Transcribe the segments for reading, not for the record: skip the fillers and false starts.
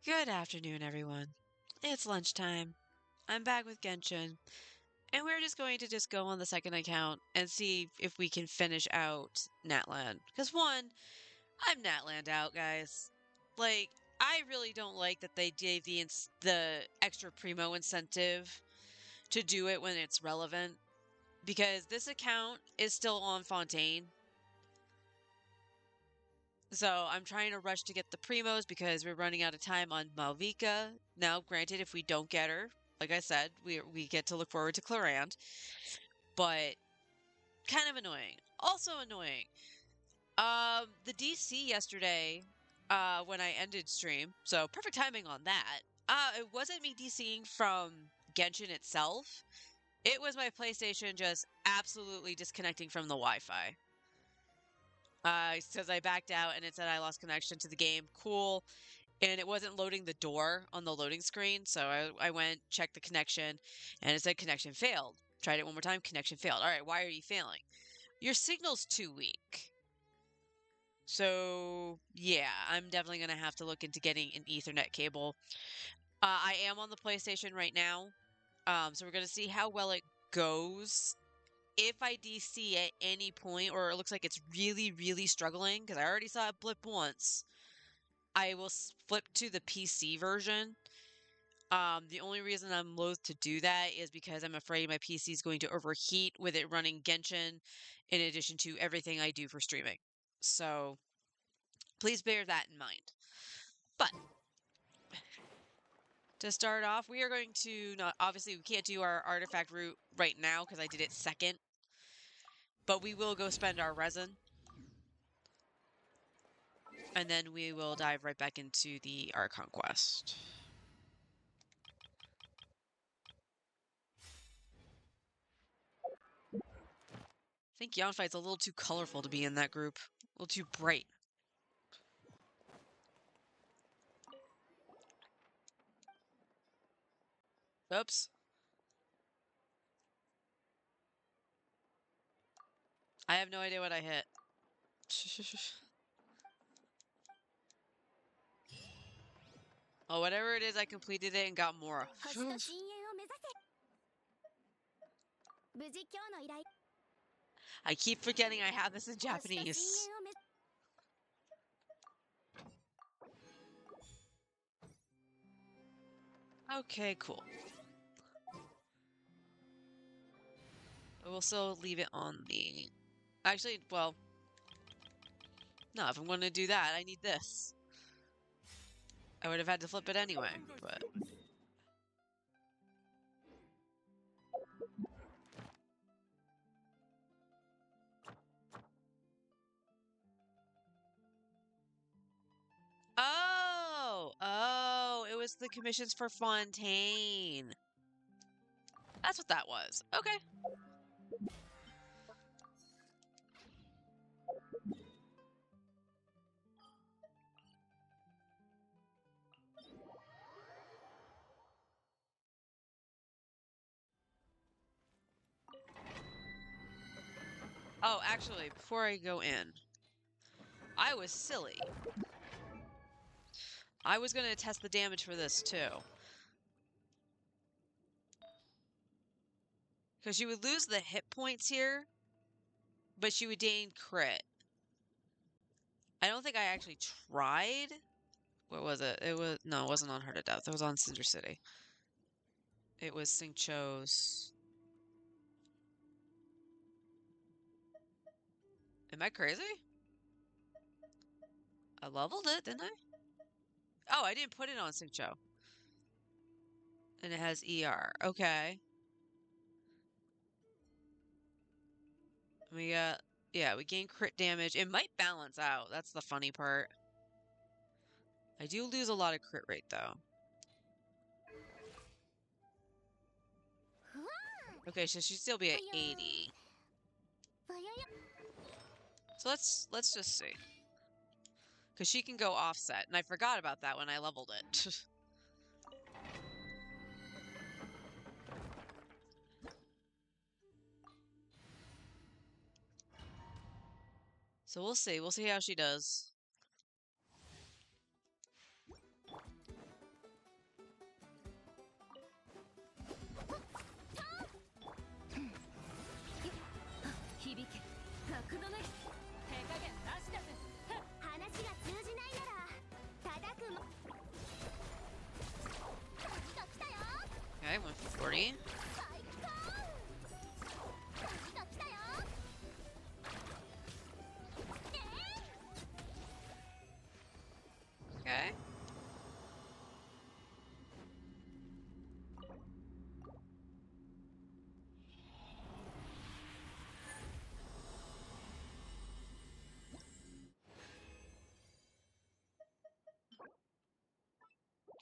Good afternoon, everyone. It's lunchtime. I'm back with Genshin, and we're just going to just go on the second account and see if we can finish out Natland. Because one, I'm Natland out, guys. Like, I really don't like that they gave the extra primo incentive to do it when it's relevant. Because this account is still on Fontaine. So I'm trying to rush to get the primos because we're running out of time on Malvika. Now, granted, if we don't get her, like I said, we get to look forward to Clarand, but kind of annoying. Also annoying. The DC yesterday, when I ended stream, so perfect timing on that. It wasn't me DCing from Genshin itself. It was my PlayStation just absolutely disconnecting from the Wi-Fi. Because I backed out and it said I lost connection to the game. Cool. And it wasn't loading the door on the loading screen. So I went, checked the connection, and it said connection failed. Tried it one more time, connection failed. All right, why are you failing? Your signal's too weak. So, yeah, I'm definitely going to have to look into getting an Ethernet cable. I am on the PlayStation right now. So we're going to see how well it goes. If I DC at any point, or it looks like it's really, really struggling, because I already saw it blip once, I will flip to the PC version. The only reason I'm loath to do that is because I'm afraid my PC is going to overheat with it running Genshin in addition to everything I do for streaming. So please bear that in mind. But to start off, we are going to not obviously we can't do our artifact route right now because I did it second. But we will go spend our resin. And then we will dive right back into the Archon quest. I think Yonfight's a little too colorful to be in that group. A little too bright. Oops. I have no idea what I hit. Oh, whatever it is, I completed it and got more. I keep forgetting I have this in Japanese. Okay, cool. We'll still leave it on the... Actually, well... No, if I'm going to do that, I need this. I would have had to flip it anyway, but... Oh, it was the commissions for Fontaine. That's what that was. Okay. Oh, actually, before I go in, I was silly. I was going to test the damage for this, too. Because she would lose the hit points here, but she would gain crit. I don't think I actually tried. What was it? No, it wasn't on Heart of Death. It was on Cinder City. It was Xingqiu's. Am I crazy? I leveled it, didn't I? Oh, I didn't put it on Xingqiu. And it has ER. Okay. We got, yeah, we gain crit damage. It might balance out. That's the funny part. I do lose a lot of crit rate, though. Okay, so she'd still be at 80. So let's just see. Because she can go offset, and I forgot about that when I leveled it. So we'll see. We'll see how she does.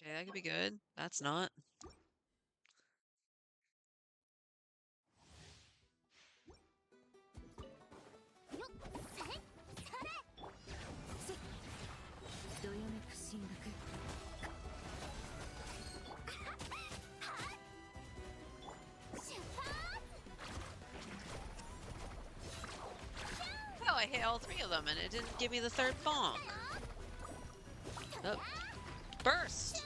Okay, that could be good. That's not. Oh, I hit all three of them and it didn't give me the third bonk. Oh. Burst!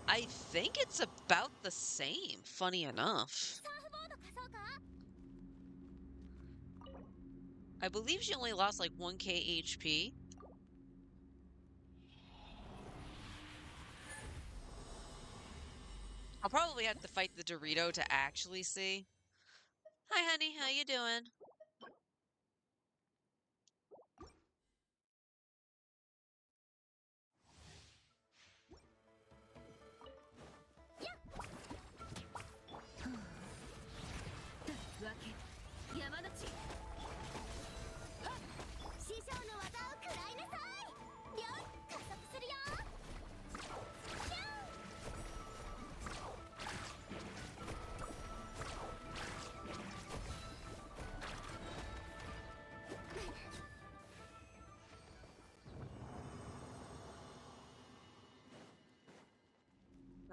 I think it's about the same, funny enough. I believe she only lost like 1k HP. I'll probably have to fight the Dorito to actually see. Hi, honey. How you doing?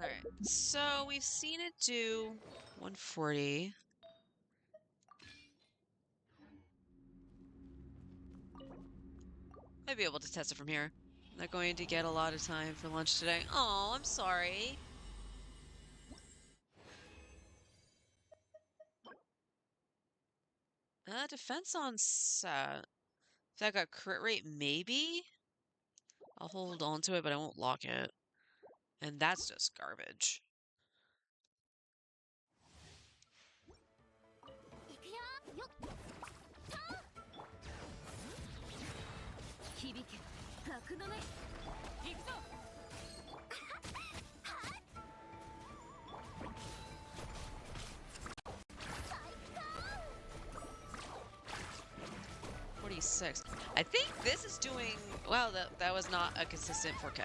All right. So we've seen it do 140. I'd be able to test it from here. I'm not going to get a lot of time for lunch today. Oh, I'm sorry. Defense on set. If that got crit rate, maybe? I'll hold on to it, but I won't lock it. And that's just garbage. Six. I think this is doing well. That was not a consistent 4K.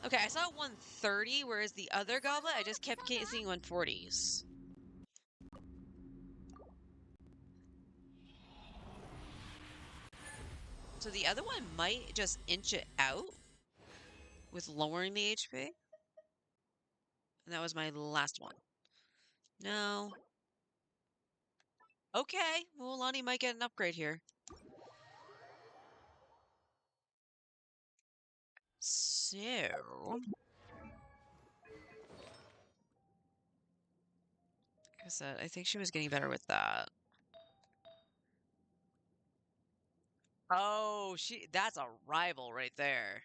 Okay, I saw 130, whereas the other goblet I just kept seeing 140s. So the other one might just inch it out with lowering the HP. And that was my last one. No. Okay, Mualani might get an upgrade here. So, like I said, I think she was getting better with that. Oh, that's a rival right there.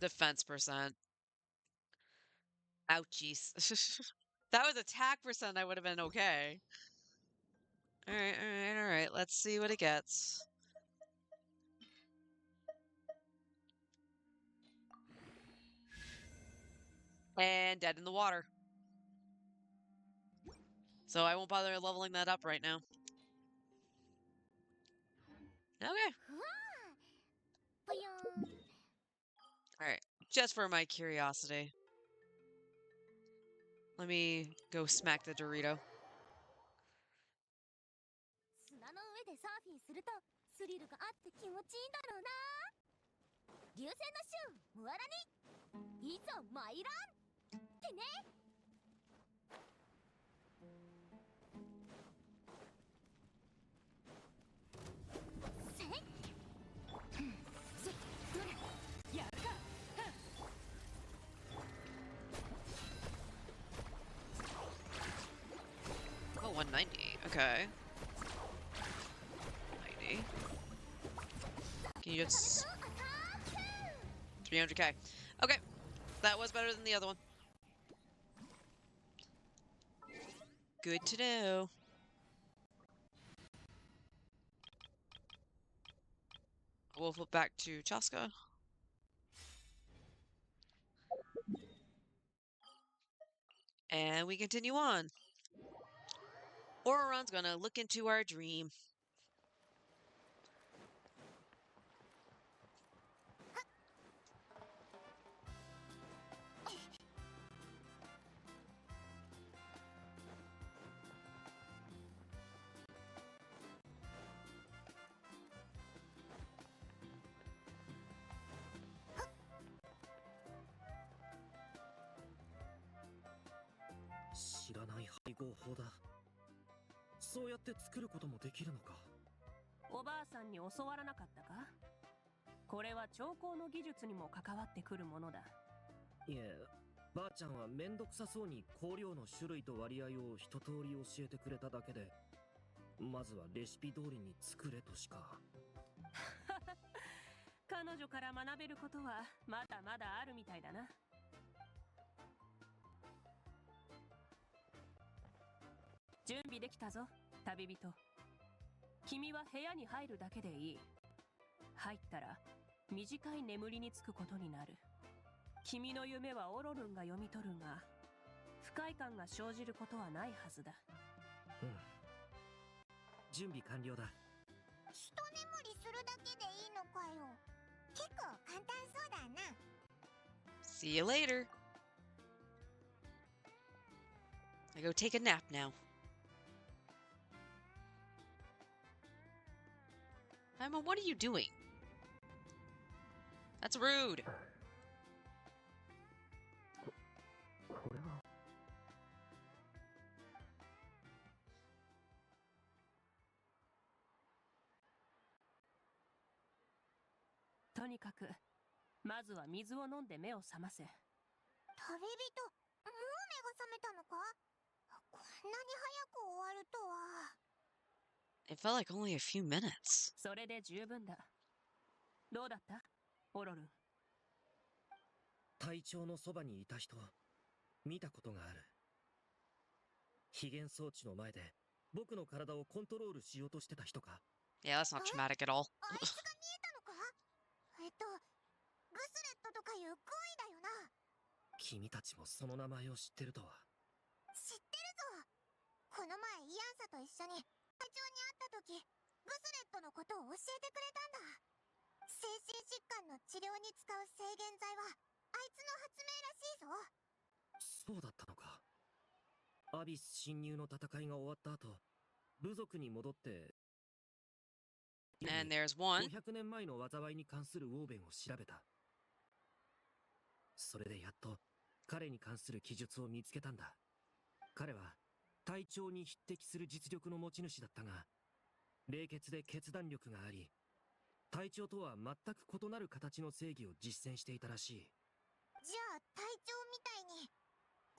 Defense percent. Ouchies. That was attack percent, I would have been okay. Alright, alright, alright. Let's see what it gets. And dead in the water. So I won't bother leveling that up right now. Okay. Alright. Just for my curiosity. Let me go smack the Dorito. Oh, 190. Okay. 90. Can you just... 300k. Okay. That was better than the other one. Good to know. We'll flip back to Chaska. And we continue on. Auron's gonna look into our dream.知らない配合法だ。そうやって作ることもできるのか。おばあさんに教わらなかったか？これは調香の技術にも関わってくるものだ。いえ、ばあちゃんはめんどくさそうに香料の種類と割合を一通り教えてくれただけで、まずはレシピ通りに作れとしか。彼女から学べることはまだまだあるみたいだな。準備できたぞ、旅人。君は部屋に入るだけでいい。入ったら短い眠りにつくことになる。君の夢はオロルンが読み取るが、不快感が生じることはないはずだ。うん。準備完了だ。一眠りするだけでいいのかよ。結構簡単そうだな。See you later. I go take a nap now. Emma, what are you doing? That's rude. これは。とにかくまずは水を飲んで目を覚ませ。旅人、もう目が覚めたのか？こんなに早く終わるとは。It felt like only a few minutes. それで十分だ。どうだった、オロルン？隊長のそばにいた人、見たことがある。非現装置の前で僕の体をコントロールしようとしてた人か？ Yeah, that's not traumatic at all. あいつが見えたのか？グスレットとかいう行為だよな。君たちもその名前を知ってるとは。知ってるぞ。この前イアンサと一緒に隊長に会った時、グスレットのことを教えてくれたんだ。精神疾患の治療に使う制限剤はあいつの発明らしいぞ。そうだったのか。アビス侵入の戦いが終わった後、部族に戻って、And there's one. 500年前の災いに関するウォーベンを調べた。それでやっと彼に関する記述を見つけたんだ。彼は隊長に匹敵する実力の持ち主だったが、冷血で決断力があり、隊長とは全く異なる形の正義を実践していたらしい。じゃあ隊長みたいに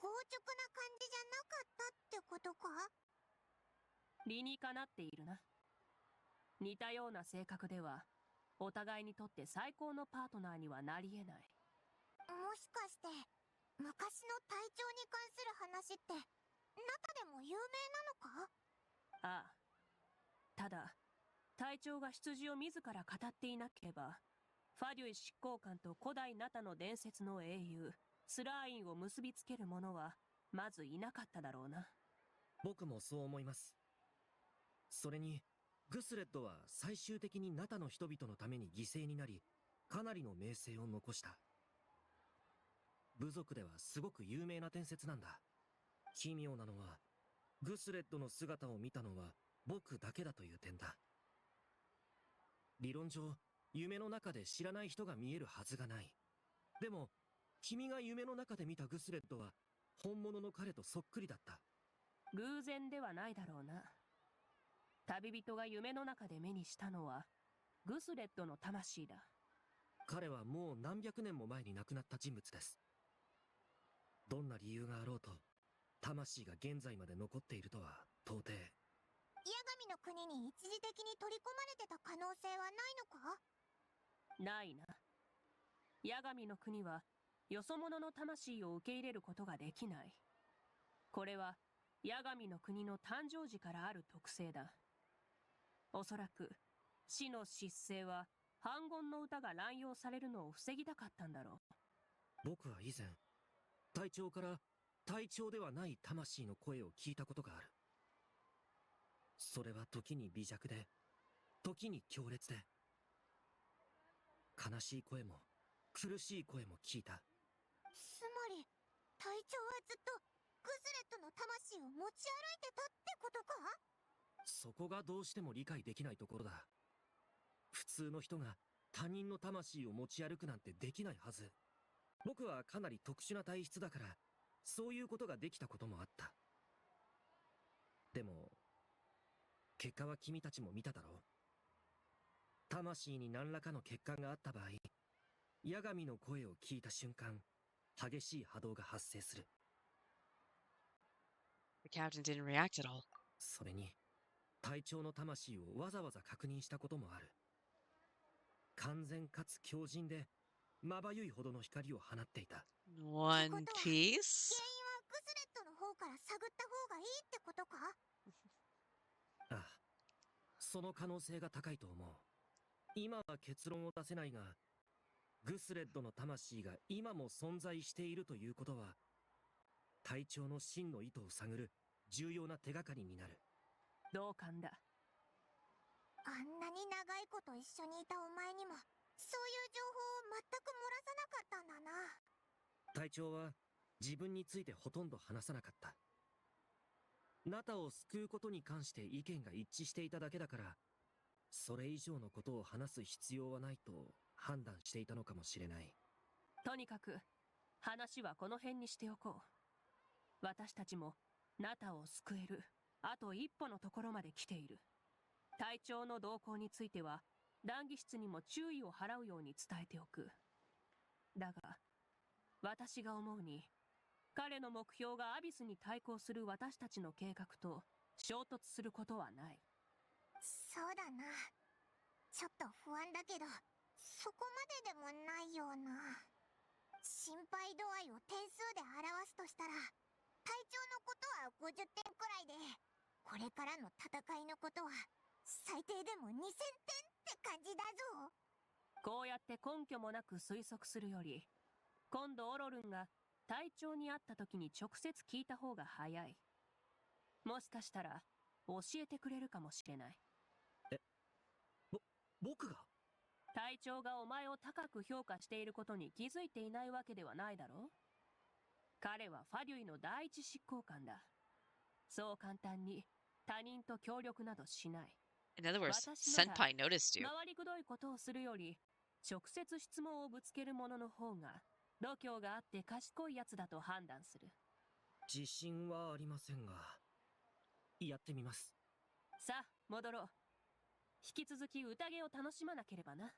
硬直な感じじゃなかったってことか？理にかなっているな。似たような性格ではお互いにとって最高のパートナーにはなり得ない。もしかして昔の隊長に関する話って中でも有名なのか？ああ。ただ隊長が出自を自ら語っていなければ、ファデュイ執行官と古代ナタの伝説の英雄スラーインを結びつける者はまずいなかっただろうな。僕もそう思います。それにグスレッドは最終的にナタの人々のために犠牲になり、かなりの名声を残した。部族ではすごく有名な伝説なんだ。奇妙なのは、グスレッドの姿を見たのは僕だけだという点だ。理論上、夢の中で知らない人が見えるはずがない。でも、君が夢の中で見たグスレッドは本物の彼とそっくりだった。偶然ではないだろうな。旅人が夢の中で目にしたのはグスレッドの魂だ。彼はもう何百年も前に亡くなった人物です。どんな理由があろうと、魂が現在まで残っているとは到底。八神の国に一時的に取り込まれてた可能性はないのか？ないな。八神の国はよそ者の魂を受け入れることができない。これは八神の国の誕生時からある特性だ。おそらく死の失勢は反言の歌が乱用されるのを防ぎたかったんだろう。僕は以前、隊長から隊長ではない魂の声を聞いたことがある。それは時に微弱で、時に強烈で、悲しい声も苦しい声も聞いた。つまり隊長はずっとグスレットの魂を持ち歩いてたってことか？そこがどうしても理解できないところだ。普通の人が他人の魂を持ち歩くなんてできないはず。僕はかなり特殊な体質だから、そういうことができたこともあった。でも、結果は君たちも見ただろう。魂に何らかの欠陥があった場合、八神の声を聞いた瞬間、激しい波動が発生する。The captain didn't react at all. それに、隊長の魂をわざわざ確認したこともある。完全かつ強靭で、まばゆいほどの光を放っていた。One 原因は piece? グスレットの方から探った方がいいってことか？ああ、その可能性が高いと思う。今は結論を出せないが、グスレッドの魂が今も存在しているということは、隊長の真の意図を探る重要な手がかりになる。同感だ。あんなに長いこと一緒にいたお前にもそういう情報を全く漏らさなかったんだな。隊長は自分についてほとんど話さなかった。ナタを救うことに関して意見が一致していただけだから、それ以上のことを話す必要はないと判断していたのかもしれない。とにかく話はこの辺にしておこう。私たちもナタを救えるあと一歩のところまで来ている。隊長の動向については談義室にも注意を払うように伝えておく。だが私が思うに、彼の目標がアビスに対抗する私たちの計画と衝突することはない。そうだな。ちょっと不安だけどそこまででもないような。心配度合いを点数で表すとしたら、隊長のことは50点くらいで、これからの戦いのことは最低でも2000点って感じだぞ。こうやって根拠もなく推測するより、今度オロルンが隊長に会った時に直接聞いた方が早い。もしかしたら教えてくれるかもしれない。僕が？隊長がお前を高く評価していることに気づいていないわけではないだろう。彼はファデュイの第一執行官だ。そう簡単に他人と協力などしない。 In other words, 私なら Senpai noticed you. 回りくどいことをするより直接質問をぶつける者の方が度胸があって賢いやつだと判断する。自信はありませんが、やってみます。さあ戻ろう。引き続き宴を楽しまなければな。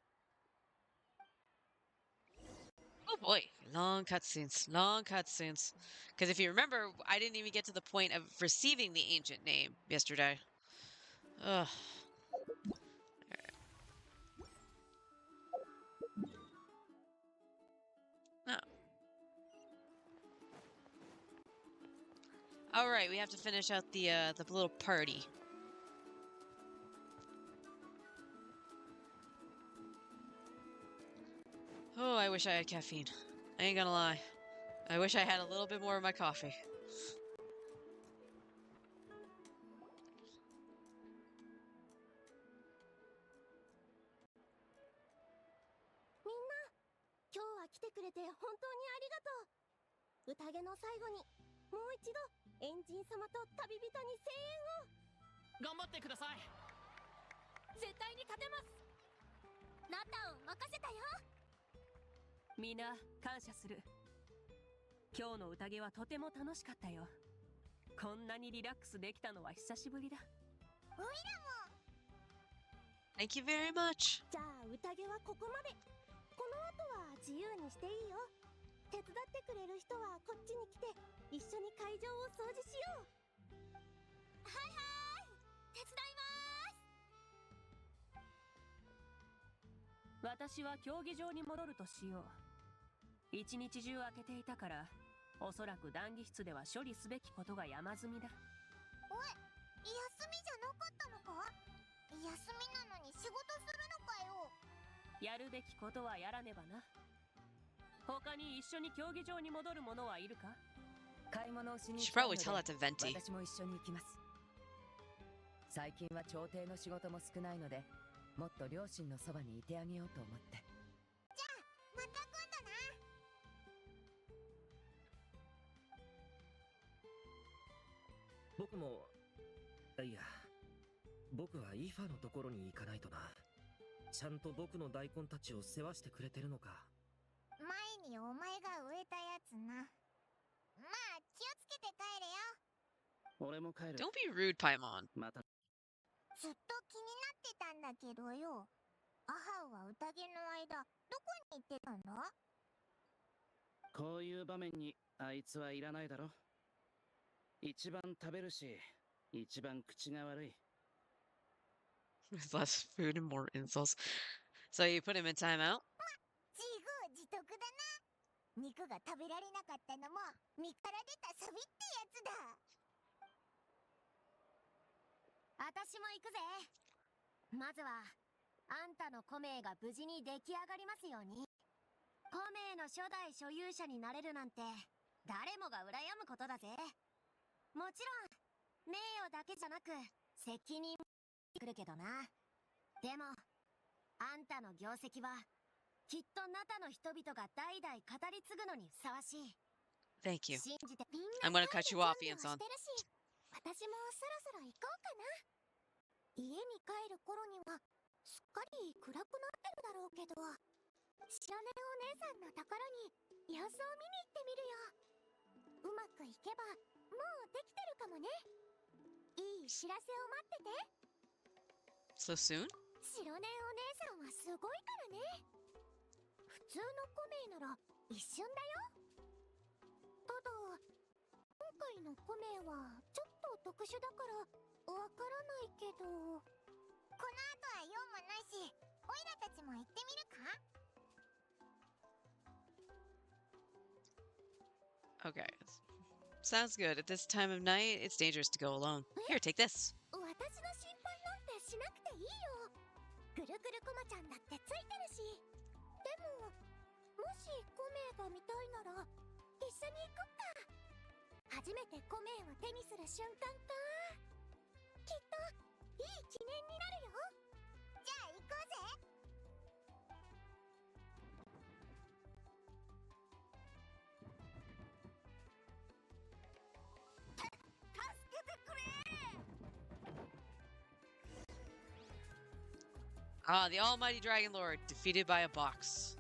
Oh boy, long cutscenes, long cutscenes. Because if you remember, I didn't even get to the point of receiving the ancient name yesterday. Ugh. No. All right, we have to finish out the little party. Oh, I wish I had caffeine. I ain't gonna lie. I wish I had a little bit more of my coffee. みんな、今日は来てくれて本当にありがとう。宴の最後にもう一度エンジン様と旅人に声援を。頑張ってください。絶対に勝てます。ナタを任せたよ。みんな感謝する。今日の宴はとても楽しかったよ。こんなにリラックスできたのは久しぶりだ。おいらも。 Thank you very much. じゃあ宴はここまで。この後は自由にしていいよ。手伝ってくれる人はこっちに来て一緒に会場を掃除しよう。はいはい、手伝います。私は競技場に戻るとしよう。一日中開けていたから、おそらく談義室では処理すべきことが山積みだ。おい、休みじゃなかったのか？休みなのに仕事するのかよ。やるべきことはやらねばな。他に一緒に競技場に戻る者はいるか？買い物をしに行 Should きたい probably ので tell that to Venti. 私も一緒に行きます。最近は調停の仕事も少ないので、もっと両親のそばにいてあげようと思って。じゃあまた今度な。僕も、いや、僕はイファのところに行かないとな。ちゃんと僕の大根たちを世話してくれてるのか。前にお前が植えたやつな。まあ気をつけて帰れよ。俺も帰る。 Don't be rude, Paimon. また。ずっと気になってたんだけどよ。アハウは宴の間どこに行ってたんだ？こういう場面にあいつはいらないだろ。一番食べるし、一番口が悪い。With less food and more insults. So you put him in timeout? 自業自得だな。肉が食べられなかったのも身から出たサビってやつだ。私も行くぜ。まずはあんたのコメが無事に出来上がりますように。コメの初代所有者になれるなんて誰もが羨むことだぜ。もちろん名誉だけじゃなく責任もくるけどな。でもあんたの業績はきっとナタの人々が代々語り継ぐのにふさわしい。 Thank you. 信じて。みん I'm な gonna cut you off, 準備を Yanson. してるし、私もそろそろ行こうかな。家に帰る頃にはすっかり暗くなってるだろうけど、白根お姉さんのところに様子を見に行ってみるよ。うまくいけばもうできてるかもね。いい知らせを待ってて。 So soon? 白根お姉さんはすごいからね。普通のコメなら一瞬だよ。ただ今回のコメはちょっと特殊だからわからないけど、この後は用もないし、オイラたちも行ってみるか？ Okay. Sounds good. At this time of night, it's dangerous to go alone. Here, take this. 私の心配なんてしなくていいよ。ぐるぐるコマちゃんだってついてるし。でももしコメが見たいなら一緒に行こっか。初めてコメを手にする瞬間か。きっといい記念になるよ。じゃあ行こうぜ。助けてくれ。 Ah, the almighty Dragon Lord, defeated by a box.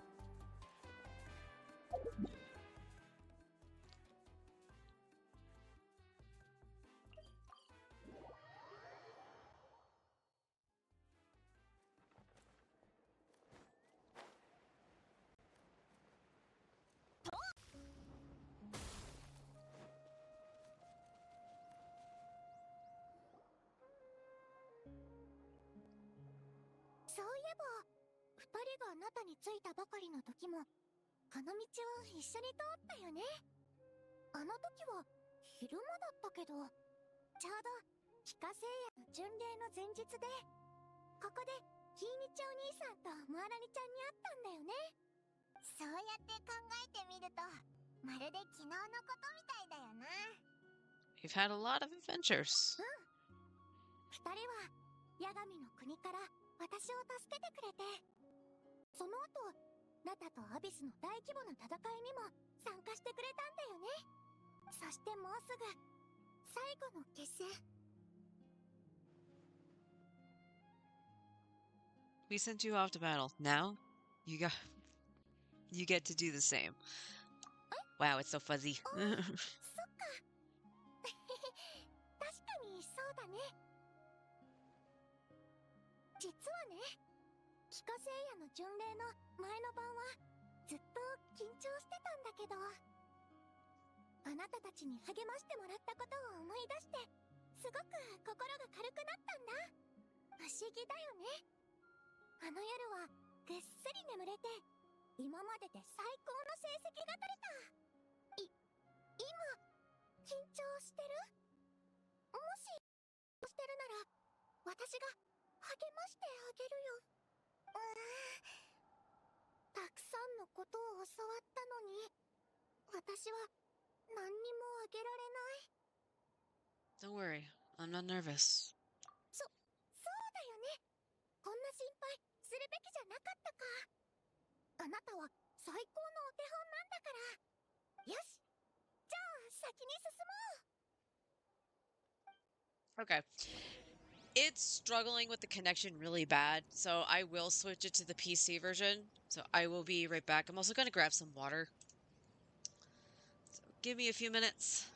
そういえば二人があなたに着いたばかりの時もこの道を一緒に通ったよね。あの時は昼間だったけど、ちょうど帰化聖夜の巡礼の前日で、ここでキーニチお兄さんとモアラニちゃんに会ったんだよね。そうやって考えてみるとまるで昨日のことみたいだよな。 You've had a lot of adventures. 二人はヤガミの国から私を助けてくれて、その後ナタとアビスの大規模な戦いにも参加してくれたんだよね。そしてもうすぐ最後の決戦。 We sent you off to battle. Now, you get to do the same. Wow, it's so fuzzy. そっか。確かにそうだね。実はね、帰化聖夜の巡礼の前の晩はずっと緊張してたんだけど、あなたたちに励ましてもらったことを思い出してすごく心が軽くなったんだ。不思議だよね。あの夜はぐっすり眠れて、今までで最高の成績が取れた。今緊張してる？もししてるなら私が励ましてあげるよ。たくさんのことを教わったのに、私は何にもあげられない。Don't worry, I'm not nervous. そうだよね。こんな心配するべきじゃなかったか。あなたは最高のお手本なんだから。よし、じゃあ先に進もう。Okay. It's struggling with the connection really bad, so I will switch it to the PC version. So I will be right back. I'm also going to grab some water. So give me a few minutes.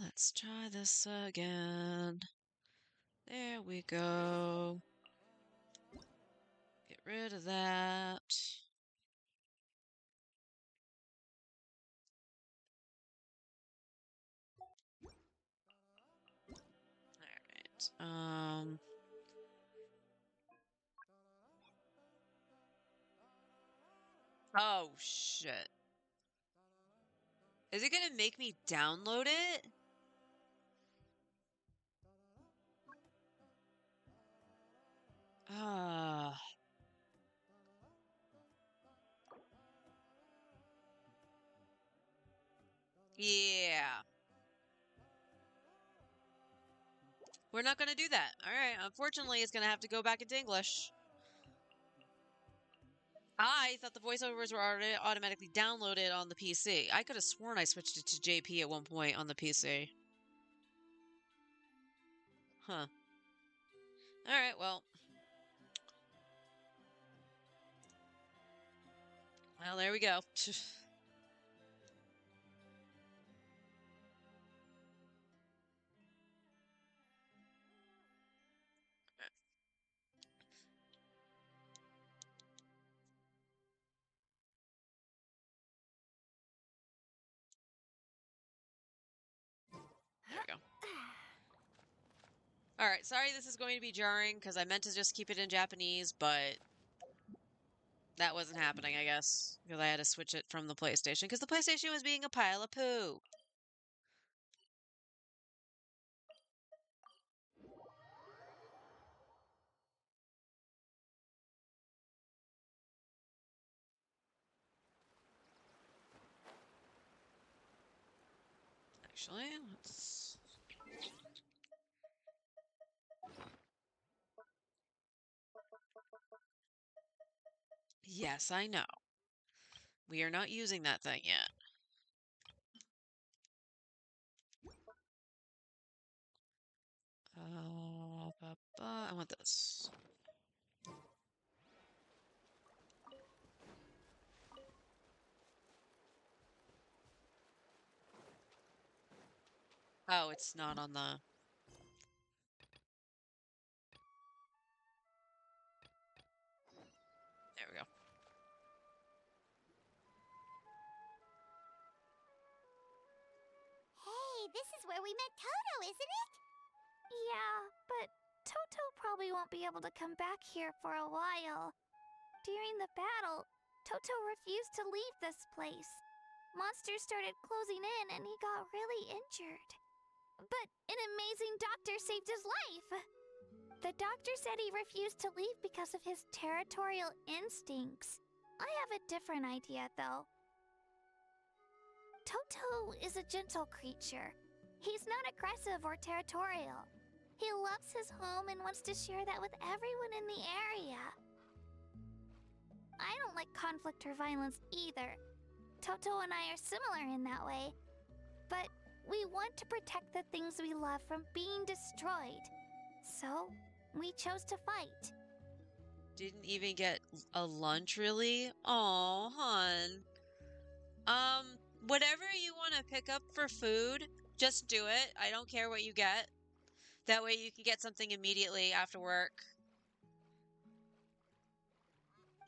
Let's try this again. There we go. Get rid of that. Oh, shit. Is it gonna make me download it? Ah. Yeah. We're not gonna do that. Alright, unfortunately, it's gonna have to go back into English. I thought the voiceovers were already automatically downloaded on the PC. I could have sworn I switched it to JP at one point on the PC. Huh. Alright, well. Well, there we go. There we go. Alright, sorry this is going to be jarring, because I meant to just keep it in Japanese, but that wasn't happening, I guess, because I had to switch it from the PlayStation, because the PlayStation was being a pile of poo. Actually, let's... Yes, I know. We are not using that thing yet. I want this. Oh, it's not on the... There we go. Hey, this is where we met Toto, isn't it? Yeah, but Toto probably won't be able to come back here for a while. During the battle, Toto refused to leave this place. Monsters started closing in and he got really injured. But an amazing doctor saved his life! The doctor said he refused to leave because of his territorial instincts. I have a different idea, though. Toto is a gentle creature. He's not aggressive or territorial. He loves his home and wants to share that with everyone in the area. I don't like conflict or violence either. Toto and I are similar in that way. But we want to protect the things we love from being destroyed. So, we chose to fight. Didn't even get a lunch, really? Aw, hon. Whatever you want to pick up for food, just do it. I don't care what you get. That way you can get something immediately after work.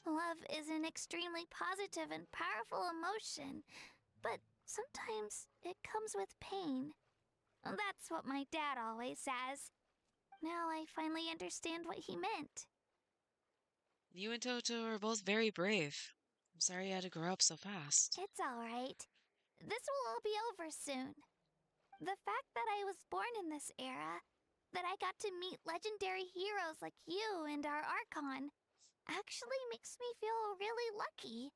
Love is an extremely positive and powerful emotion, but sometimes it comes with pain. That's what my dad always says. Now I finally understand what he meant. You and Toto are both very brave. I'm sorry you had to grow up so fast. It's alright. This will all be over soon. The fact that I was born in this era, that I got to meet legendary heroes like you and our Archon, actually makes me feel really lucky.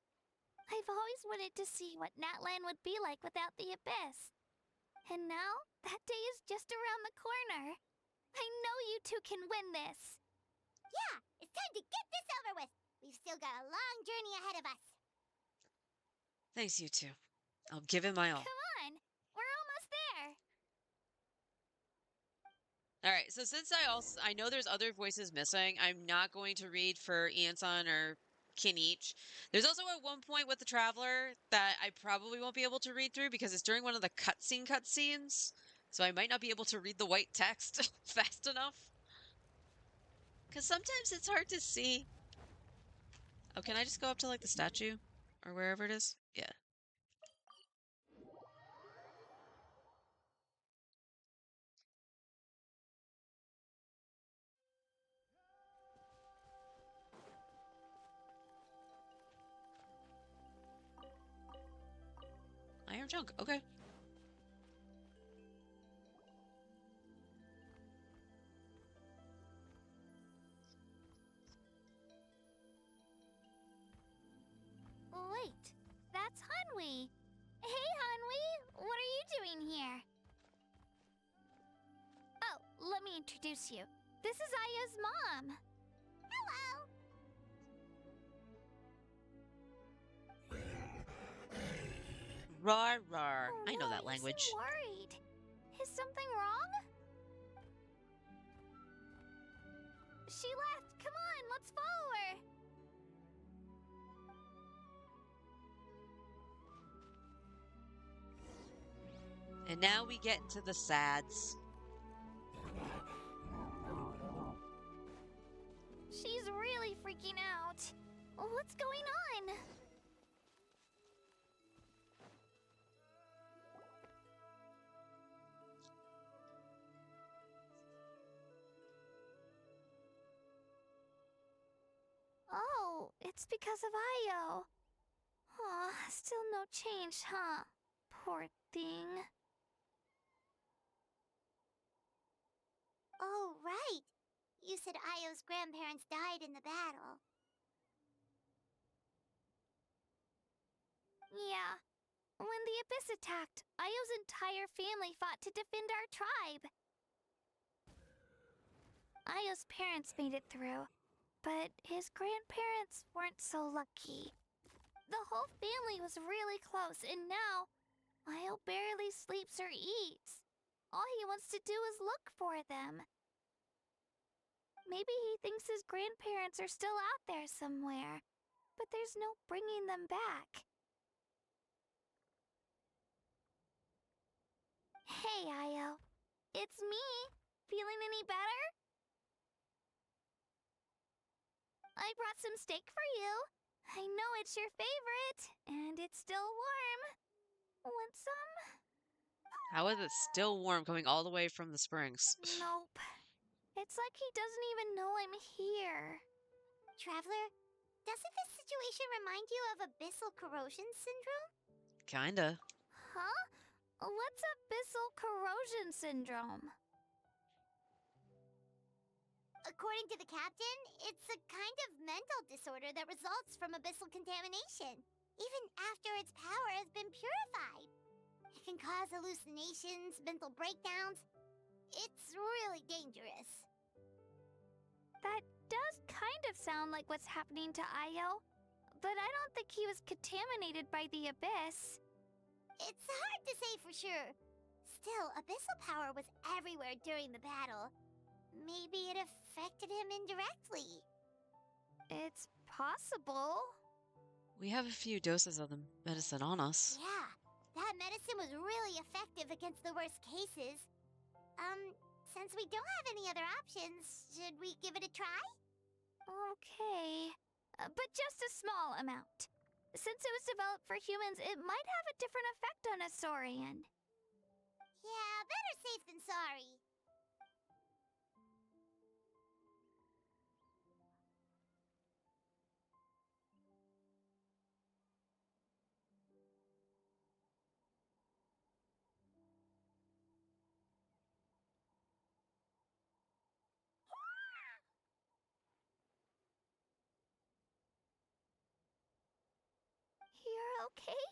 I've always wanted to see what Natlan would be like without the Abyss. And now, that day is just around the corner. I know you two can win this. Yeah, it's time to get this over with. We've still got a long journey ahead of us. Thanks, you two. I'll give it my all. Come on, we're almost there. All right, so since I know there's other voices missing, I'm not going to read for Iansan or Kinich. There's also at one point with the Traveler that I probably won't be able to read through because it's during one of the cutscenes, so I might not be able to read the white text fast enough. Because sometimes it's hard to see. Oh, can I just go up to like the statue or wherever it is? Yeah. junk. Okay. Wait, that's Hanwi. Hey, Hanwi, what are you doing here? Oh, let me introduce you. This is Aya's mom. Hello. Rar rar. Oh, I know no, that you language. seem worried. Is something wrong? She left. Come on, let's follow her. And now we get into the sads. She's really freaking out. What's going on? Oh, it's because of Io. Aw, still no change, huh? Poor thing. Oh, right. You said Io's grandparents died in the battle. Yeah. When the Abyss attacked, Io's entire family fought to defend our tribe. Io's parents made it through, but his grandparents weren't so lucky. The whole family was really close, and now Io barely sleeps or eats. All he wants to do is look for them. Maybe he thinks his grandparents are still out there somewhere, but there's no bringing them back. Hey, Io. It's me. Feeling any better? I brought some steak for you. I know it's your favorite, and it's still warm. Want some? How is it still warm coming all the way from the springs? Nope. It's like he doesn't even know I'm here. Traveler, doesn't this situation remind you of abyssal corrosion syndrome? Kinda. Huh? What's abyssal corrosion syndrome? According to the captain, it's a kind of mental disorder that results from abyssal contamination, even after its power has been purified. It can cause hallucinations, mental breakdowns. It's really dangerous. That does kind of sound like what's happening to Io, but I don't think he was contaminated by the Abyss. It's hard to say for sure. Still, abyssal power was everywhere during the battle. Maybe it affected him indirectly. It's possible. We have a few doses of the medicine on us. Yeah, that medicine was really effective against the worst cases. Since we don't have any other options, should we give it a try? Okay, but just a small amount. Since it was developed for humans, it might have a different effect on a Saurian. Yeah, better safe than sorry. You're okay?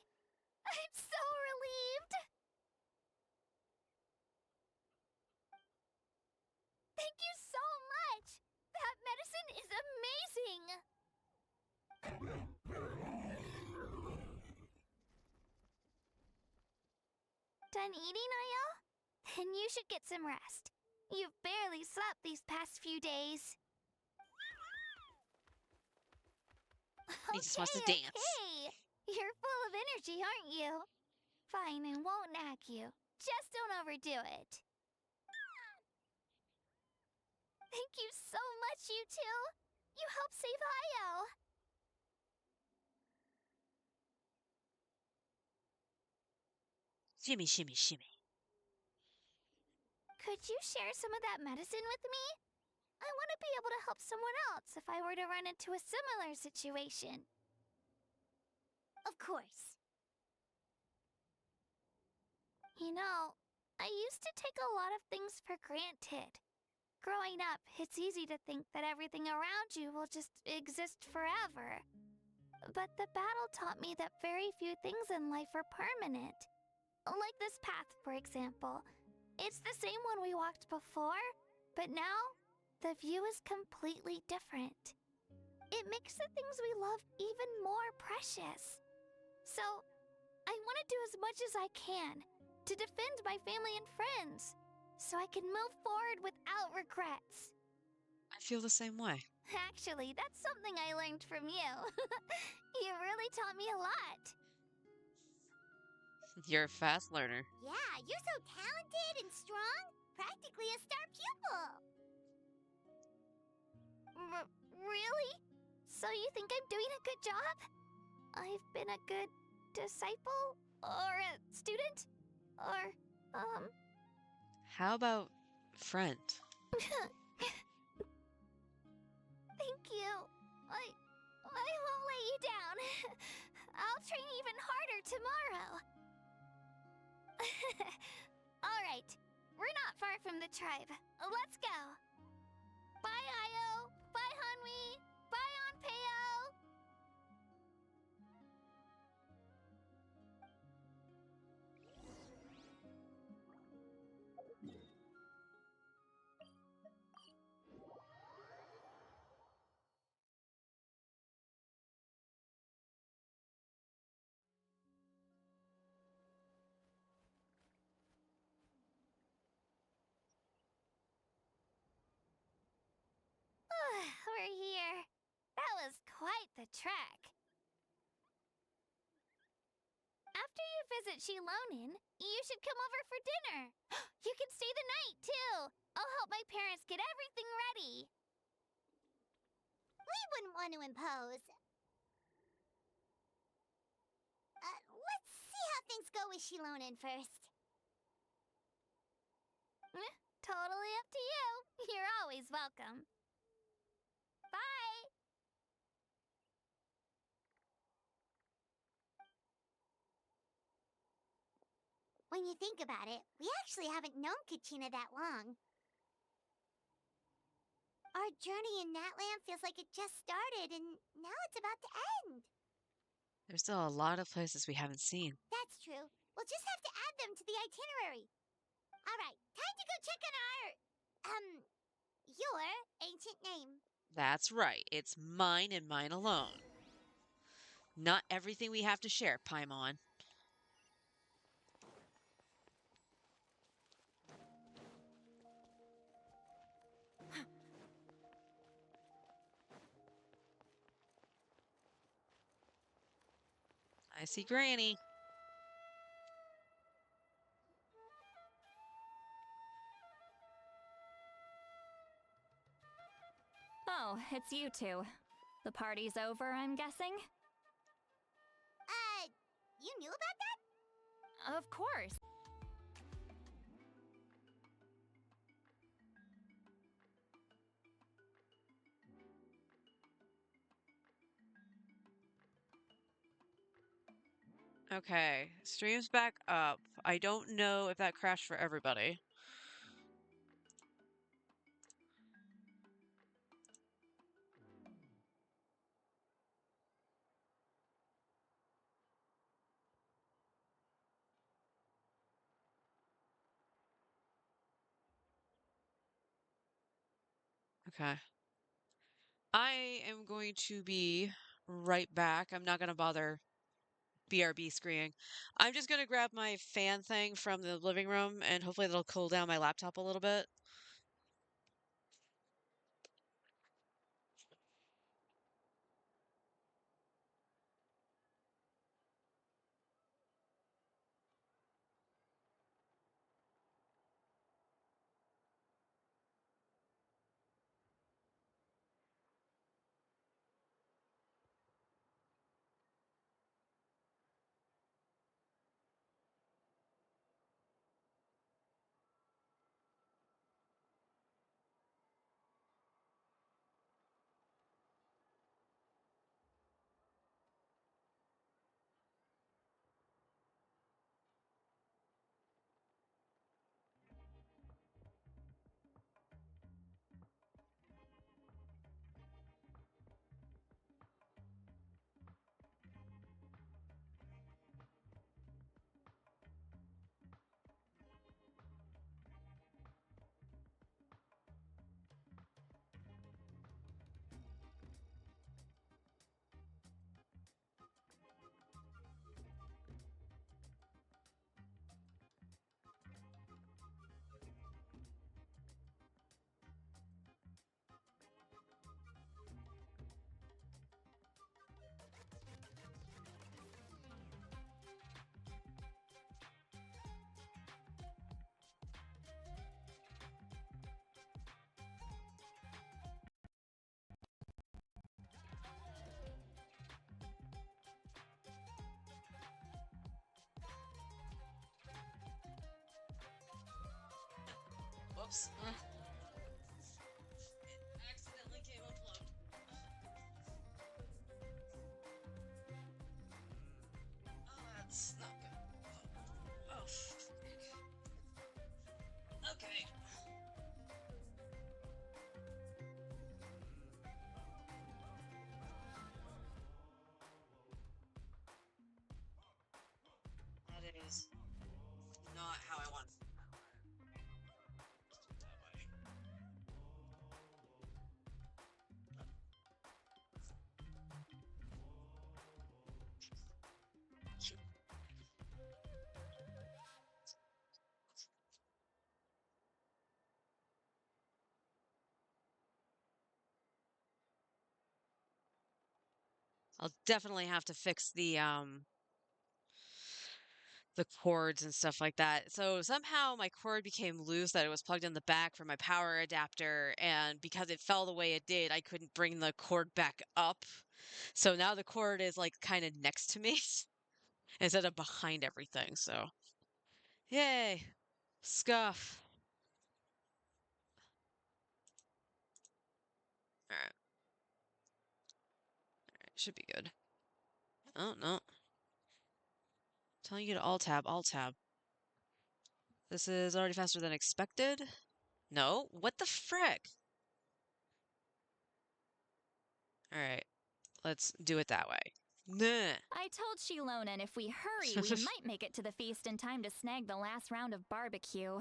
I'm so relieved! Thank you so much! That medicine is amazing! Done eating, Io? Then you should get some rest. You've barely slept these past few days. He just wants to dance. Okay. You're full of energy, aren't you? Fine, I won't nag you. Just don't overdo it. Thank you so much, you two. You helped save Io. Shimmy, shimmy, shimmy. Could you share some of that medicine with me? I want to be able to help someone else if I were to run into a similar situation. Of course. You know, I used to take a lot of things for granted. Growing up, it's easy to think that everything around you will just exist forever. But the battle taught me that very few things in life are permanent. Like this path, for example. It's the same one we walked before, but now the view is completely different. It makes the things we love even more precious. So, I want to do as much as I can to defend my family and friends, so I can move forward without regrets. I feel the same way. Actually, that's something I learned from you. You really taught me a lot. You're a fast learner. Yeah, you're so talented and strong. Practically a star pupil. Really? So you think I'm doing a good job? I've been a good disciple? Or a student? Or, How about friend? Thank you. I won't let you down. I'll train even harder tomorrow. All right. We're not far from the tribe. Let's go. Bye, Io. Bye, Hanwi. Bye, Onpeo. We're here. That was quite the trek. After you visit Shilonin, you should come over for dinner. You can stay the night, too. I'll help my parents get everything ready. We wouldn't want to impose. Let's see how things go with Shilonin first. Totally up to you. You're always welcome. Bye. When you think about it, we actually haven't known Kachina that long. Our journey in Natland feels like it just started, and now it's about to end. There's still a lot of places we haven't seen. That's true. We'll just have to add them to the itinerary. All right, time to go check on your ancient name. That's right. It's mine and mine alone. Not everything we have to share, Paimon. I see Granny. Oh, it's you two. The party's over, I'm guessing? You knew about that? Of course. Okay, stream's back up. I don't know if that crashed for everybody. Okay. I am going to be right back. I'm not going to bother BRB screening. I'm just going to grab my fan thing from the living room and hopefully that'll cool down my laptop a little bit. Whoops. It accidentally came upload. Oh, that's not good. Oh, okay. That is not how I want. That way. I'll definitely have to fix the cords and stuff like that. So somehow my cord became loose that it was plugged in the back for my power adapter, and because it fell the way it did, I couldn't bring the cord back up. So now the cord is like kind of next to me instead of behind everything. So yay, scuff. All right, should be good. Oh no, telling you to alt tab, alt tab. This is already faster than expected. No, what the frick? All right, let's do it that way. Nah. I told Shilonan if we hurry, we might make it to the feast in time to snag the last round of barbecue.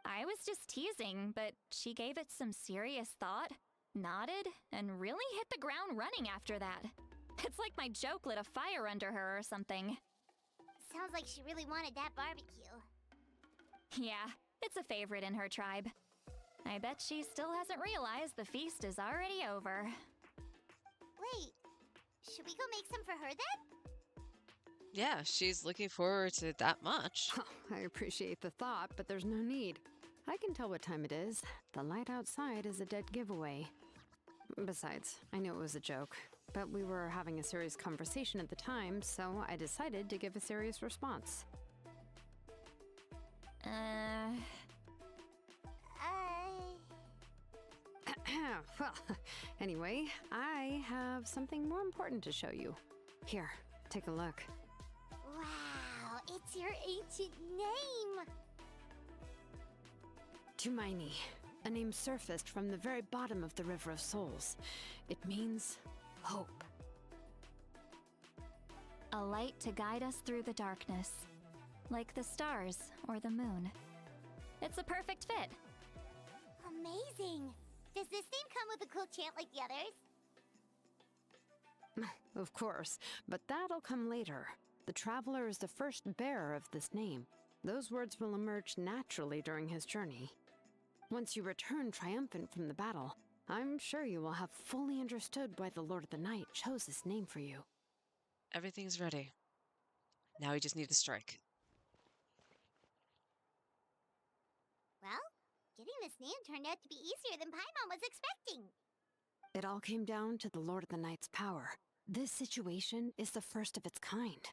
I was just teasing, but she gave it some serious thought, nodded, and really hit the ground running after that. It's like my joke lit a fire under her or something. Sounds like she really wanted that barbecue. Yeah, it's a favorite in her tribe. I bet she still hasn't realized the feast is already over. Wait, should we go make some for her then? Yeah, she's looking forward to it that much. I appreciate the thought, but there's no need. I can tell what time it is. The light outside is a dead giveaway. Besides, I knew it was a joke, but we were having a serious conversation at the time, so I decided to give a serious response. Well, anyway, I have something more important to show you. Here, take a look. Wow, it's your ancient name! Tumaini, a name surfaced from the very bottom of the River of Souls. It means hope. A light to guide us through the darkness, like the stars or the moon. It's a perfect fit. Amazing! Does this name come with a cool chant like the others? Of course, but that'll come later. The Traveler is the first bearer of this name. Those words will emerge naturally during his journey. Once you return triumphant from the battle, I'm sure you will have fully understood why the Lord of the Night chose this name for you. Everything's ready. Now we just need to strike. Well, getting this name turned out to be easier than Paimon was expecting. It all came down to the Lord of the Night's power. This situation is the first of its kind.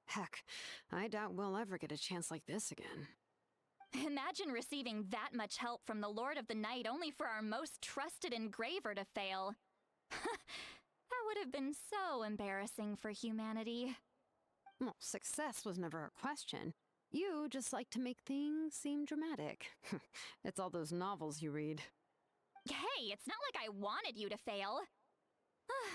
Heck, I doubt we'll ever get a chance like this again. Imagine receiving that much help from the Lord of the Night only for our most trusted engraver to fail. That would have been so embarrassing for humanity. Well, success was never a question. You just like to make things seem dramatic. It's all those novels you read. Hey, it's not like I wanted you to fail.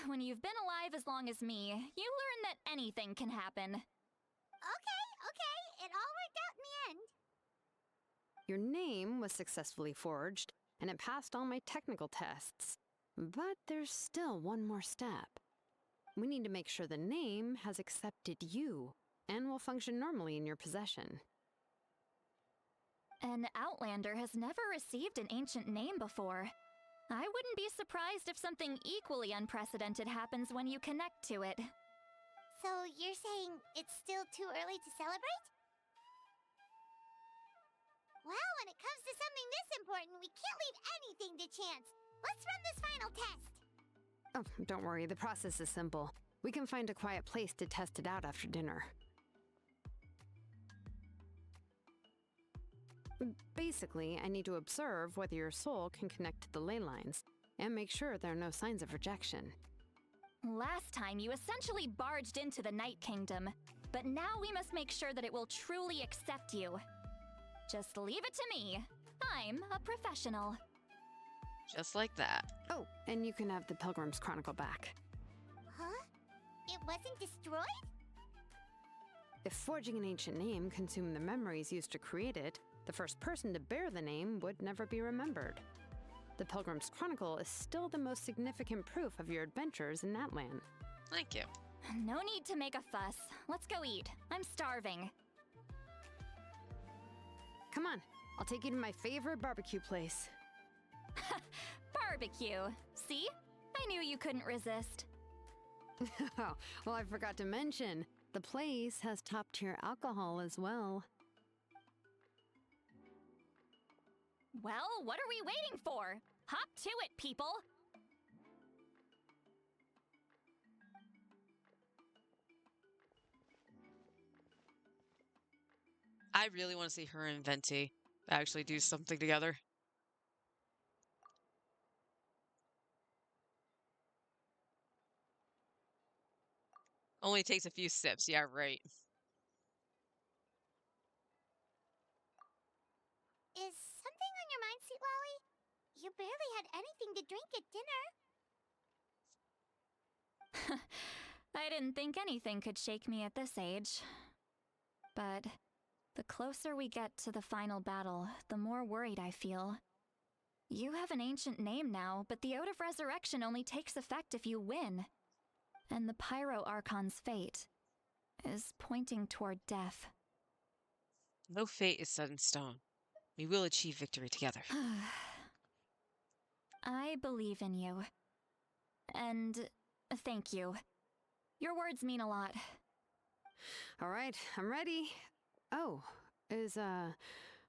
When you've been alive as long as me, you learn that anything can happen. Okay, it all worked out in the end. Your name was successfully forged, and it passed all my technical tests. But there's still one more step. We need to make sure the name has accepted you, and will function normally in your possession. An Outlander has never received an ancient name before. I wouldn't be surprised if something equally unprecedented happens when you connect to it. So you're saying it's still too early to celebrate? Well, when it comes to something this important, we can't leave anything to chance. Let's run this final test. Oh, don't worry, the process is simple. We can find a quiet place to test it out after dinner. Basically, I need to observe whether your soul can connect to the ley lines, and make sure there are no signs of rejection. Last time, you essentially barged into the Night Kingdom, but now we must make sure that it will truly accept you. Just leave it to me. I'm a professional. Just like that. Oh, and you can have the Pilgrim's Chronicle back. Huh? It wasn't destroyed? If forging an ancient name consumed the memories used to create it, the first person to bear the name would never be remembered. The Pilgrim's Chronicle is still the most significant proof of your adventures in that land. Thank you. No need to make a fuss. Let's go eat. I'm starving. Come on, I'll take you to my favorite barbecue place. Barbecue. See? I knew you couldn't resist. Oh, well, I forgot to mention, the place has top-tier alcohol as well. Well, what are we waiting for? Hop to it, people! I really want to see her and Venti actually do something together. Only takes a few sips. Yeah, right. Is something on your mind, Sweet Lolly? You barely had anything to drink at dinner. I didn't think anything could shake me at this age. But the closer we get to the final battle, the more worried I feel. You have an ancient name now, but the Oath of Resurrection only takes effect if you win. And the Pyro Archon's fate is pointing toward death. No fate is set in stone. We will achieve victory together. I believe in you. And thank you. Your words mean a lot. All right, I'm ready. Oh, is,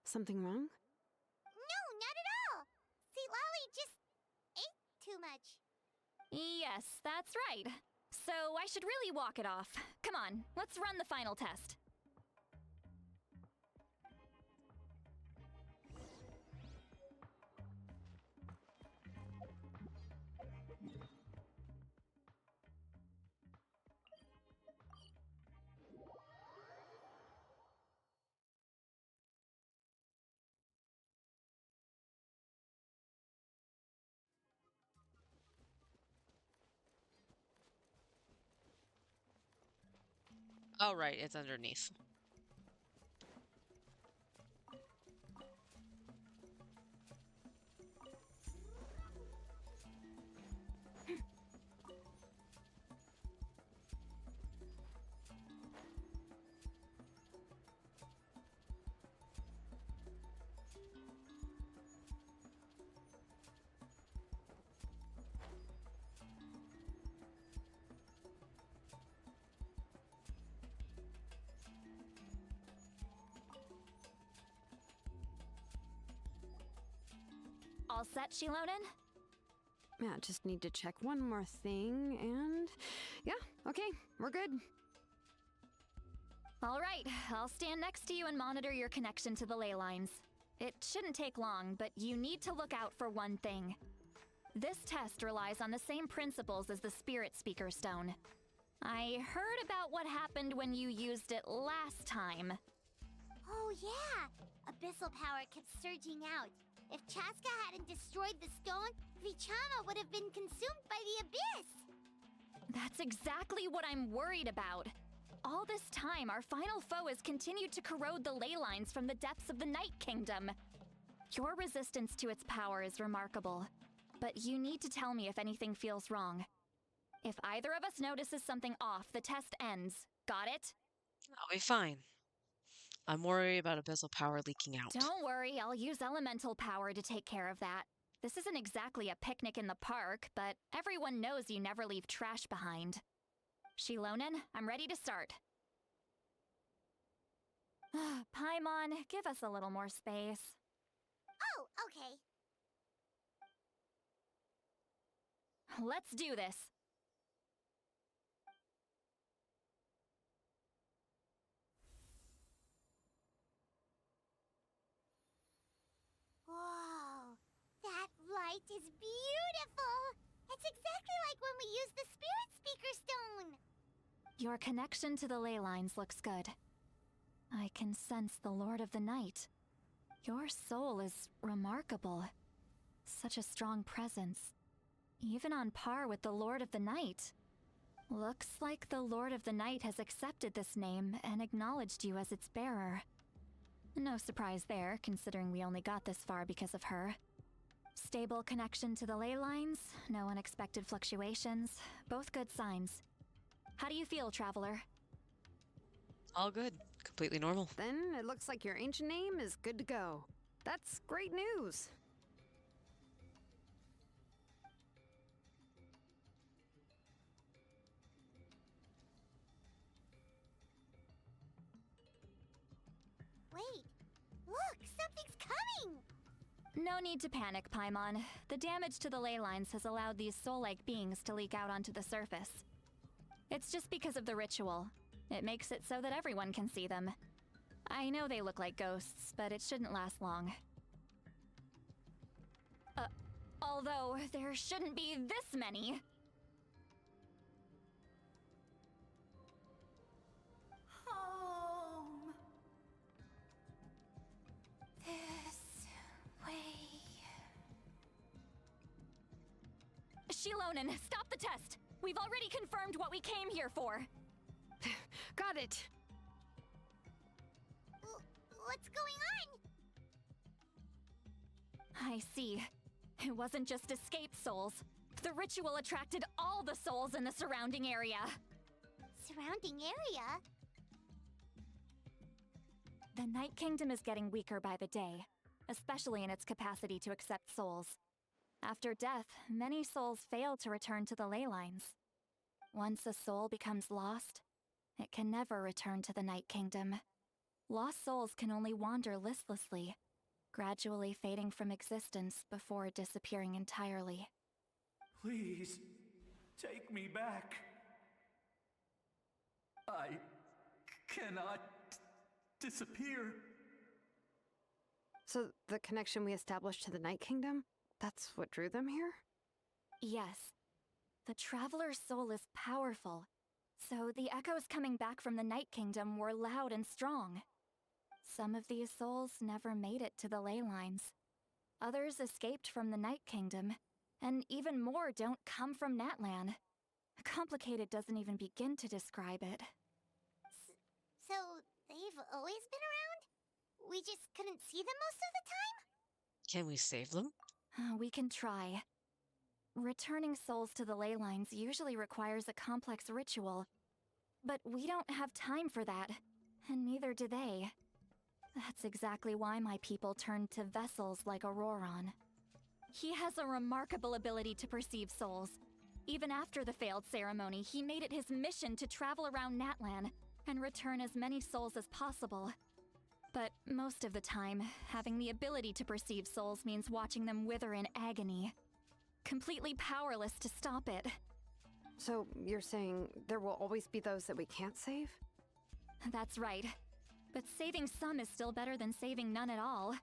something wrong? No, not at all. Sweet Lolly just ate too much. Yes, that's right. So I should really walk it off. Come on, let's run the final test. Oh, right, it's underneath. All set, Shilonen? Yeah, just need to check one more thing, and... yeah, okay, we're good. All right, I'll stand next to you and monitor your connection to the ley lines. It shouldn't take long, but you need to look out for one thing. This test relies on the same principles as the Spirit Speaker Stone. I heard about what happened when you used it last time. Oh yeah! Abyssal power kept surging out. If Chaska hadn't destroyed the stone, Vichama would have been consumed by the abyss! That's exactly what I'm worried about. All this time, our final foe has continued to corrode the ley lines from the depths of the Night Kingdom. Your resistance to its power is remarkable, but you need to tell me if anything feels wrong. If either of us notices something off, the test ends. Got it? I'll be fine. I'm worried about abyssal power leaking out. Don't worry, I'll use elemental power to take care of that. This isn't exactly a picnic in the park, but everyone knows you never leave trash behind. Shilonen, I'm ready to start. Paimon, give us a little more space. Oh, okay. Let's do this. light is beautiful! It's exactly like when we used the Spirit Speaker Stone! Your connection to the ley lines looks good. I can sense the Lord of the Night. Your soul is remarkable. Such a strong presence. Even on par with the Lord of the Night. Looks like the Lord of the Night has accepted this name and acknowledged you as its bearer. No surprise there, considering we only got this far because of her. Stable connection to the ley lines, no unexpected fluctuations, both good signs. How do you feel, Traveler? All good. Completely normal. Then it looks like your ancient name is good to go. That's great news. Wait, look, something's coming! No need to panic, Paimon. The damage to the ley lines has allowed these soul-like beings to leak out onto the surface. It's just because of the ritual. It makes it so that everyone can see them. I know they look like ghosts, but it shouldn't last long. Although, there shouldn't be this many! Home. This way. Shilonen, stop the test! We've already confirmed what we came here for! Got it. What's going on? I see. It wasn't just escaped souls. The ritual attracted all the souls in the surrounding area. Surrounding area? The Night Kingdom is getting weaker by the day, especially in its capacity to accept souls. After death, many souls fail to return to the ley lines. Once a soul becomes lost, it can never return to the Night Kingdom. Lost souls can only wander listlessly, gradually fading from existence before disappearing entirely. Please, take me back. I cannot disappear. So the connection we established to the Night Kingdom, that's what drew them here? Yes. The Traveler's soul is powerful, so the echoes coming back from the Night Kingdom were loud and strong. Some of these souls never made it to the ley lines. Others escaped from the Night Kingdom, and even more don't come from Natlan. Complicated doesn't even begin to describe it. So, they've always been around? We just couldn't see them most of the time? Can we save them? We can try. Returning souls to the ley lines usually requires a complex ritual. But we don't have time for that, and neither do they. That's exactly why my people turned to vessels like Auroron. He has a remarkable ability to perceive souls. Even after the failed ceremony, he made it his mission to travel around Natlan and return as many souls as possible. But most of the time, having the ability to perceive souls means watching them wither in agony. Completely powerless to stop it. So you're saying there will always be those that we can't save? That's right. But saving some is still better than saving none at all.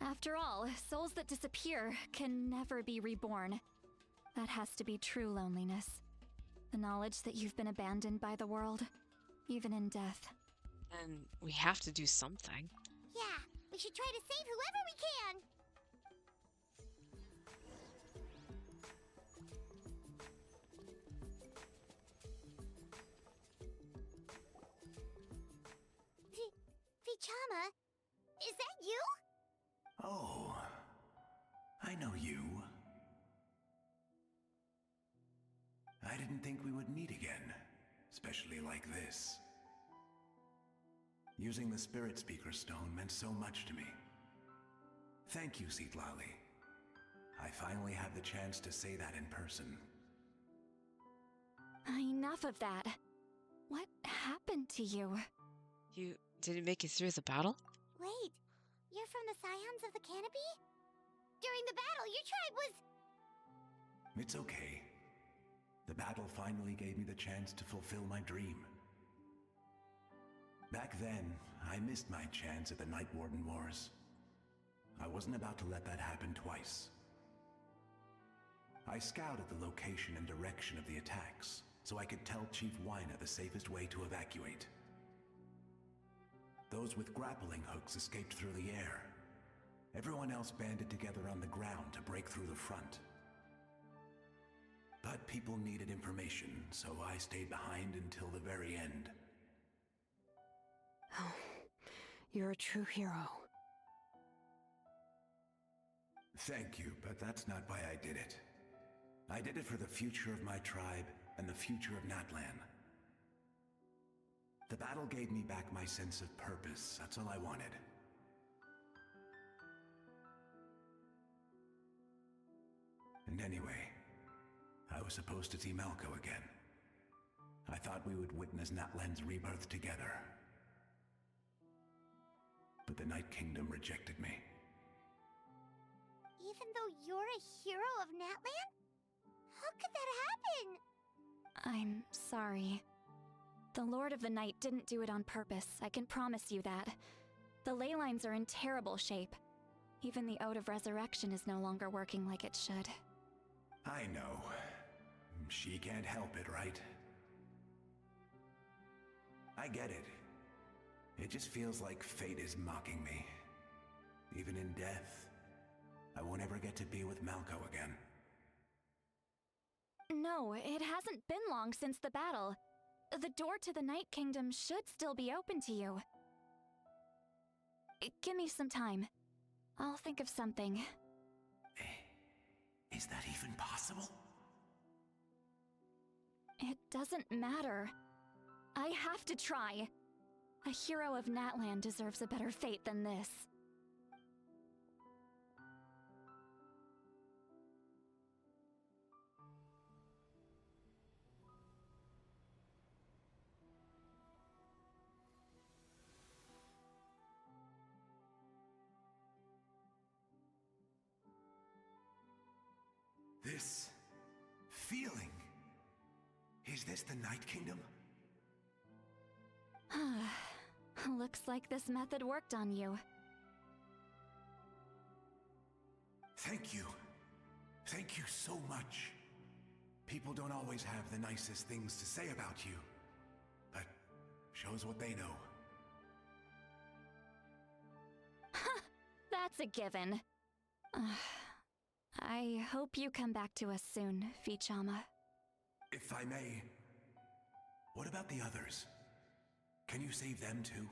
After all, souls that disappear can never be reborn. That has to be true loneliness. The knowledge that you've been abandoned by the world, even in death. And we have to do something. Yeah, we should try to save whoever we can! Vichama, is that you? Oh, I know you. I didn't think we would meet again, especially like this. Using the Spirit Speaker Stone meant so much to me. Thank you, Citlali. I finally have the chance to say that in person. Enough of that. What happened to you? You didn't make it through the battle? Wait, you're from the Scions of the Canopy? During the battle, your tribe was... It's okay. The battle finally gave me the chance to fulfill my dream. Back then, I missed my chance at the Night Warden Wars. I wasn't about to let that happen twice. I scouted the location and direction of the attacks, so I could tell Chief Wyna the safest way to evacuate. Those with grappling hooks escaped through the air. Everyone else banded together on the ground to break through the front. But people needed information, so I stayed behind until the very end. Oh, you're a true hero. Thank you, but that's not why I did it. I did it for the future of my tribe and the future of Natlan. The battle gave me back my sense of purpose. That's all I wanted. And anyway, I was supposed to see Malco again. I thought we would witness Natlan's rebirth together. But the Night Kingdom rejected me. Even though you're a hero of Natlan? How could that happen? I'm sorry. The Lord of the Night didn't do it on purpose, I can promise you that. The ley lines are in terrible shape. Even the Ode of Resurrection is no longer working like it should. I know. She can't help it, right? I get it. It just feels like fate is mocking me. Even in death, I won't ever get to be with Malco again. No, it hasn't been long since the battle. The door to the Night Kingdom should still be open to you. Give me some time. I'll think of something. Is that even possible? It doesn't matter. I have to try. A hero of Natlan deserves a better fate than this. This feeling. Is this the Night Kingdom? Looks like this method worked on you. Thank you. Thank you so much. People don't always have the nicest things to say about you, but shows what they know. That's a given. I hope you come back to us soon, Vichama. If I may, what about the others? Can you save them too?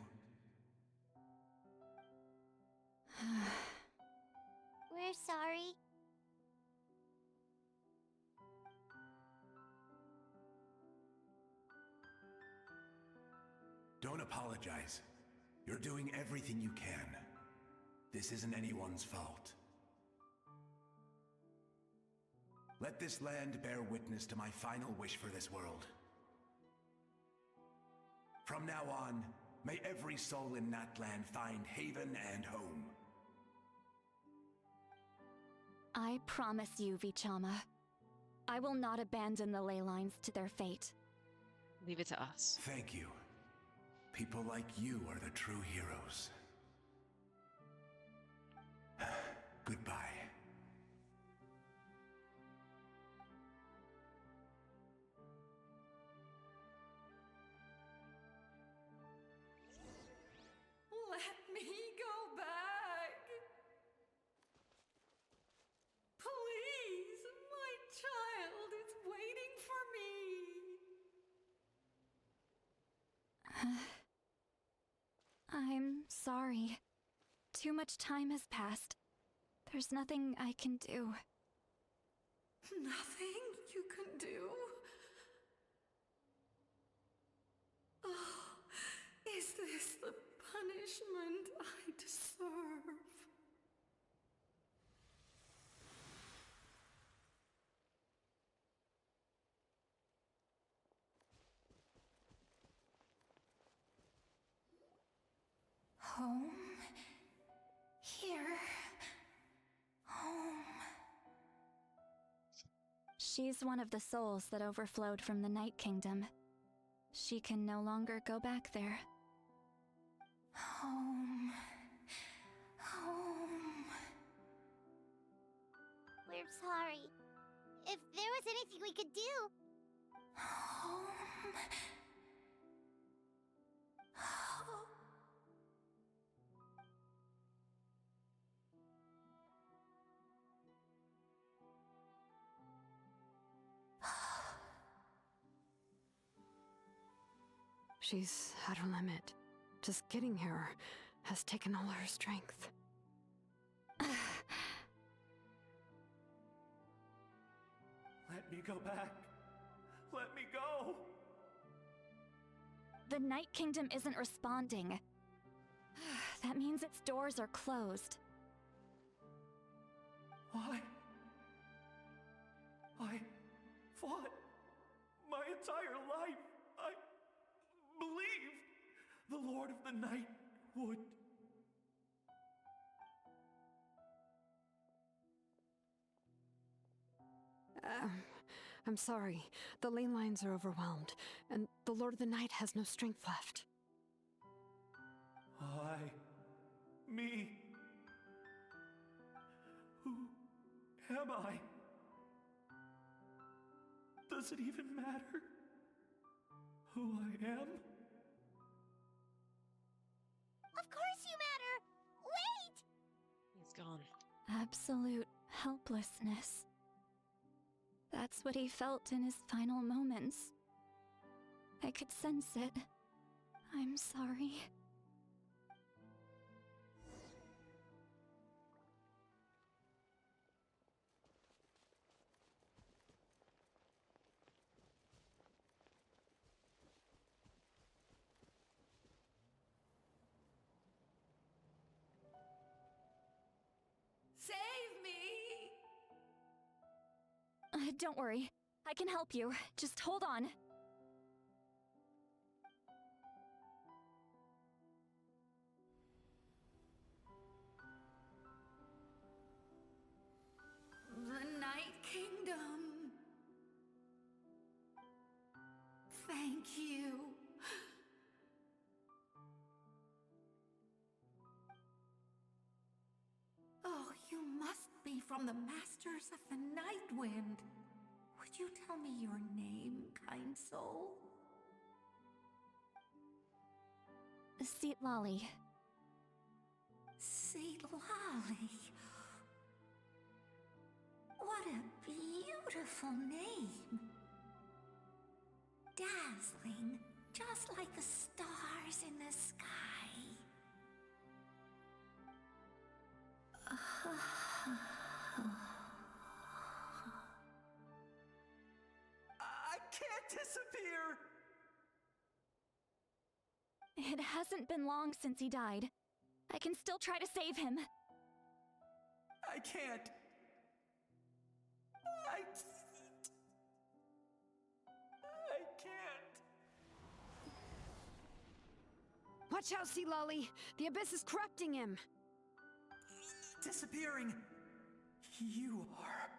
We're sorry. Don't apologize. You're doing everything you can. This isn't anyone's fault. Let this land bear witness to my final wish for this world. From now on, may every soul in Natlan find haven and home. I promise you, Vichama. I will not abandon the ley lines to their fate. Leave it to us. Thank you. People like you are the true heroes. Goodbye. Let me go back. Please, my child is waiting for me. I'm sorry. Too much time has passed. There's nothing I can do. Nothing you can do? Oh, is this the punishment I deserve? Home? Here? Home? She's one of the souls that overflowed from the Night Kingdom. She can no longer go back there. Home. Home. We're sorry. was anything we could do. She's at her limit. Just getting here has taken all her strength. Let me go back. Let me go. The Night Kingdom isn't responding. That means its doors are closed. Why? I fought my entire life. I believed the Lord of the Night would. I'm sorry. The ley lines are overwhelmed, and the Lord of the Night has no strength left. Me. Who am I? Does it even matter who I am? Of course you matter! Wait! He's gone. Absolute helplessness. That's what he felt in his final moments. I could sense it. I'm sorry. Save me! Don't worry. I can help you. Just hold on. The Night Kingdom. Thank you. Oh, you must be from the Masters of the Night Wind. Would you tell me your name, kind soul? Seat Lolly. Seat Lolly. What a beautiful name. Dazzling, just like the stars in the sky. I can't disappear! It hasn't been long since he died. I can still try to save him. I can't. I can't. Watch out, Sea Lolly! The Abyss is corrupting him! Disappearing. You are.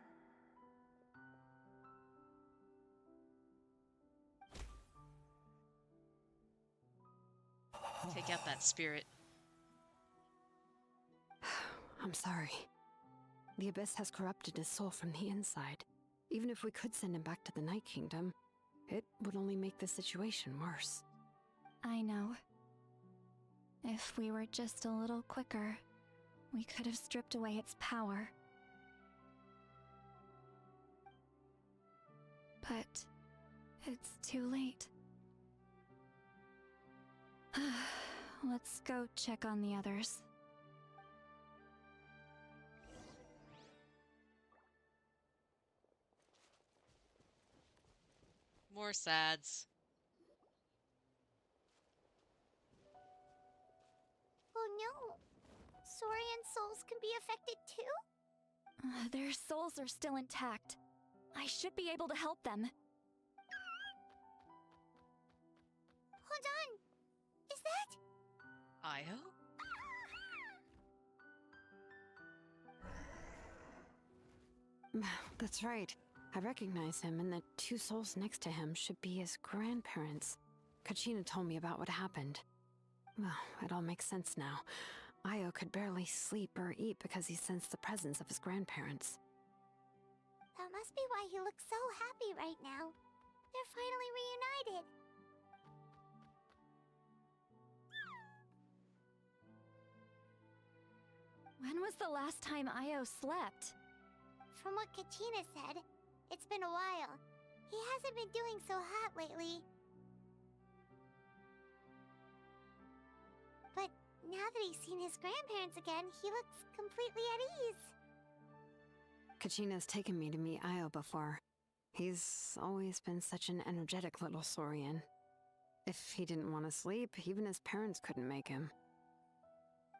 Take out that spirit. I'm sorry. The Abyss has corrupted his soul from the inside. Even if we could send him back to the Night Kingdom, it would only make the situation worse. I know. If we were just a little quicker, we could have stripped away its power. But it's too late. Let's go check on the others. More sads. Oh no! Saurian souls can be affected too? Their souls are still intact. I should be able to help them. Hold on! Is that... Io? That's right. I recognize him, and the two souls next to him should be his grandparents. Kachina told me about what happened. Well, it all makes sense now. Io could barely sleep or eat because he sensed the presence of his grandparents. That must be why he looks so happy right now. They're finally reunited. When was the last time Io slept? From what Kachina said, it's been a while. He hasn't been doing so hot lately. But now that he's seen his grandparents again, he looks completely at ease. Kachina's taken me to meet Io before. He's always been such an energetic little saurian. If he didn't want to sleep, even his parents couldn't make him.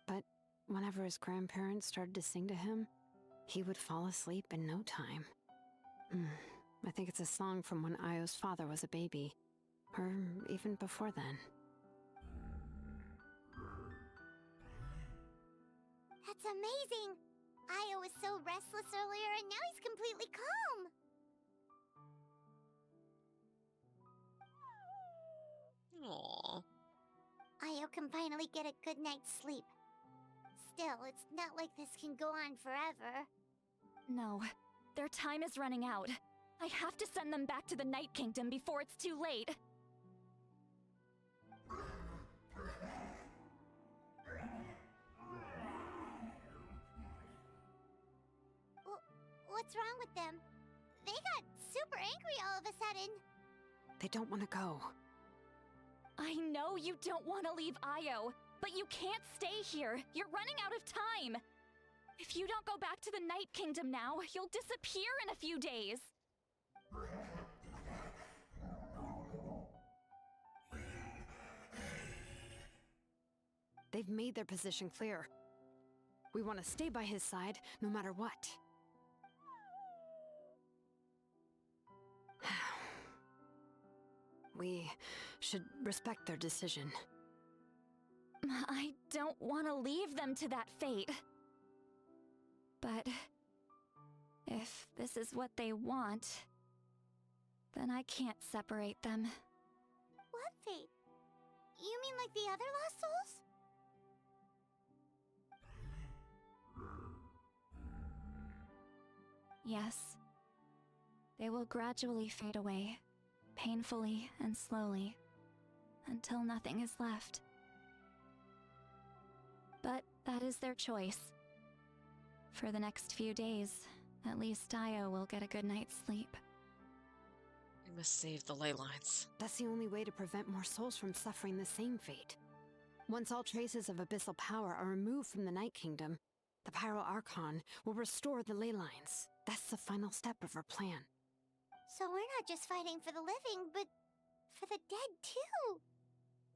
But whenever his grandparents started to sing to him, he would fall asleep in no time. I think it's a song from when Io's father was a baby, or even before then. That's amazing! Io was so restless earlier and now he's completely calm! Aww. Io can finally get a good night's sleep. Still, it's not like this can go on forever. No, their time is running out. I have to send them back to the Night Kingdom before it's too late. What's wrong with them? They got super angry all of a sudden. They don't want to go. I know you don't want to leave Io, but you can't stay here. You're running out of time. If you don't go back to the Night Kingdom now, you'll disappear in a few days. They've made their position clear. We want to stay by his side, no matter what. We should respect their decision. I don't want to leave them to that fate. But if this is what they want, then I can't separate them. What fate? You mean like the other lost souls? Yes. They will gradually fade away, painfully and slowly, until nothing is left. But that is their choice. For the next few days, at least Io will get a good night's sleep. We must save the ley lines. That's the only way to prevent more souls from suffering the same fate. Once all traces of abyssal power are removed from the Night Kingdom, the Pyro Archon will restore the ley lines. That's the final step of our plan. So we're not just fighting for the living, but for the dead too.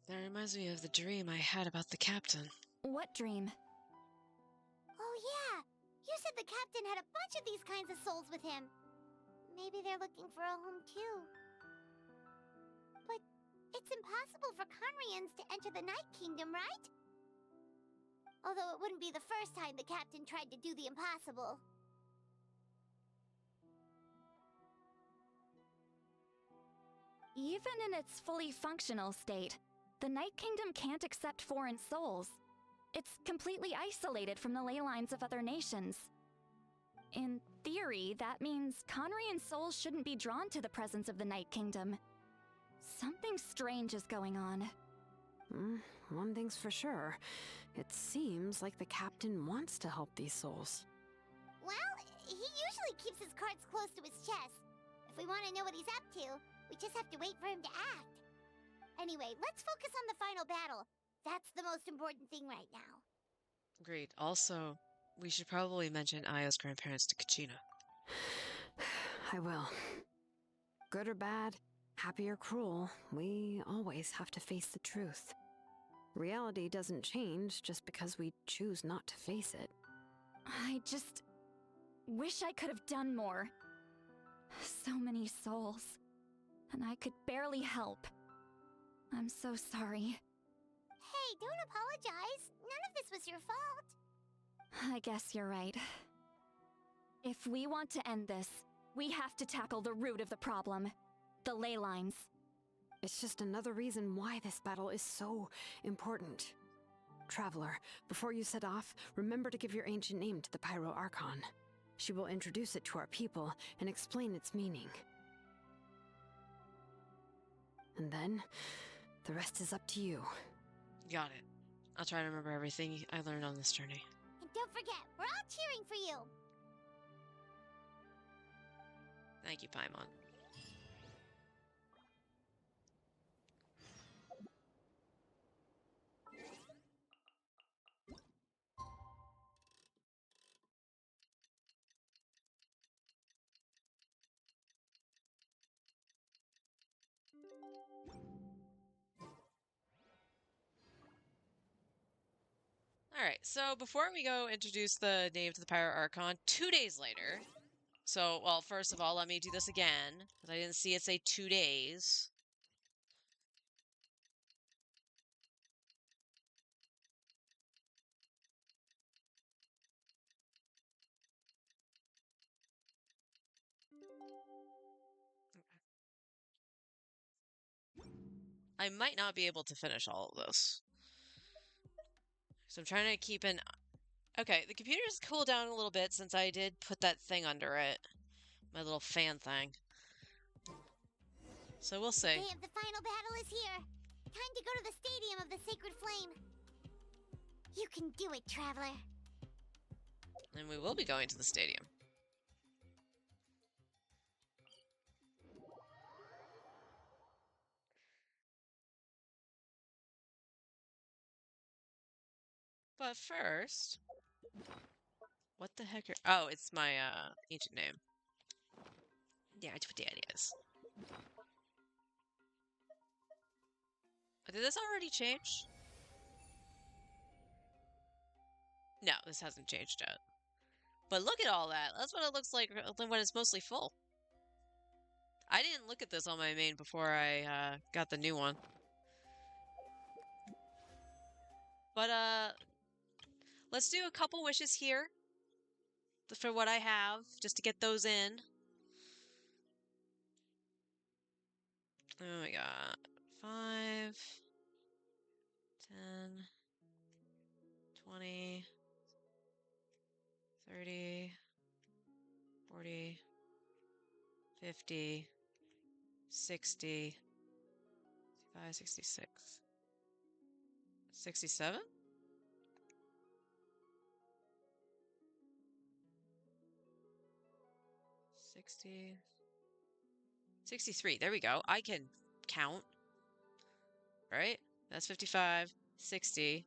That reminds me of the dream I had about the captain. What dream? Oh yeah! You said the captain had a bunch of these kinds of souls with him. Maybe they're looking for a home too. But it's impossible for Conrians to enter the Night Kingdom, right? Although it wouldn't be the first time the captain tried to do the impossible. Even in its fully functional state, the Night Kingdom can't accept foreign souls. It's completely isolated from the ley lines of other nations. In theory, that means Conrian souls shouldn't be drawn to the presence of the Night Kingdom. Something strange is going on. One thing's for sure. It seems like the captain wants to help these souls. Well, he usually keeps his cards close to his chest. If we want to know what he's up to, we just have to wait for him to act. Anyway, let's focus on the final battle. That's the most important thing right now. Agreed. Also, we should probably mention Aya's grandparents to Kachina. I will. Good or bad, happy or cruel, we always have to face the truth. Reality doesn't change just because we choose not to face it. I just wish I could have done more. So many souls. And I could barely help. I'm so sorry. Hey, don't apologize. None of this was your fault. I guess you're right. If we want to end this, we have to tackle the root of the problem. The ley lines. It's just another reason why this battle is so important. Traveler, before you set off, remember to give your ancient name to the Pyro Archon. She will introduce it to our people and explain its meaning. And then, the rest is up to you. Got it. I'll try to remember everything I learned on this journey. And don't forget, we're all cheering for you. Thank you, Paimon. Alright, so before we go introduce the name to the Pyro Archon, 2 days later. So, well, first of all, let me do this again, because I didn't see it say 2 days. I might not be able to finish all of this. So I'm trying to keep an... Okay, the computer's cooled down a little bit since I did put that thing under it. My little fan thing. So we'll see. The day of the final battle is here. Time to go to the Stadium of the Sacred Flame. You can do it, Traveler. And we will be going to the stadium. But first... What the heck are... Oh, it's my, ancient name. Yeah, it's what that is. Did this already change? No, this hasn't changed yet. But look at all that. That's what it looks like when it's mostly full. I didn't look at this on my main before I got the new one. But let's do a couple wishes here for what I have, just to get those in. Oh my god. 5, 10, 20, 30, 40, 50, 60, 65, 66, 67? 60, 63. There we go. I can count. Right? That's 55, 60,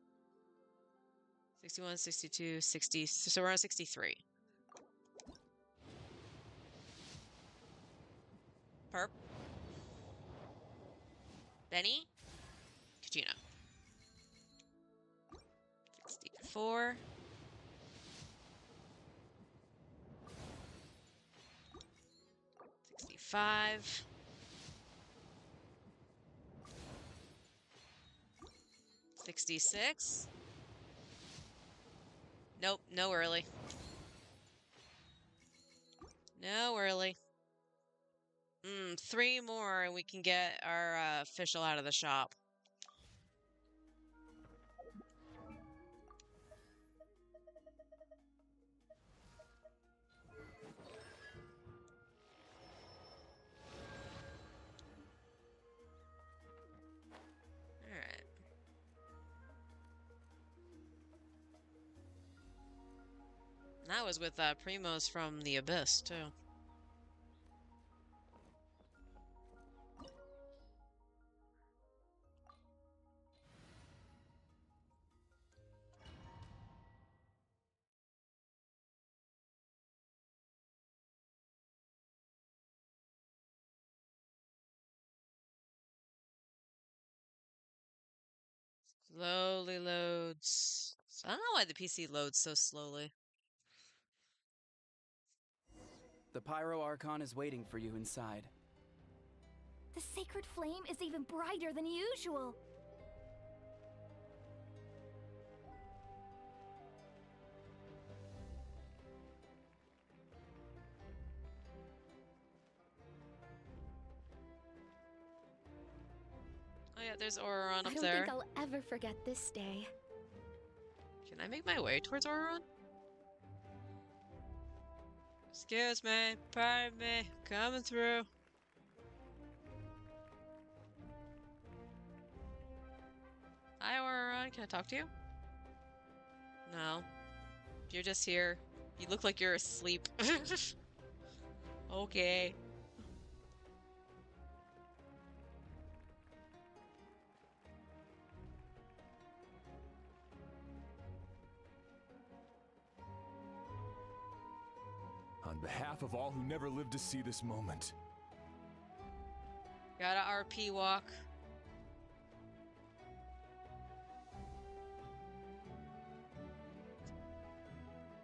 61, 62, 60. So we're on 63. Perp. Benny. Kachina. 64. 65. 66. Nope, no early. No early. 3 more and we can get our official out of the shop. Alright. That was with Primos from the Abyss, too. Slowly loads. So I don't know why the PC loads so slowly. The Pyro Archon is waiting for you inside. The sacred flame is even brighter than usual. Oh yeah, there's Auron up I don't there. think I'll ever forget this day. Can I make my way towards Auron? Excuse me, pardon me, coming through. Hi, Aurora, can I talk to you? No. You're just here. You look like you're asleep. Okay. On behalf of all who never lived to see this moment. Gotta RP walk.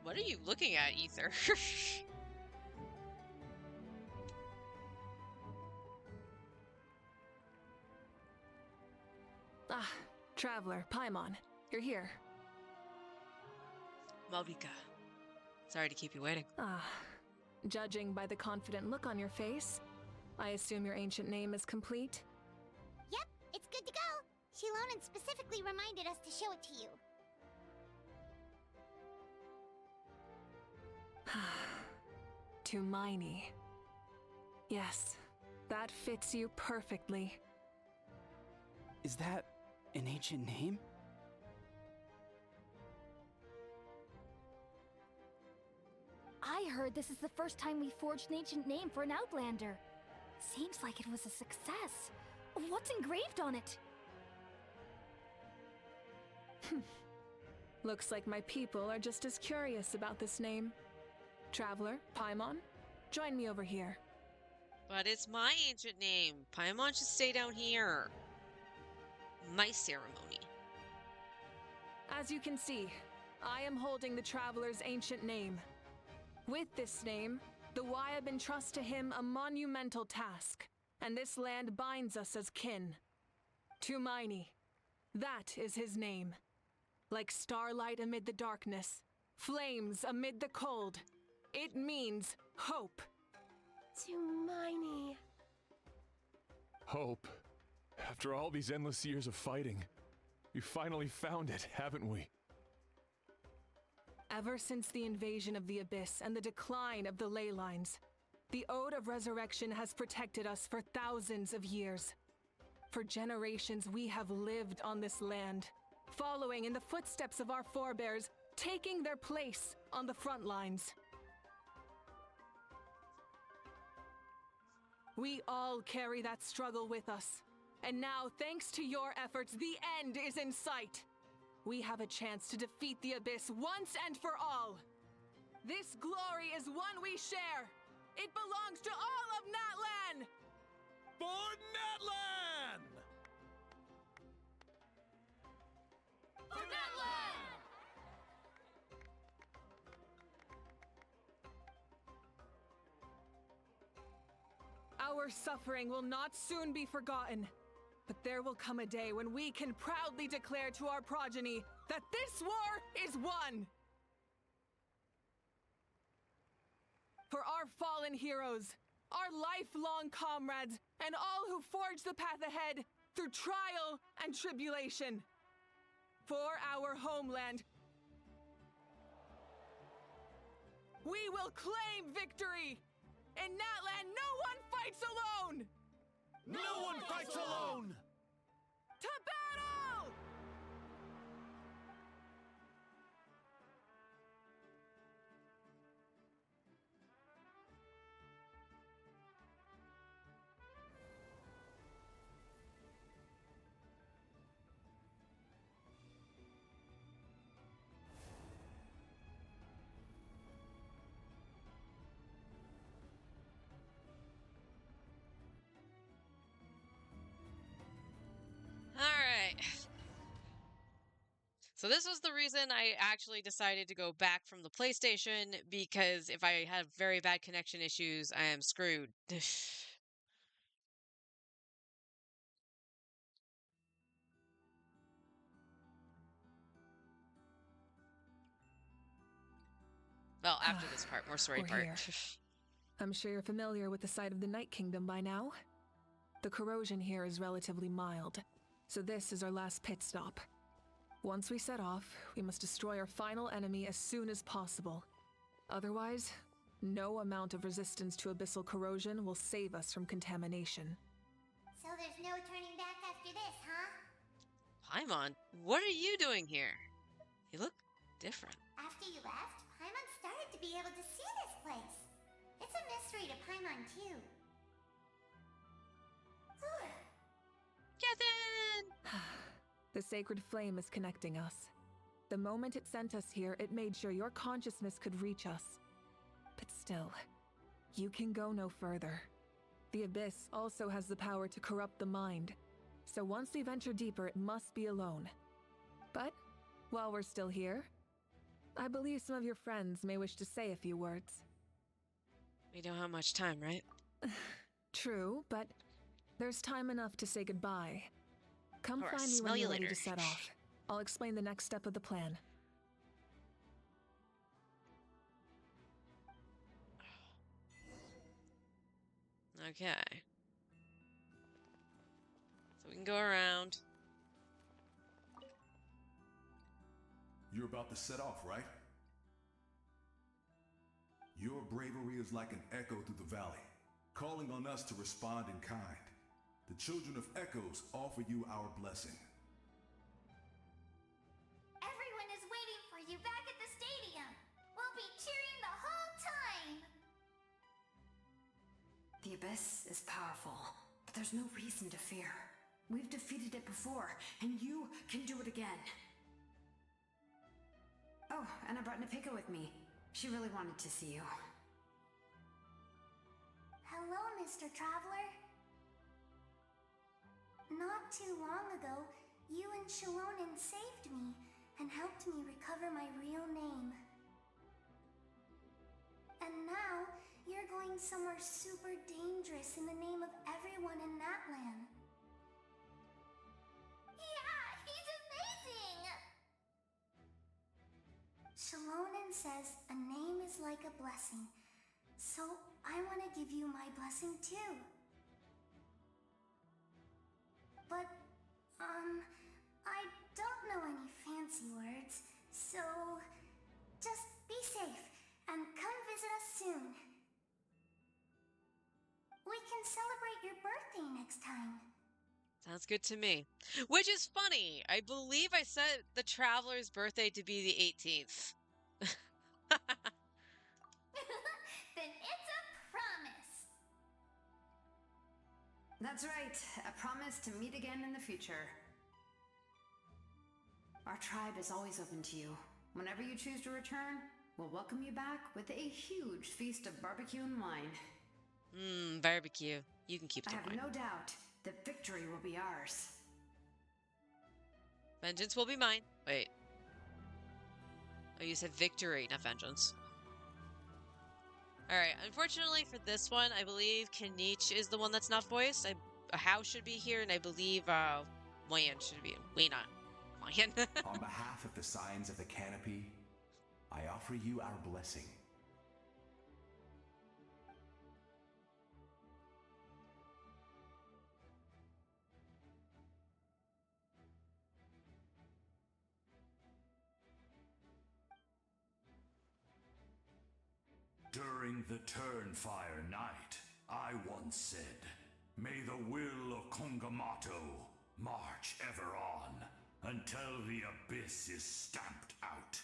What are you looking at, Ether? Ah, Traveler, Paimon, you're here. Malvika. Sorry to keep you waiting. Ah, judging by the confident look on your face, I assume your ancient name is complete? Yep, it's good to go. Shilonen specifically reminded us to show it to you. Tumaini. Yes, that fits you perfectly. Is that an ancient name? I heard this is the first time we forged an ancient name for an Outlander. Seems like it was a success. What's engraved on it? Looks like my people are just as curious about this name. Traveler, Paimon, join me over here. But it's my ancient name. Paimon should stay down here. My ceremony. As you can see, I am holding the Traveler's ancient name. With this name, the Wyab entrust to him a monumental task, and this land binds us as kin. Tumaini, that is his name. Like starlight amid the darkness, flames amid the cold, it means hope. Tumaini. Hope. After all these endless years of fighting, we finally found it, haven't we? Ever since the invasion of the Abyss and the decline of the ley lines, the Ode of Resurrection has protected us for thousands of years. For generations we have lived on this land, following in the footsteps of our forebears, taking their place on the front lines. We all carry that struggle with us, and now, thanks to your efforts, the end is in sight. We have a chance to defeat the Abyss once and for all. This glory is one we share. It belongs to all of Natlan! For Natlan! For Natlan! Our suffering will not soon be forgotten. But there will come a day when we can proudly declare to our progeny that this war is won! For our fallen heroes, our lifelong comrades, and all who forge the path ahead through trial and tribulation. For our homeland, we will claim victory! In Natlan, no one fights alone! No one fights alone! To battle! Alright. So this was the reason I actually decided to go back from the PlayStation, because if I have very bad connection issues, I am screwed. Well, after this part, more story We're part. here. I'm sure you're familiar with the site of the Night Kingdom by now. The corrosion here is relatively mild, so this is our last pit stop. Once we set off, we must destroy our final enemy as soon as possible. Otherwise, No amount of resistance to abyssal corrosion will save us from contamination. So there's no turning back after this, huh? Paimon, what are you doing here? You look different. After you left, Paimon started to be able to see this place. It's a mystery to Paimon, too. Kevin! The sacred flame is connecting us. The moment it sent us here, it made sure your consciousness could reach us. But still, you can go no further. The Abyss also has the power to corrupt the mind, so once we venture deeper, it must be alone. But, while we're still here, I believe some of your friends may wish to say a few words. We don't have much time, right? True, but there's time enough to say goodbye. Come Of course. find me Smell when you you're ready later. to set off. I'll explain the next step of the plan. Okay. So we can go around. You're about to set off, right? Your bravery is like an echo through the valley, calling on us to respond in kind. The children of Echoes offer you our blessing. Everyone is waiting for you back at the stadium. We'll be cheering the whole time. The Abyss is powerful, but there's no reason to fear. We've defeated it before, and you can do it again. Oh, and I brought Nepika with me. She really wanted to see you. Hello, Mr. Traveler. Not too long ago, you and Shilonen saved me and helped me recover my real name. And now, you're going somewhere super dangerous in the name of everyone in that land. Yeah, he's amazing! Shilonen says a name is like a blessing, so I want to give you my blessing too. But, I don't know any fancy words, so just be safe and come visit us soon. We can celebrate your birthday next time. Sounds good to me. Which is funny. I believe I set the Traveler's birthday to be the 18th. Then it's a promise. That's right, a promise to meet again in the future. Our tribe is always open to you. Whenever you choose to return, we'll welcome you back with a huge feast of barbecue and wine. Barbecue. You can keep the I have wine. no doubt that victory will be ours. Vengeance will be mine. Wait. Oh, you said victory, not vengeance. Alright, unfortunately for this one, I believe Kaniche is the one that's not voiced. How should be here, and I believe Wayan should be. Wayan. On behalf of the Signs of the Canopy, I offer you our blessing. During the Turnfire Night, I once said, "May the will of Kongamato march ever on until the Abyss is stamped out."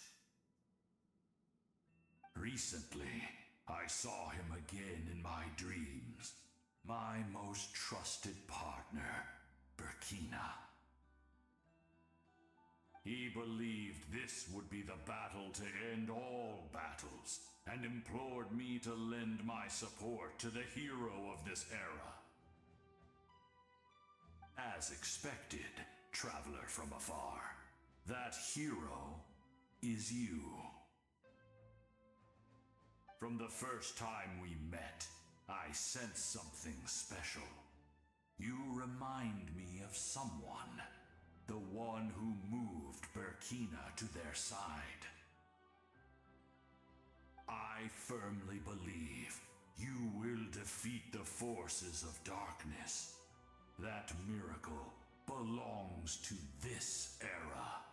Recently, I saw him again in my dreams. My most trusted partner, Burkina. He believed this would be the battle to end all battles, and implored me to lend my support to the hero of this era. As expected, traveler from afar, that hero is you. From the first time we met, I sensed something special. You remind me of someone, the one who moved Burkina to their side. I firmly believe you will defeat the forces of darkness. That miracle belongs to this era.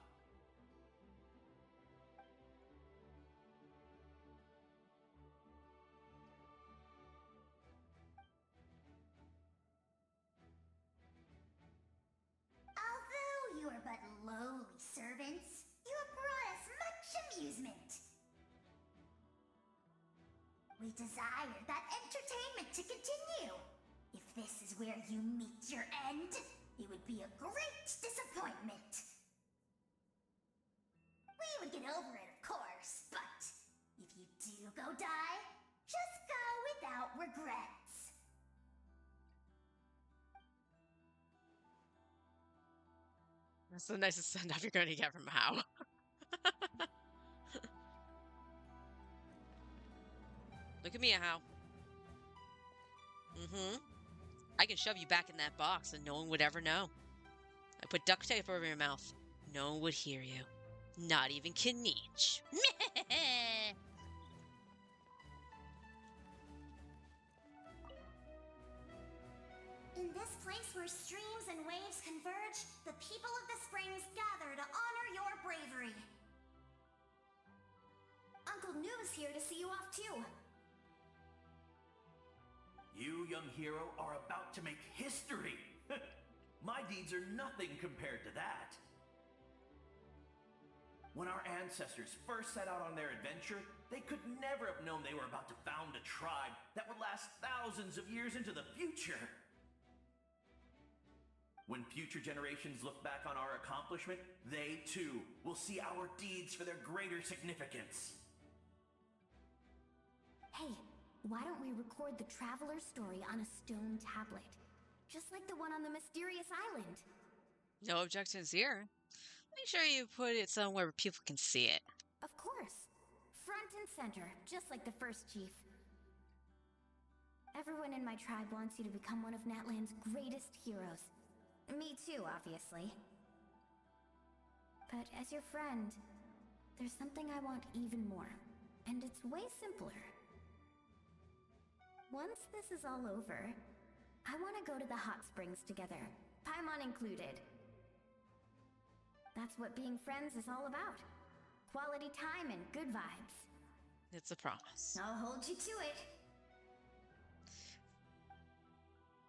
lowly servants. You have brought us much amusement. We desire that entertainment to continue. If this is where you meet your end, it would be a great disappointment. We would get over it, of course, but if you do go die, just go without regrets. That's the nicest send off you're going to get from How. Look at me, How. I can shove you back in that box and no one would ever know. I put duct tape over your mouth. No one would hear you. Not even Kinich. In this place where streams and waves converge, the people of the springs gather to honor your bravery. Uncle Noo's here to see you off too. You, young hero, are about to make history. My deeds are nothing compared to that. When our ancestors first set out on their adventure, they could never have known they were about to found a tribe that would last thousands of years into the future. When future generations look back on our accomplishment, they too will see our deeds for their greater significance. Hey, why don't we record the traveler's story on a stone tablet? Just like the one on the mysterious island. No objections here. Make sure you put it somewhere where people can see it. Of course. Front and center, just like the first chief. Everyone in my tribe wants you to become one of Natlan's greatest heroes. Me too, obviously. But as your friend, there's something I want even more. And it's way simpler. Once this is all over, I want to go to the hot springs together, Paimon included. That's what being friends is all about. Quality time and good vibes. It's a promise. I'll hold you to it.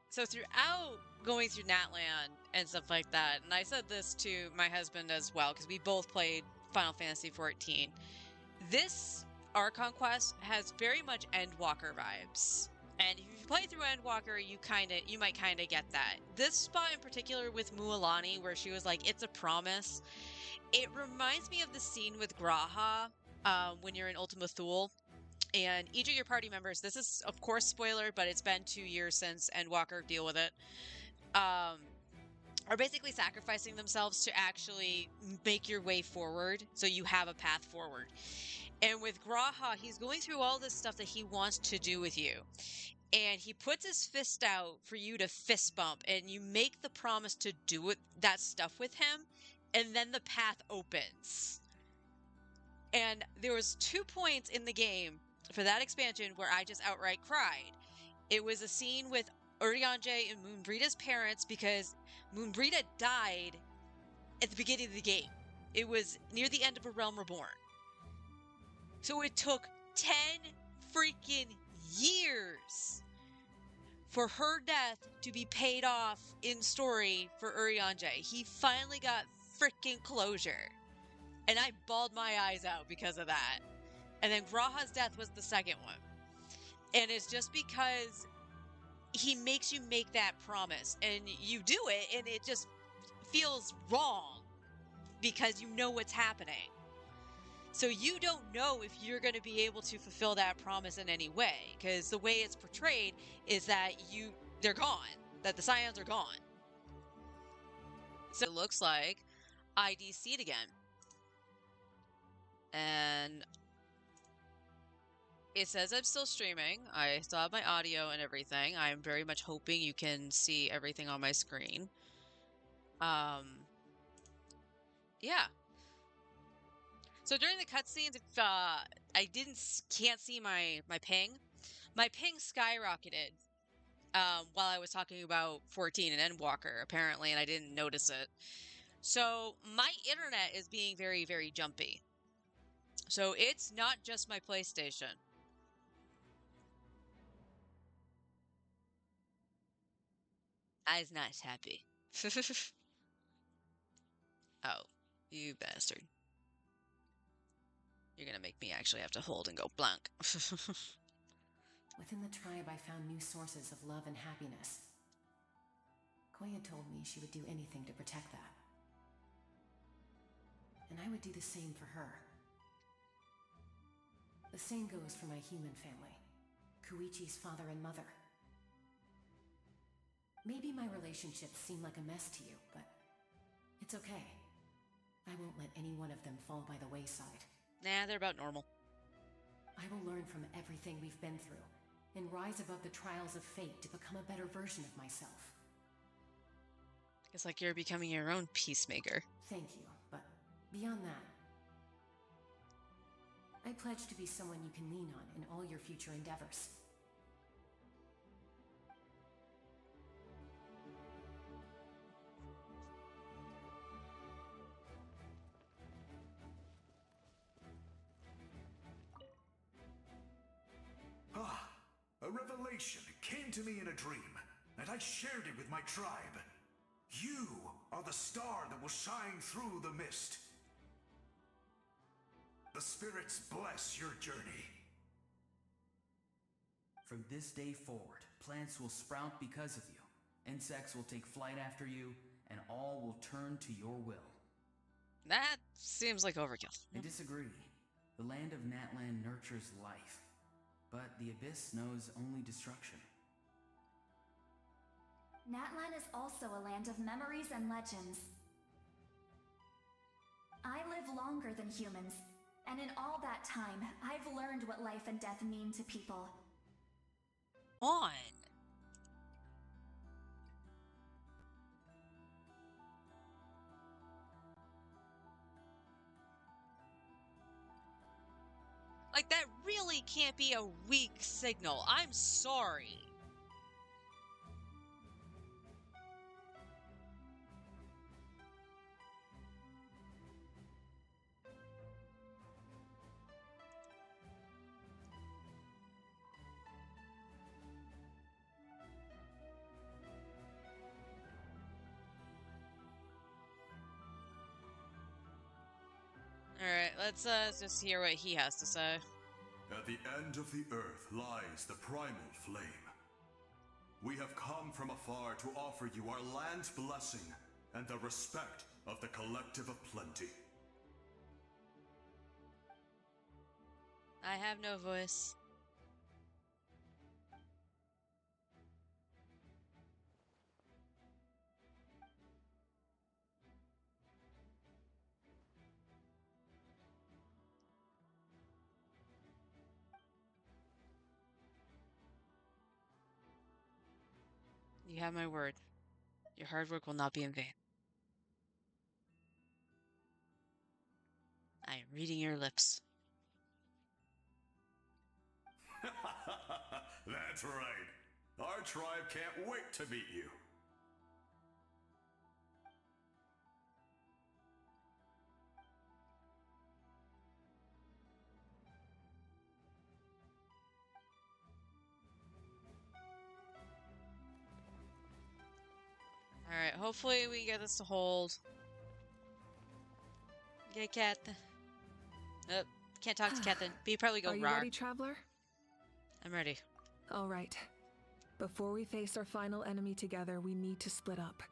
So throughout going through Natland and stuff like that, and I said this to my husband as well, because we both played Final Fantasy XIV, this Archon quest has very much Endwalker vibes. And if you play through Endwalker, you might kind of get that. This spot in particular with Mualani, where she was like, "It's a promise," it reminds me of the scene with Graha when you're in Ultima Thule. And each of your party members, this is of course spoiler, but it's been 2 years since Endwalker, deal with it, are basically sacrificing themselves to actually make your way forward so you have a path forward. And with Graha, he's going through all this stuff that he wants to do with you. And he puts his fist out for you to fist bump, and you make the promise to do that stuff with him, and then the path opens. And there was 2 points in the game for that expansion where I just outright cried. It was a scene with Urianger and Moonbreeda's parents, because Moonbreeda died at the beginning of the game. It was near the end of A Realm Reborn. So it took 10 freaking years for her death to be paid off in story for Urianger. He finally got freaking closure. And I bawled my eyes out because of that. And then Graha's death was the second one. And it's just because he makes you make that promise. And you do it, and it just feels wrong because you know what's happening. So you don't know if you're going to be able to fulfill that promise in any way, because the way it's portrayed is that they're gone, that the Scions are gone. So it looks like I DC'd again. And it says I'm still streaming. I still have my audio and everything. I'm very much hoping you can see everything on my screen. Yeah. So during the cutscenes, if I can't see my ping, my ping skyrocketed while I was talking about 14 and Endwalker, apparently, and I didn't notice it. So my internet is being very, very jumpy. So it's not just my PlayStation. I was not happy. Oh, you bastard. You're gonna make me actually have to hold and go blank. Within the tribe, I found new sources of love and happiness. Koya told me she would do anything to protect that. And I would do the same for her. The same goes for my human family, Koichi's father and mother. Maybe my relationships seem like a mess to you, but it's okay. I won't let any one of them fall by the wayside. Nah, they're about normal. I will learn from everything we've been through and rise above the trials of fate to become a better version of myself. It's like you're becoming your own peacemaker. Thank you, but beyond that, I pledge to be someone you can lean on in all your future endeavors. Ah, a revelation came to me in a dream, and I shared it with my tribe. You are the star that will shine through the mist. The spirits bless your journey. From this day forward, plants will sprout because of you. Insects will take flight after you, and all will turn to your will. That seems like overkill. I disagree. The land of Natlan nurtures life, but the Abyss knows only destruction. Natlan is also a land of memories and legends. I live longer than humans, and in all that time, I've learned what life and death mean to people. On. Like, that really can't be a weak signal. I'm sorry. Alright, let's just hear what he has to say. At the end of the earth lies the primal flame. We have come from afar to offer you our land's blessing and the respect of the collective of plenty. I have no voice. You have my word. Your hard work will not be in vain. I am reading your lips. That's right. Our tribe can't wait to meet you. Alright, hopefully we get this to hold. Okay, Cat. Oh, can't talk to Cat then. But you probably go Are you rawr. ready, traveler? I'm ready. All right. Before we face our final enemy together, we need to split up.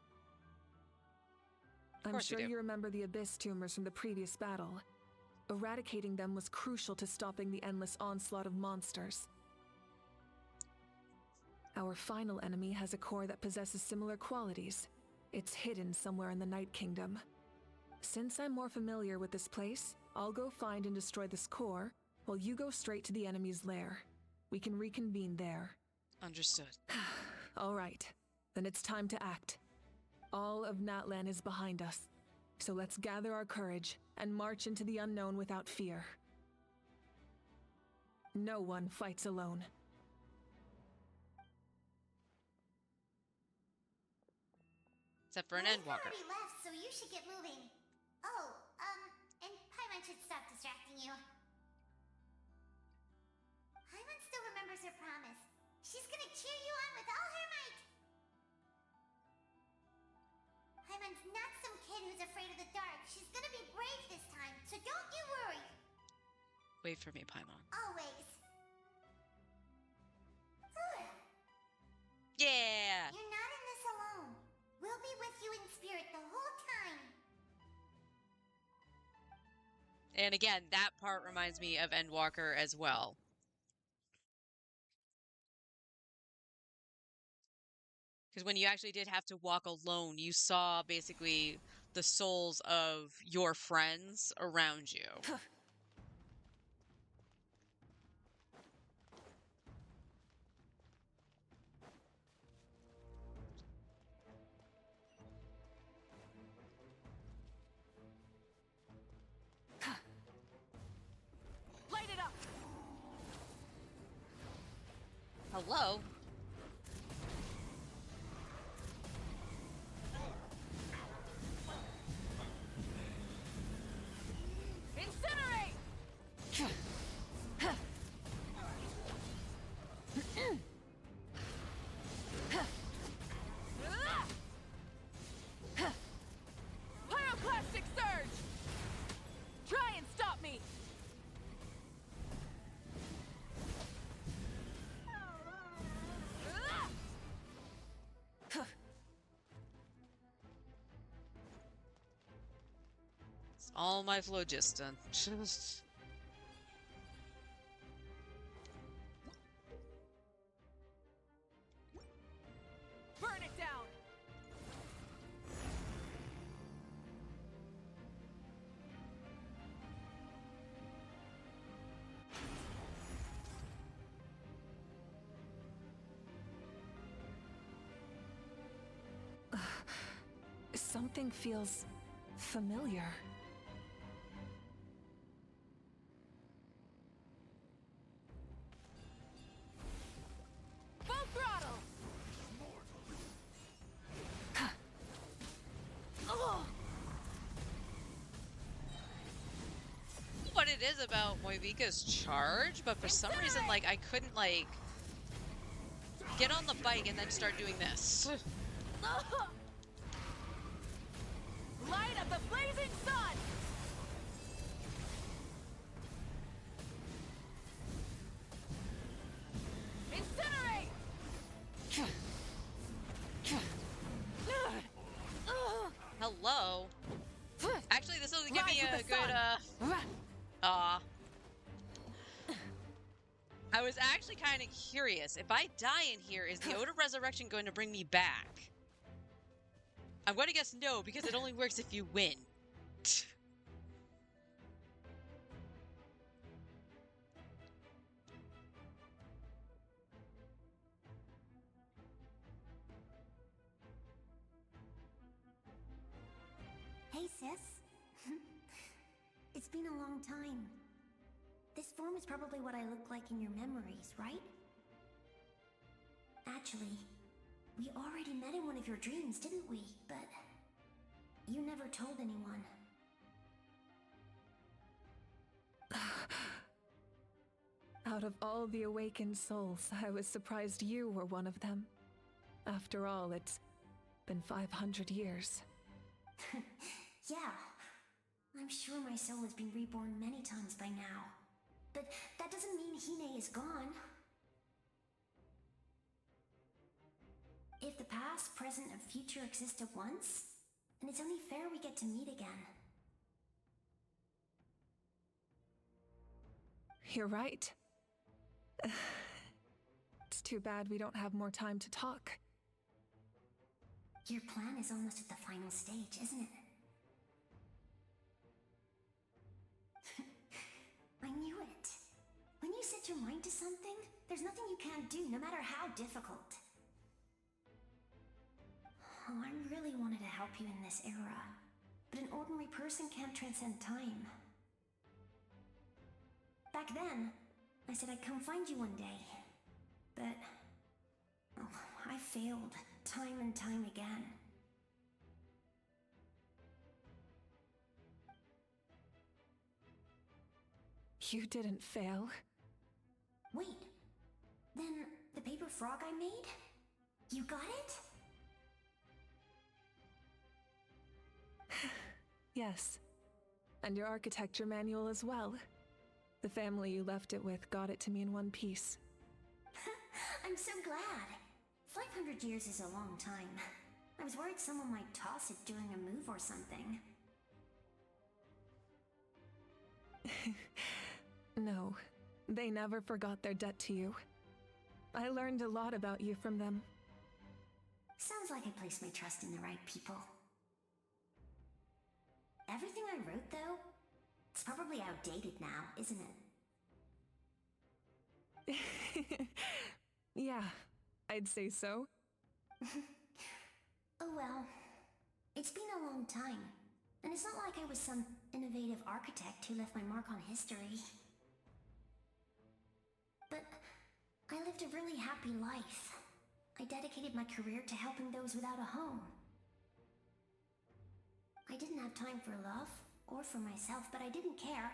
I'm sure you remember the Abyss tumors from the previous battle. Eradicating them was crucial to stopping the endless onslaught of monsters. Our final enemy has a core that possesses similar qualities. It's hidden somewhere in the Night Kingdom. Since I'm more familiar with this place, I'll go find and destroy this core, while you go straight to the enemy's lair. We can reconvene there. Understood. All right, then it's time to act. All of Natlan is behind us, so let's gather our courage and march into the unknown without fear. No one fights alone. Except for an endwalker. already left, so you should get moving. Oh, and Paimon should stop distracting you. Paimon still remembers her promise. She's gonna cheer you on with all her might. Paimon's not some kid who's afraid afraid of the dark. She's gonna be brave this time, so don't you worry. Wait for me, Paimon. Always. Yeah! You're not in this alone. We'll be with you in spirit the whole time. And again, that part reminds me of Endwalker as well. Because when you actually did have to walk alone, you saw basically the souls of your friends around you. Light it up. Hello? Incinerate! Pyroclastic surge! Try and stop me! It's all my phlogiston. Burn it down! Something feels familiar. Full throttle! What it is about Moivika's charge, but for some reason, like, I couldn't, like, get on the bike and then start doing this. Light of the blazing sun! Incinerate! Hello? Actually, this will give me a good, I was actually kind of curious. If I die in here, is the Ode of Resurrection going to bring me back? I'm going to guess no, because it only works if you win. Hey, sis. It's been a long time. This form is probably what I look like in your memories, right? Actually, we already met in one of your dreams, didn't we? But you never told anyone. Out of all the awakened souls, I was surprised you were one of them. After all, it's been 500 years. Yeah. I'm sure my soul has been reborn many times by now. But that doesn't mean Hine is gone. If the past, present, and future exist at once, then it's only fair we get to meet again. You're right. It's too bad we don't have more time to talk. Your plan is almost at the final stage, isn't it? I knew it. When you set your mind to something, there's nothing you can't do, no matter how difficult. Oh, I really wanted to help you in this era, but an ordinary person can't transcend time. Back then, I said I'd come find you one day, but oh, I failed time and time again. You didn't fail. Wait, then the paper frog I made? You got it? Yes. And your architecture manual as well. The family you left it with got it to me in one piece. I'm so glad. 500 years is a long time. I was worried someone might toss it during a move or something. No, they never forgot their debt to you. I learned a lot about you from them. Sounds like I placed my trust in the right people. Everything I wrote, though, it's probably outdated now, isn't it? Yeah, I'd say so. Oh well. It's been a long time. And it's not like I was some innovative architect who left my mark on history. But I lived a really happy life. I dedicated my career to helping those without a home. I didn't have time for love, or for myself, but I didn't care.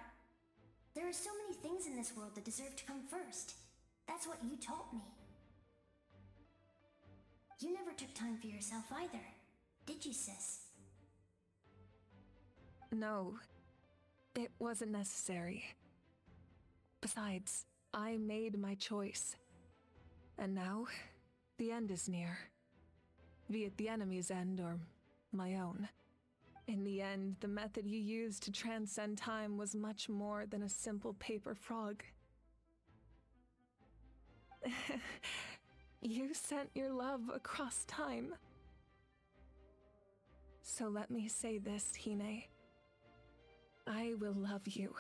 There are so many things in this world that deserve to come first. That's what you taught me. You never took time for yourself either, did you, sis? No, it wasn't necessary. Besides, I made my choice. And now, the end is near. Be it the enemy's end or my own. In the end, the method you used to transcend time was much more than a simple paper frog. You sent your love across time. So let me say this, Hine. I will love you.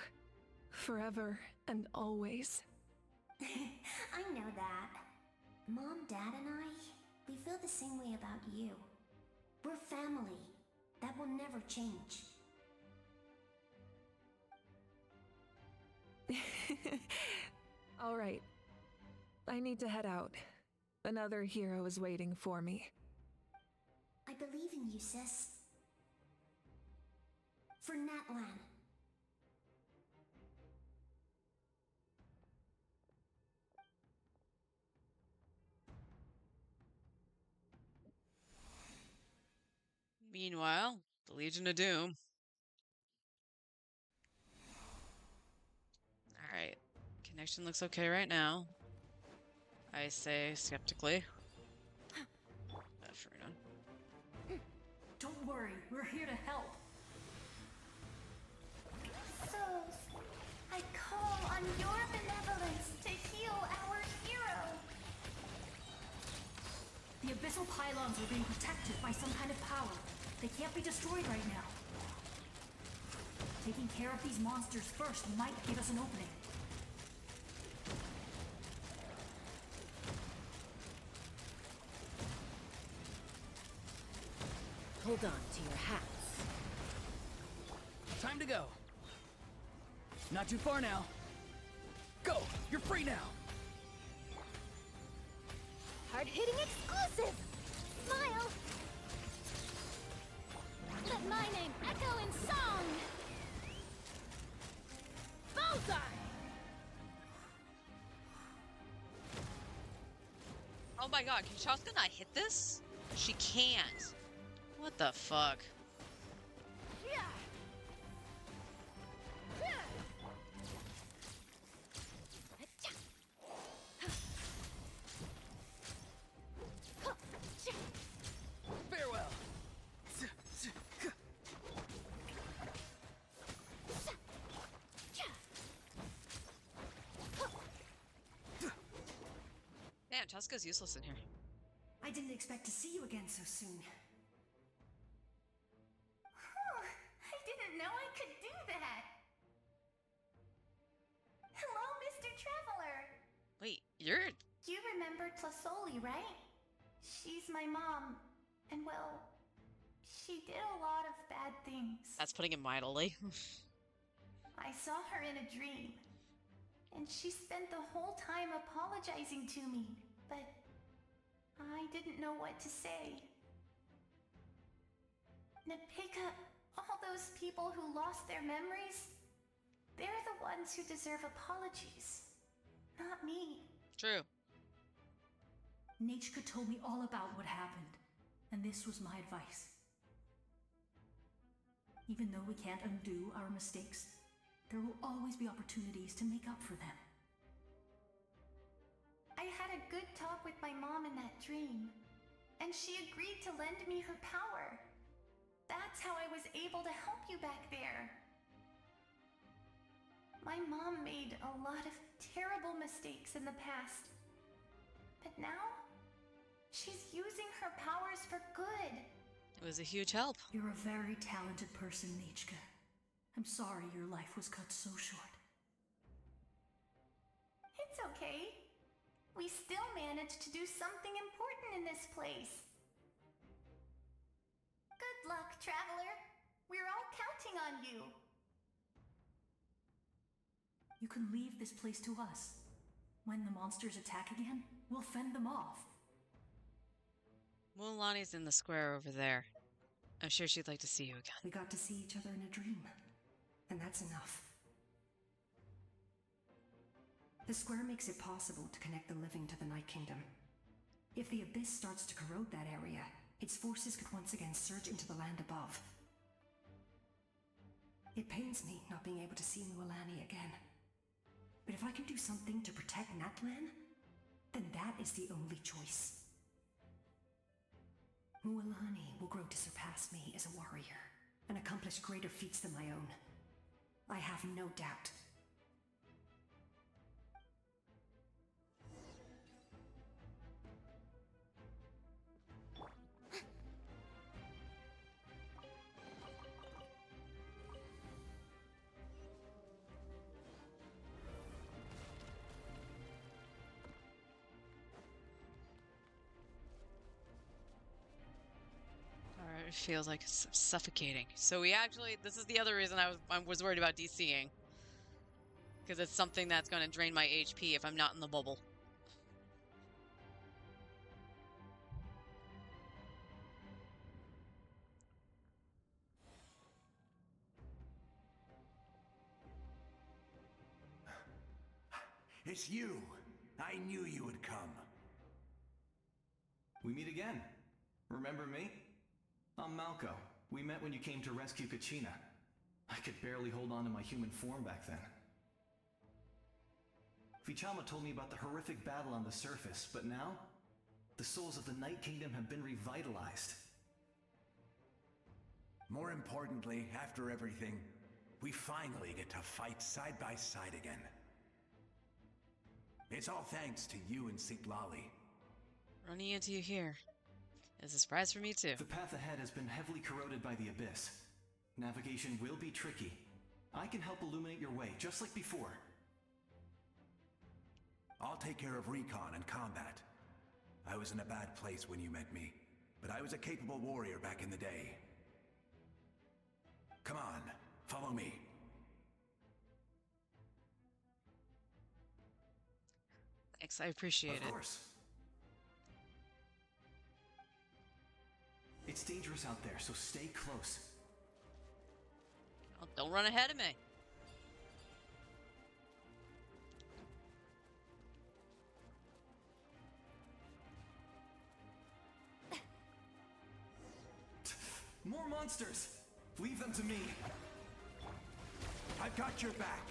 Forever and always. I know that. Mom, Dad, and I, we feel the same way about you. We're family. That will never change. All right. I need to head out. Another hero is waiting for me. I believe in you, sis. For Natlan. Meanwhile, the Legion of Doom. Alright. Connection looks okay right now. I say skeptically. Don't worry, we're here to help. Souls, I call on your benevolence to heal our hero. The abyssal pylons are being protected by some kind of power. They can't be destroyed right now. Taking care of these monsters first might give us an opening. Hold on to your hats. Time to go. Not too far now. Go! You're free now! Hard-hitting exclusive! Smile! Let my name echo in song! Bullseye! Oh my god, can Chaska not hit this? She can't. What the fuck? Farewell! Damn, Chaska's useless in here. I didn't expect to see you again so soon. I didn't know I could do that! Hello, Mr. Traveler! Wait, you're... You remember Tlasoli, right? She's my mom, and well, she did a lot of bad things. That's putting it mildly. I saw her in a dream, and she spent the whole time apologizing to me, but I didn't know what to say. Napika, all those people who lost their memories, they're the ones who deserve apologies, not me. True. Nachka told me all about what happened, and this was my advice. Even though we can't undo our mistakes, there will always be opportunities to make up for them. I had a good talk with my mom in that dream, and she agreed to lend me her power. That's how I was able to help you back there. My mom made a lot of terrible mistakes in the past. But now, she's using her powers for good. It was a huge help. You're a very talented person, Nichka. I'm sorry your life was cut so short. It's okay. We still managed to do something important in this place. Good luck, Traveler. We're all counting on you. You can leave this place to us. When the monsters attack again, we'll fend them off. Mulaney's in the square over there. I'm sure she'd like to see you again. We got to see each other in a dream, and that's enough. The square makes it possible to connect the living to the Night Kingdom. If the Abyss starts to corrode that area, its forces could once again surge into the land above. It pains me not being able to see Mualani again. But if I can do something to protect Natlan, then that is the only choice. Mualani will grow to surpass me as a warrior and accomplish greater feats than my own. I have no doubt. It feels like it's suffocating. So this is the other reason I was worried about DCing. Because it's something that's going to drain my HP if I'm not in the bubble. It's you! I knew you would come. We meet again. Remember me? I'm Malco. We met when you came to rescue Kachina. I could barely hold on to my human form back then. Vichama told me about the horrific battle on the surface, but now, the souls of the Night Kingdom have been revitalized. More importantly, after everything, we finally get to fight side by side again. It's all thanks to you and Sitlali. Running into you here is a surprise for me too. The path ahead has been heavily corroded by the Abyss. Navigation will be tricky. I can help illuminate your way, just like before. I'll take care of recon and combat. I was in a bad place when you met me, but I was a capable warrior back in the day. Come on, follow me. Thanks, I appreciate it. Of course. It's dangerous out there, so stay close. Oh, don't run ahead of me. More monsters! Leave them to me. I've got your back.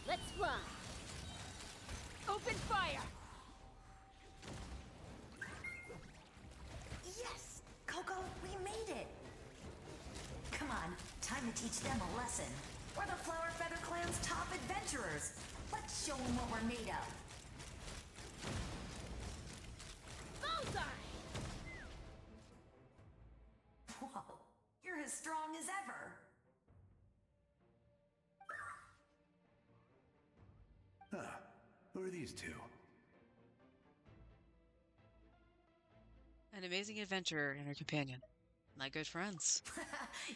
Let's fly. Open fire! Yes! Coco, we made it! Come on, time to teach them a lesson. We're the Flower Feather Clan's top adventurers. Let's show them what we're made of. Bullseye! Whoa, you're as strong as ever. Huh. Who are these two? An amazing adventurer and her companion. My good friends.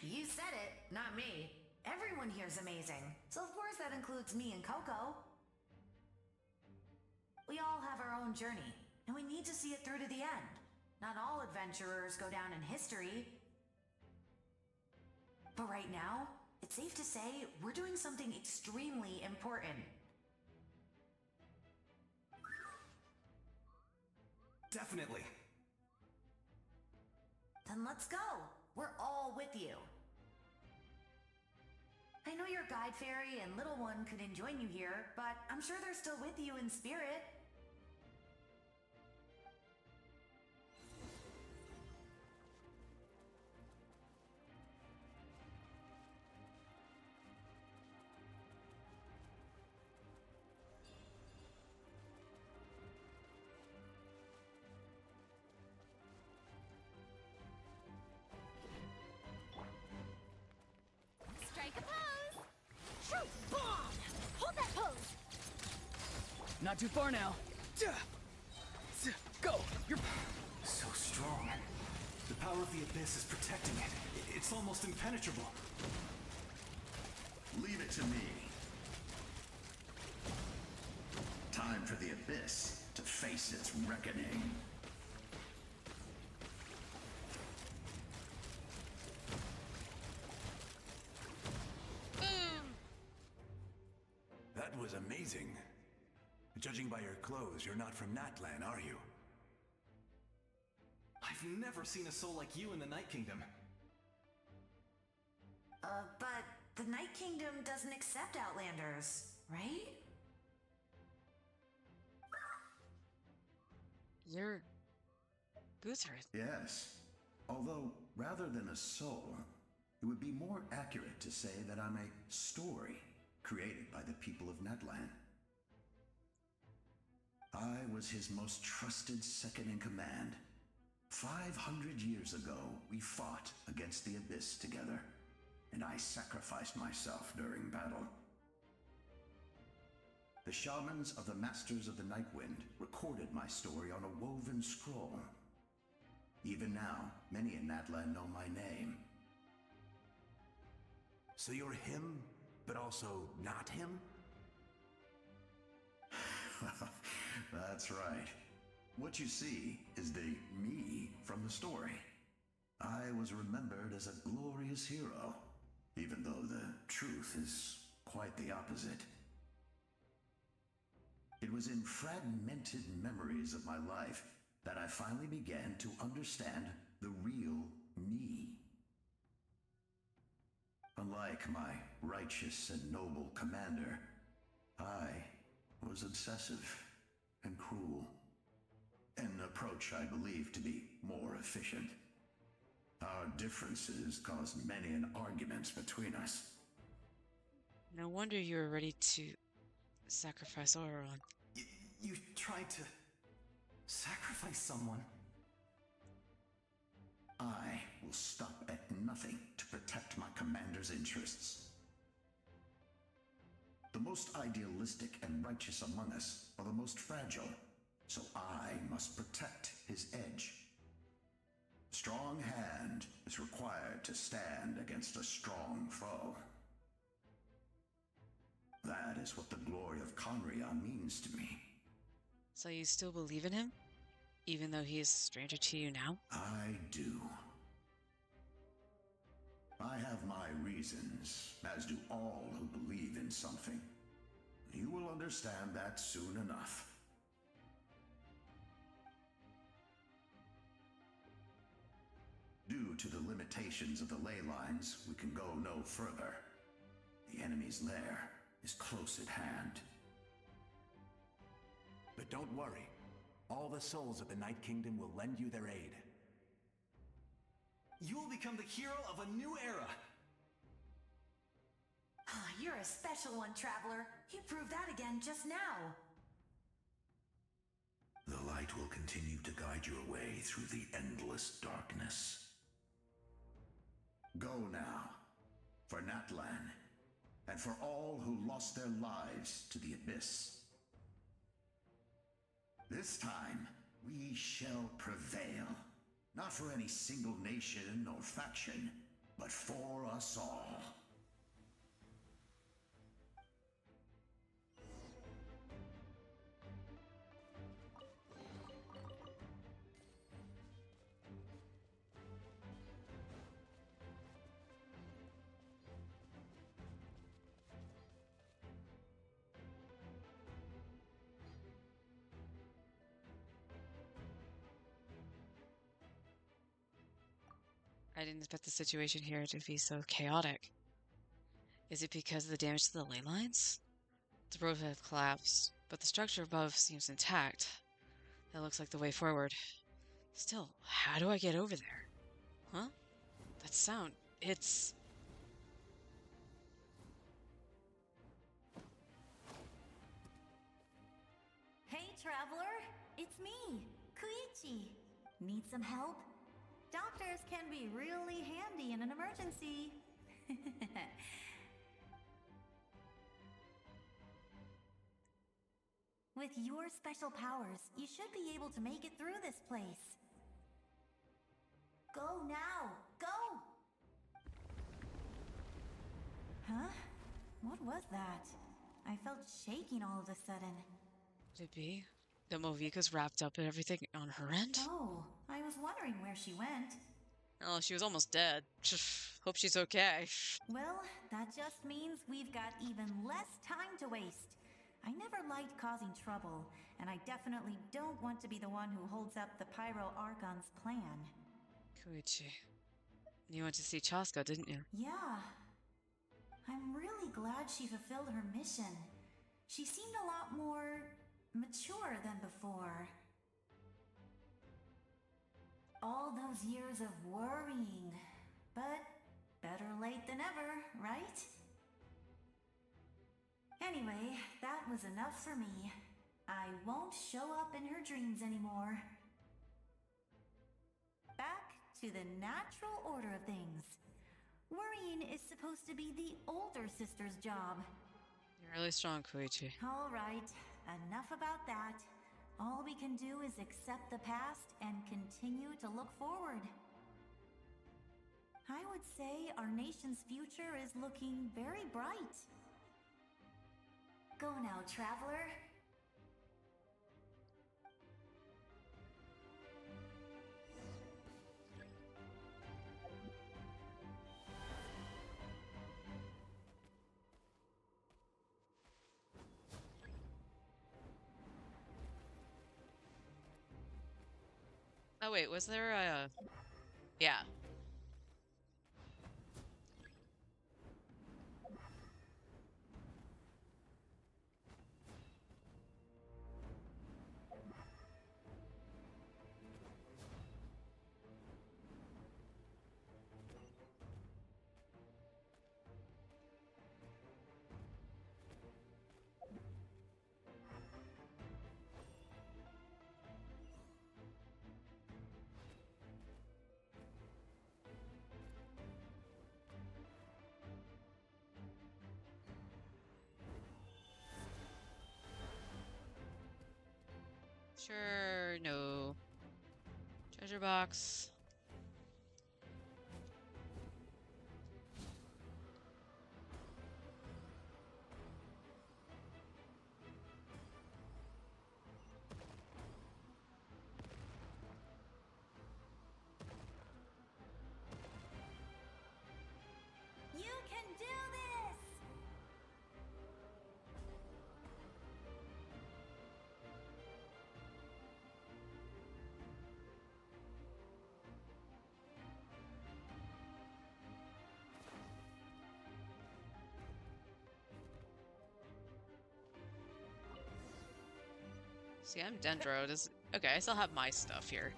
You said it, not me. Everyone here's amazing. So of course that includes me and Coco. We all have our own journey, and we need to see it through to the end. Not all adventurers go down in history. But right now, it's safe to say we're doing something extremely important. Definitely. Then let's go. We're all with you. I know your guide fairy and little one couldn't join you here, but I'm sure they're still with you in spirit. Strike a pose! Shoot! Bomb! Hold that pose! Not too far now. Go! You're so strong. The power of the Abyss is protecting it. It's almost impenetrable. Leave it to me. Time for the Abyss to face its reckoning. That was amazing. Judging by your clothes, you're not from Natlan, are you? I've never seen a soul like you in the Night Kingdom. But the Night Kingdom doesn't accept Outlanders, right? You're Guthrie. Yes. Although, rather than a soul, it would be more accurate to say that I'm a story created by the people of Natlan. I was his most trusted second-in-command. 500 years ago, we fought against the Abyss together, and I sacrificed myself during battle. The shamans of the Masters of the Nightwind recorded my story on a woven scroll. Even now, many in Natlan know my name. So you're him, but also not him? That's right. What you see is the me from the story. I was remembered as a glorious hero, even though the truth is quite the opposite. It was in fragmented memories of my life that I finally began to understand the real me. Unlike my righteous and noble commander, I was obsessive and cruel. An approach I believe to be more efficient. Our differences caused many an arguments between us. No wonder you were ready to sacrifice Auron. You tried to sacrifice someone. I will stop at nothing to protect my commander's interests. The most idealistic and righteous among us are the most fragile, so I must protect his edge. A strong hand is required to stand against a strong foe. That is what the glory of Conria means to me. So you still believe in him? Even though he is a stranger to you now? I do. I have my reasons, as do all who believe in something. You will understand that soon enough. Due to the limitations of the ley lines, we can go no further. The enemy's lair is close at hand. But don't worry. All the souls of the Night Kingdom will lend you their aid. You will become the hero of a new era. You're a special one, Traveler. You proved that again just now. The light will continue to guide your way through the endless darkness. Go now, for Natlan, and for all who lost their lives to the Abyss. This time, we shall prevail. Not for any single nation or faction, but for us all. I didn't expect the situation here to be so chaotic. Is it because of the damage to the ley lines? The road had collapsed, but the structure above seems intact. That looks like the way forward. Still, how do I get over there? Huh? That sound, it's... Hey, traveler! It's me, Koichi. Need some help? Doctors can be really handy in an emergency. With your special powers, you should be able to make it through this place. Go now! Go! Huh? What was that? I felt shaking all of a sudden. Could it be? That Movika's wrapped up in everything on her end? Oh, I was wondering where she went. Oh, she was almost dead. Hope she's okay. Well, that just means we've got even less time to waste. I never liked causing trouble, and I definitely don't want to be the one who holds up the Pyro Archon's plan. Koichi, you went to see Chaska, didn't you? Yeah. I'm really glad she fulfilled her mission. She seemed a lot more mature than before. All those years of worrying, but better late than ever, right? Anyway, that was enough for me. I won't show up in her dreams anymore. Back to the natural order of things. Worrying is supposed to be the older sister's job. You're really strong, Koichi. All right, enough about that. All we can do is accept the past and continue to look forward. I would say our nation's future is looking very bright. Go now, traveler. Oh wait, was there a... Yeah. Sure, no. Treasure box. You can do this! See, I'm Dendro. Okay, I still have my stuff here.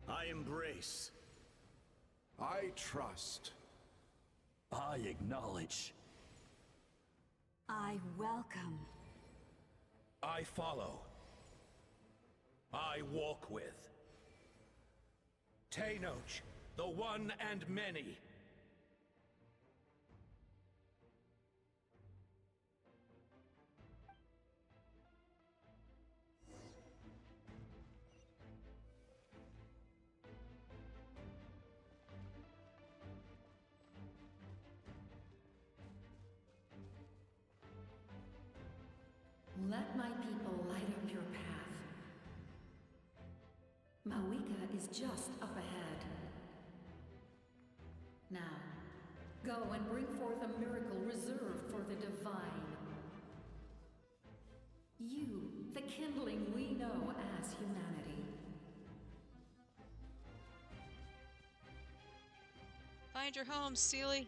I embrace. I trust. I acknowledge. I welcome. I follow. I walk with. Tenoch, the one and many. Let my people light up your path. Mawika is just up ahead. Now, Go and bring forth a miracle reserved for the divine. You, the kindling we know as humanity. Find your home, Seely.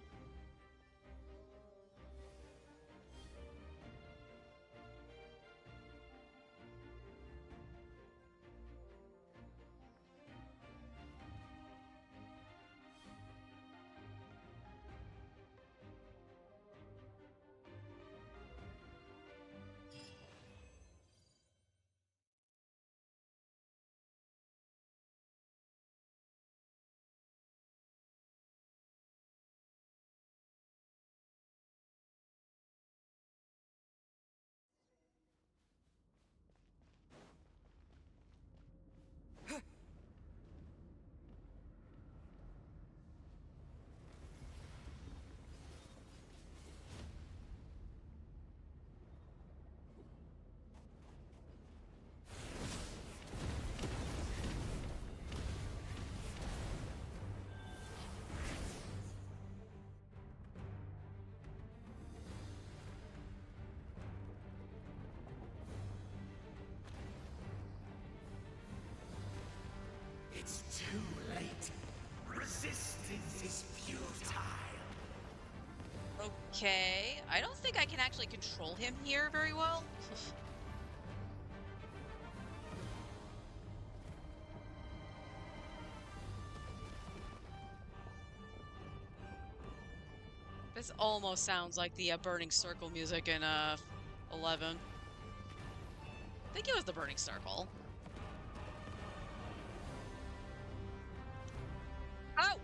It's too late. Resistance is futile. Okay, I don't think I can actually control him here very well. This almost sounds like the Burning Circle music in 11. I think it was the Burning Circle. Oh!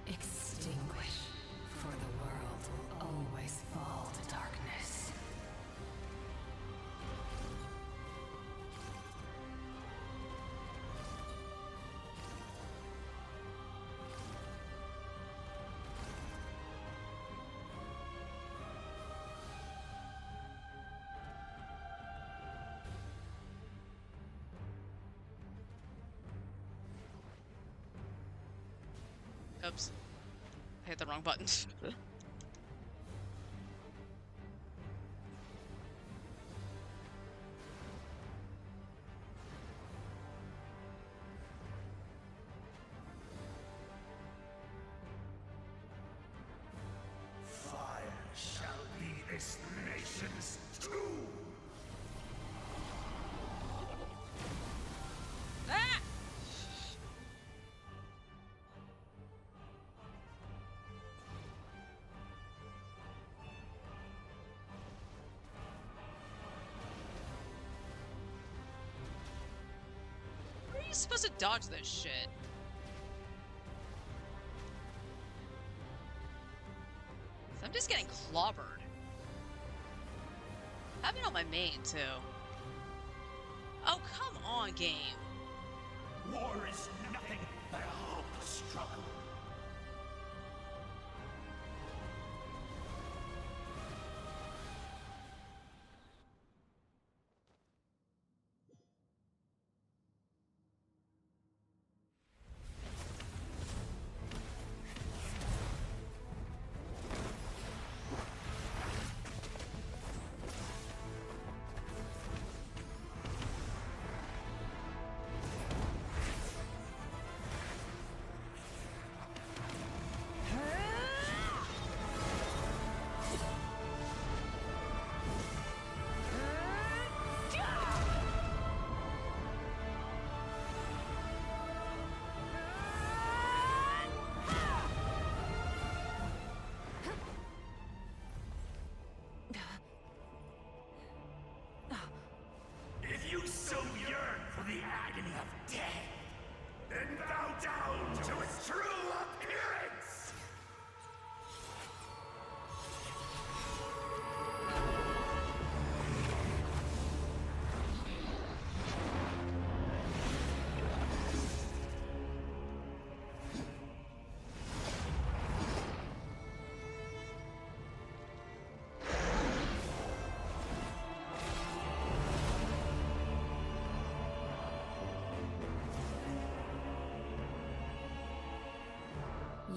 Extinguish, for the world will always fall to darkness. Oops. I hit the wrong button. Fire shall be this nation's tomb. Ah! Where are you supposed to dodge this shit? I'm just getting clobbered. I've been on my main, too. Oh, come on, game. War is nothing but a hopeless struggle.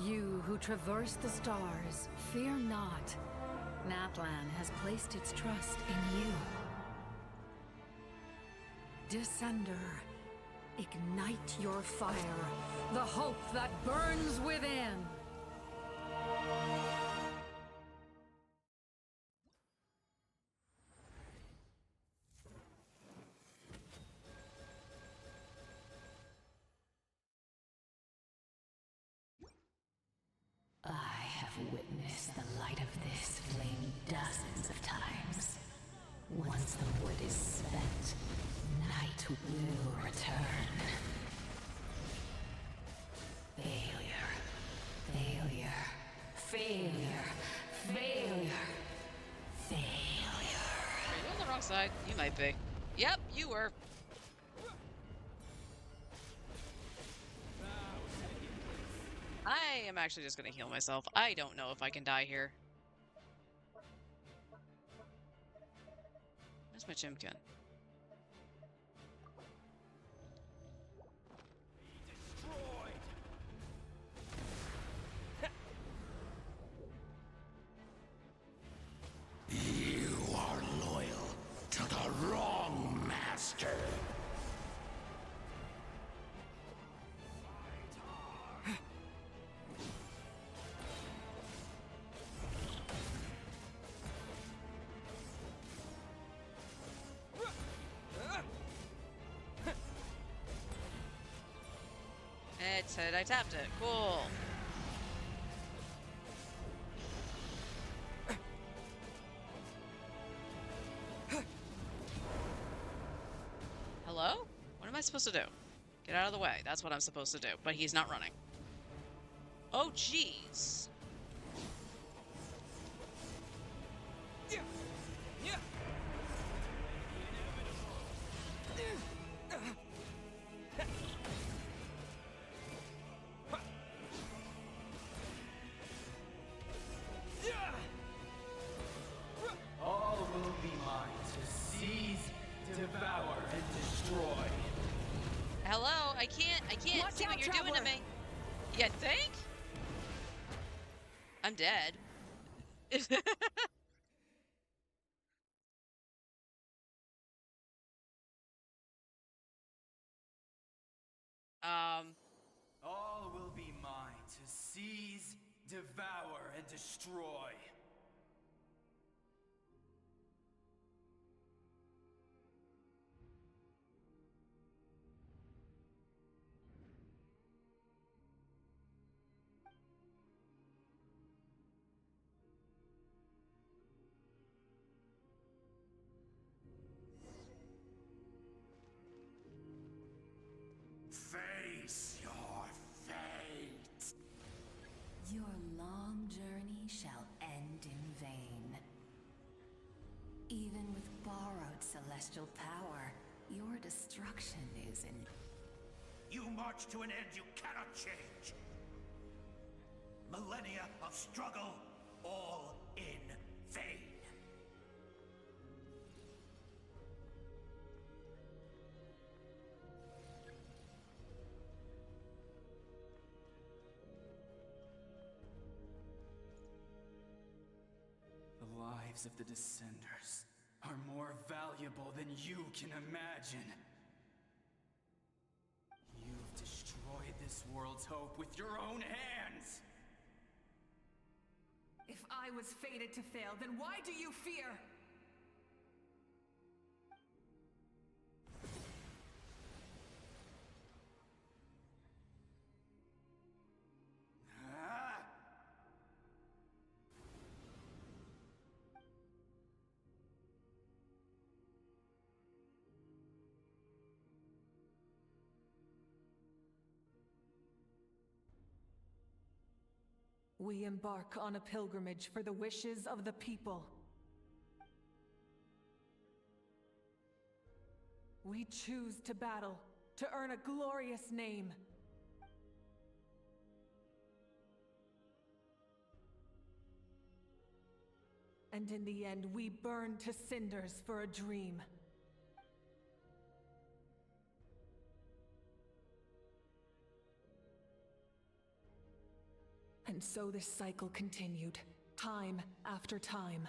You who traverse the stars, fear not. Natlan has placed its trust in you. Descender, ignite your fire, the hope that burns within. I have witnessed the light of this flame dozens of times. Once the wood is spent, night will return. Failure. Failure. Failure. Failure. Failure. Are you on the wrong side? You might be. Yep, you were. I am actually just gonna heal myself. I don't know if I can die here. Where's my chimkin? You are loyal to the wrong master. It said I tapped it. Cool. Hello? What am I supposed to do? Get out of the way. That's what I'm supposed to do. But he's not running. Oh, jeez. All will be mine to seize, devour, and destroy. Hello? I can't Watch see out, what you're doing to traveler. me. You think? I'm dead. All will be mine to seize, devour, and destroy. Face your fate. Your long journey shall end in vain. Even with borrowed celestial power, your destruction is in... You march to an end you cannot change. Millennia of struggle, all in vain. The lives of the Descenders are more valuable than you can imagine. You've destroyed this world's hope with your own hands! If I was fated to fail, then why do you fear? Ah! We embark on a pilgrimage for the wishes of the people. We choose to battle, to earn a glorious name. And in the end, we burn to cinders for a dream. And so this cycle continued, time after time.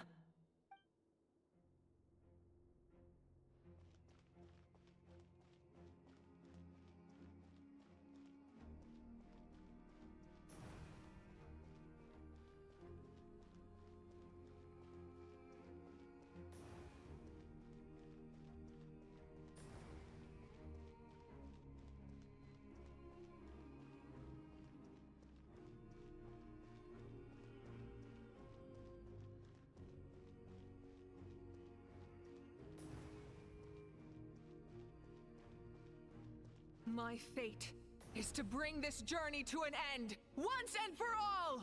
My fate is to bring this journey to an end, once and for all!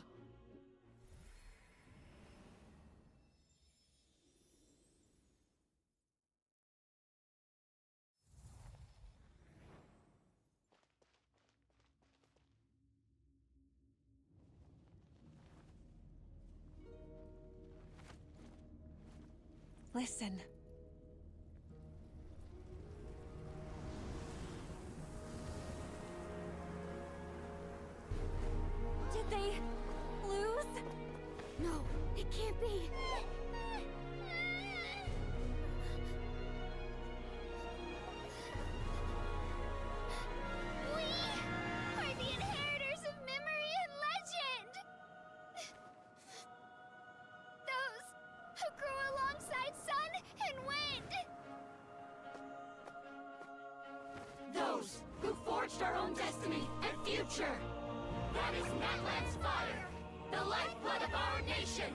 Listen. Did they lose? No, it can't be. We are the inheritors of memory and legend! Those who grew alongside sun and wind! Those who forged our own destiny and future! That is Natlan's fire, the lifeblood of our nation!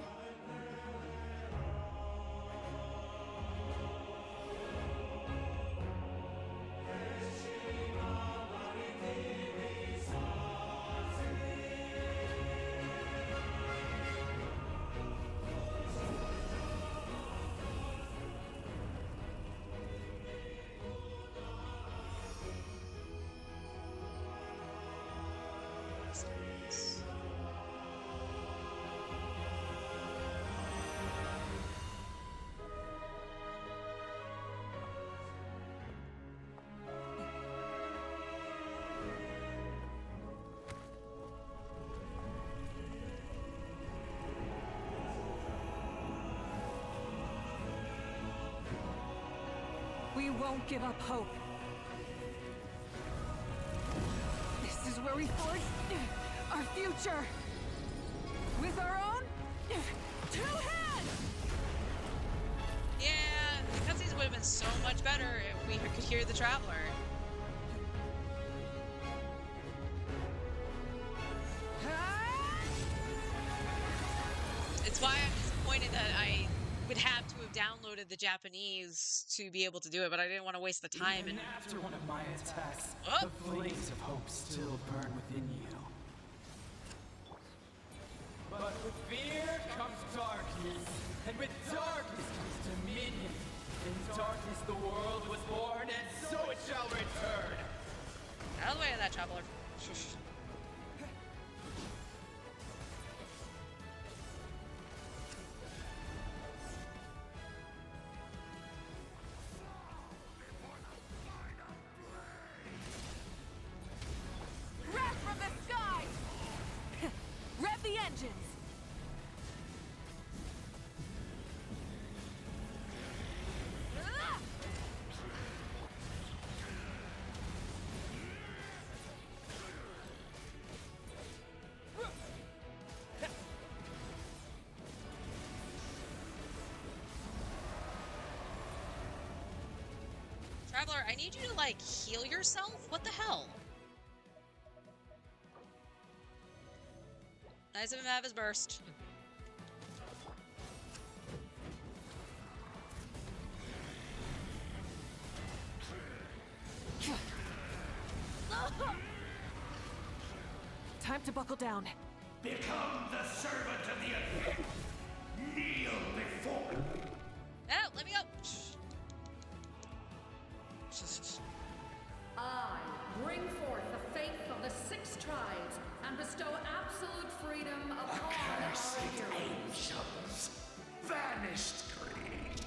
We won't give up hope. This is where we forge our future. With our own 2 hands! Yeah, the cutscenes would have been so much better if we could hear the Traveler. It's why I'm disappointed that I would have to have downloaded the Japanese to be able to do it, but I didn't want to waste the time. Even after one of my attacks, Oh. the flames of hope still burn within you. But with fear comes darkness, and with darkness comes dominion. In darkness the world was born, and so it shall return. Out of the way of that, Traveler. Wrath from the sky! Rev the engines! Traveler, I need you to, like, heal yourself? What the hell? Nice of him to have his burst. Time to buckle down. Become the servant of the Abyss. Kneel before me. Oh, let me go. I bring forth the faith of the 6 tribes and bestow absolute freedom upon our Accursed heroes. angels. Vanished greed.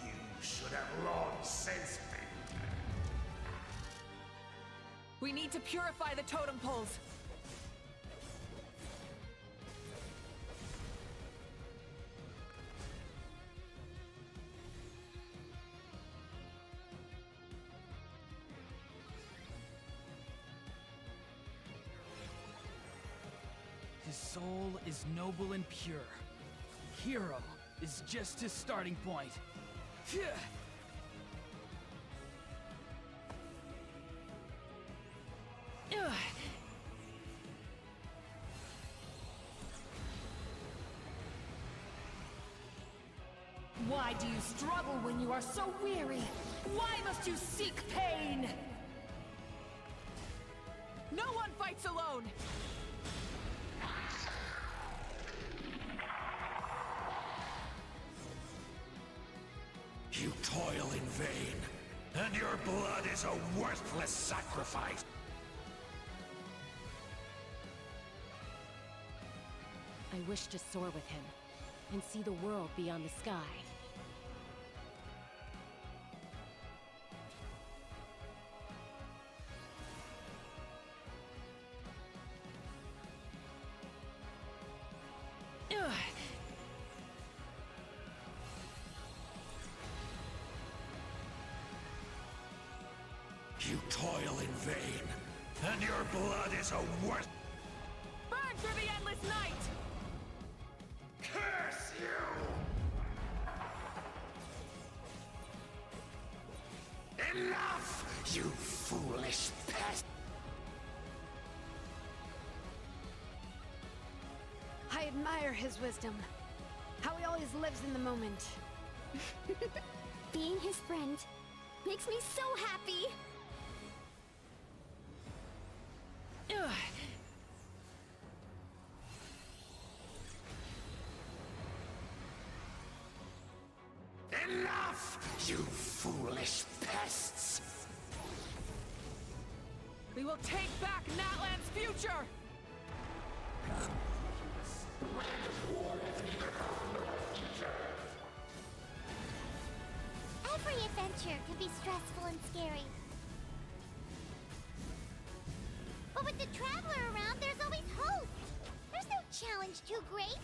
You should have long since been. We need to purify the totem poles. His soul is noble and pure. Hero is just his starting point. Why do you struggle when you are so weary? Why must you seek pain? No one fights alone! You toil in vain, and your blood is a worthless sacrifice. I wish to soar with him and see the world beyond the sky. You toil in vain, and your blood is a worth. Burn through the endless night! Curse you! Enough, you foolish pest! I admire his wisdom. How he always lives in the moment. Being his friend makes me so happy! Enough, you foolish pests! We will take back Natlan's future! Every adventure can be stressful and scary. But with the Traveler around, there's always hope! There's no challenge too great!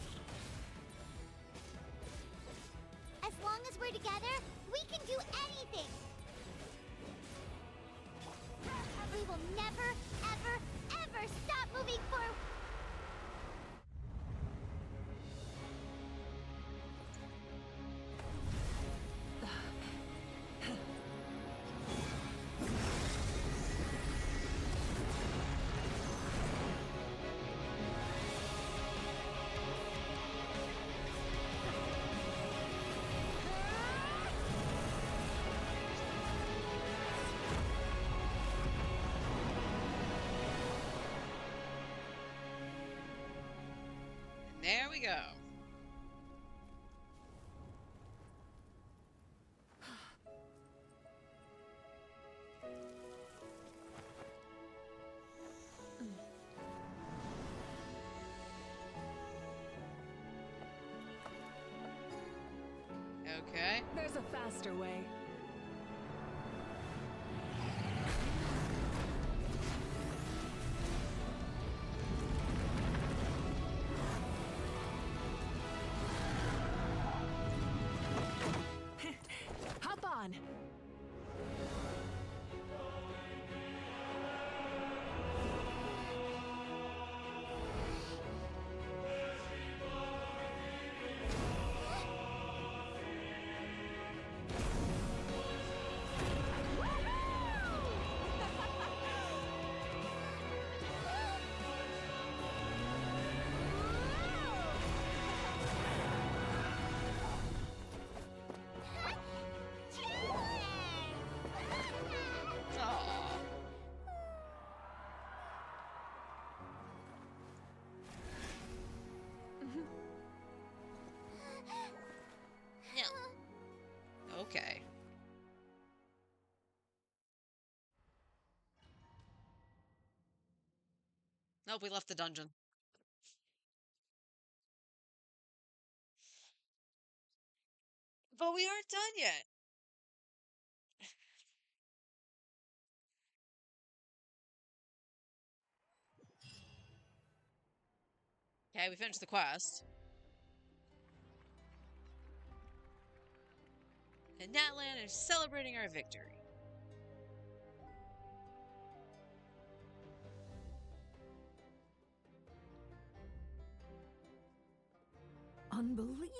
As long as we're together, we can do anything! We will never, ever, ever stop moving forward! There we go. Okay. There's a faster way. Hop on! Okay. Nope, we left the dungeon. But we aren't done yet. Okay, we finished the quest. And Natlan is celebrating our victory.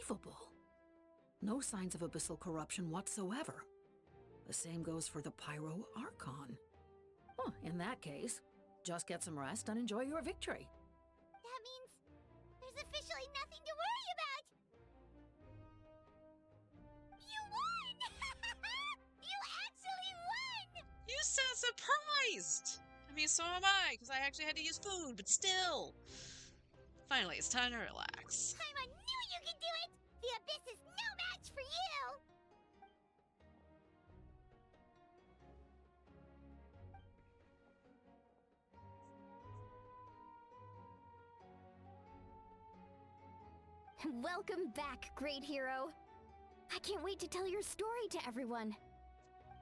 Unbelievable. No signs of abyssal corruption whatsoever. The same goes for the Pyro Archon. Well, in that case, just get some rest and enjoy your victory. That means there's officially nothing to worry about! You won! You actually won! You sound surprised! I mean, so am I, because I actually had to use food, but still. Finally, it's time to relax. Paimon knew you could do it! The Abyss is no match for you! Welcome back, great hero. I can't wait to tell your story to everyone.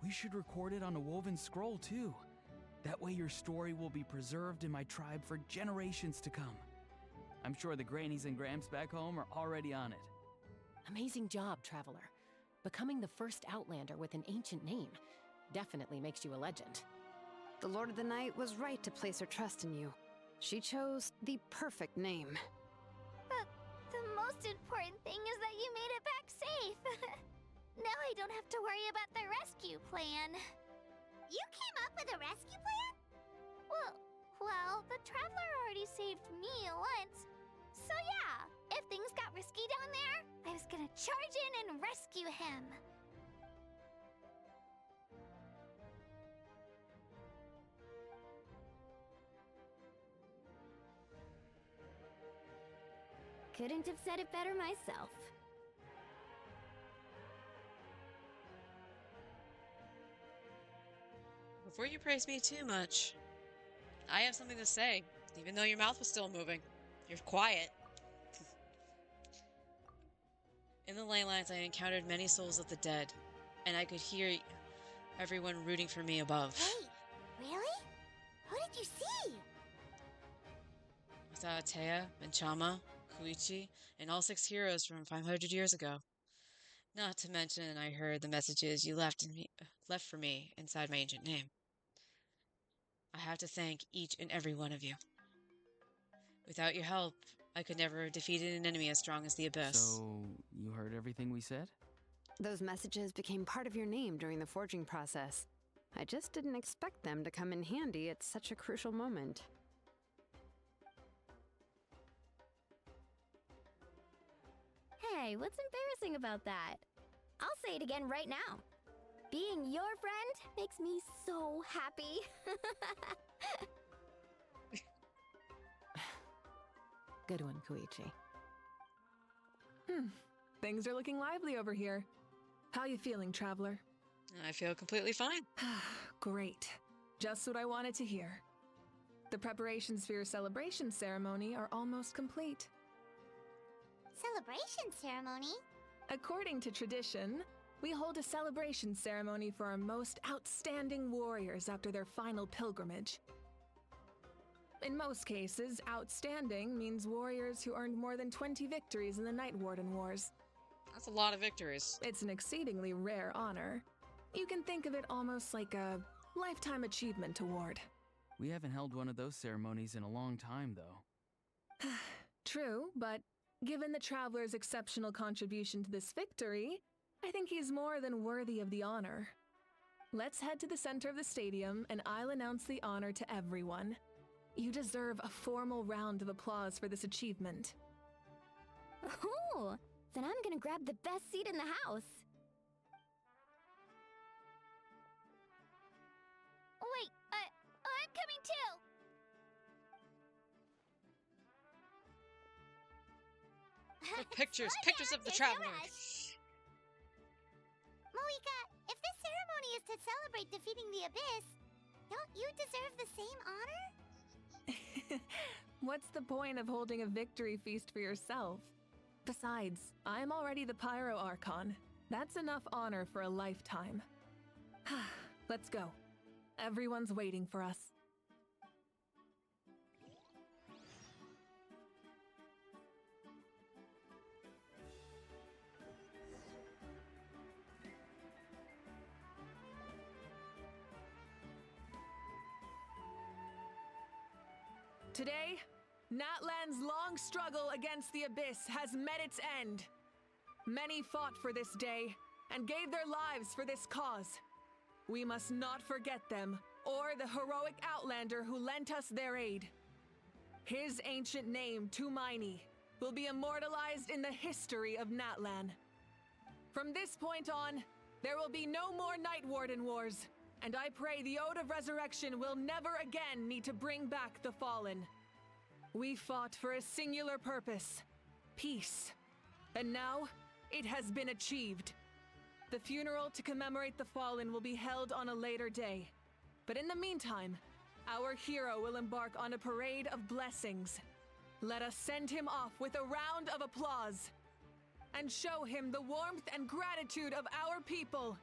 We should record it on a woven scroll, too. That way your story will be preserved in my tribe for generations to come. I'm sure the grannies and gramps back home are already on it. Amazing job, Traveler. Becoming the first Outlander with an ancient name definitely makes you a legend. The Lord of the Night was right to place her trust in you. She chose the perfect name. The most important thing is that you made it back safe. Now I don't have to worry about the rescue plan. You came up with a rescue plan? Well, the Traveler already saved me once. So yeah, if things got risky down there, I was gonna charge in and rescue him. Couldn't have said it better myself. Before you praise me too much, I have something to say, even though your mouth was still moving. You're quiet. In the Leylands, I encountered many souls of the dead, and I could hear everyone rooting for me above. Wait, really? Who did you see? I saw Atea, Menchama, Koichi, and all 6 heroes from 500 years ago. Not to mention, I heard the messages you left for me inside my ancient name. I have to thank each and every one of you. Without your help, I could never have defeated an enemy as strong as the Abyss. So, you heard everything we said? Those messages became part of your name during the forging process. I just didn't expect them to come in handy at such a crucial moment. Hey, what's embarrassing about that? I'll say it again right now. Being your friend makes me so happy. Good one, Koichi. Things are looking lively over here. How you feeling, Traveler? I feel completely fine. Great. Just what I wanted to hear. The preparations for your celebration ceremony are almost complete. Celebration ceremony? According to tradition, we hold a celebration ceremony for our most outstanding warriors after their final pilgrimage. In most cases, outstanding means warriors who earned more than 20 victories in the Night Warden Wars. That's a lot of victories. It's an exceedingly rare honor. You can think of it almost like a lifetime achievement award. We haven't held one of those ceremonies in a long time, though. True, but given the Traveler's exceptional contribution to this victory, I think he's more than worthy of the honor. Let's head to the center of the stadium and I'll announce the honor to everyone. You deserve a formal round of applause for this achievement. Ooh, then I'm gonna grab the best seat in the house. Wait, I'm coming too! Pictures of the Traveler. Moika, if this ceremony is to celebrate defeating the Abyss, don't you deserve the same honor? What's the point of holding a victory feast for yourself? Besides, I'm already the Pyro Archon. That's enough honor for a lifetime. Let's go. Everyone's waiting for us. Today, Natlan's long struggle against the Abyss has met its end. Many fought for this day and gave their lives for this cause. We must not forget them or the heroic outlander who lent us their aid. His ancient name, Tumaini, will be immortalized in the history of Natlan. From this point on, there will be no more Night Warden wars, and I pray the Ode of Resurrection will never again need to bring back the fallen. We fought for a singular purpose, peace, and now it has been achieved. The funeral to commemorate the fallen will be held on a later day, but in the meantime, our hero will embark on a parade of blessings. Let us send him off with a round of applause and show him the warmth and gratitude of our people.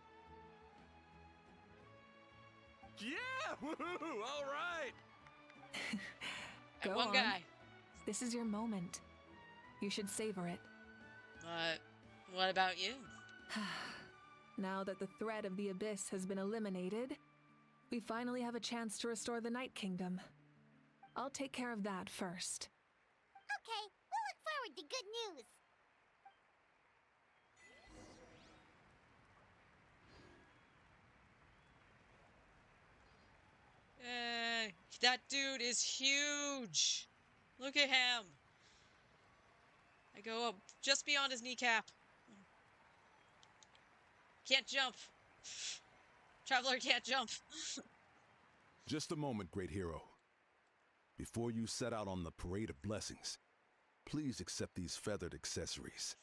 Yeah! Woohoo! All right! Go one on. guy. This is your moment. You should savor it. What about you? Now that the threat of the Abyss has been eliminated, we finally have a chance to restore the Night Kingdom. I'll take care of that first. Okay, we'll look forward to good news. Yay! That dude is huge! Look at him! I go up just beyond his kneecap. Can't jump. Traveler can't jump. Just a moment, great hero. Before you set out on the parade of blessings, please accept these feathered accessories.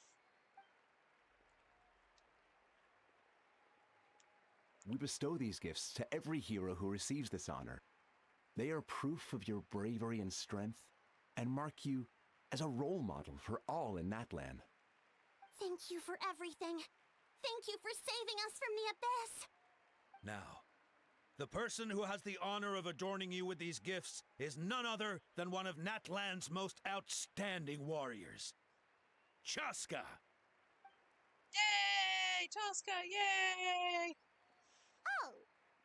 We bestow these gifts to every hero who receives this honor. They are proof of your bravery and strength, and mark you as a role model for all in Natlan. Thank you for everything. Thank you for saving us from the Abyss. Now, the person who has the honor of adorning you with these gifts is none other than one of Natlan's most outstanding warriors, Chaska. Yay! Tosca, yay! Oh,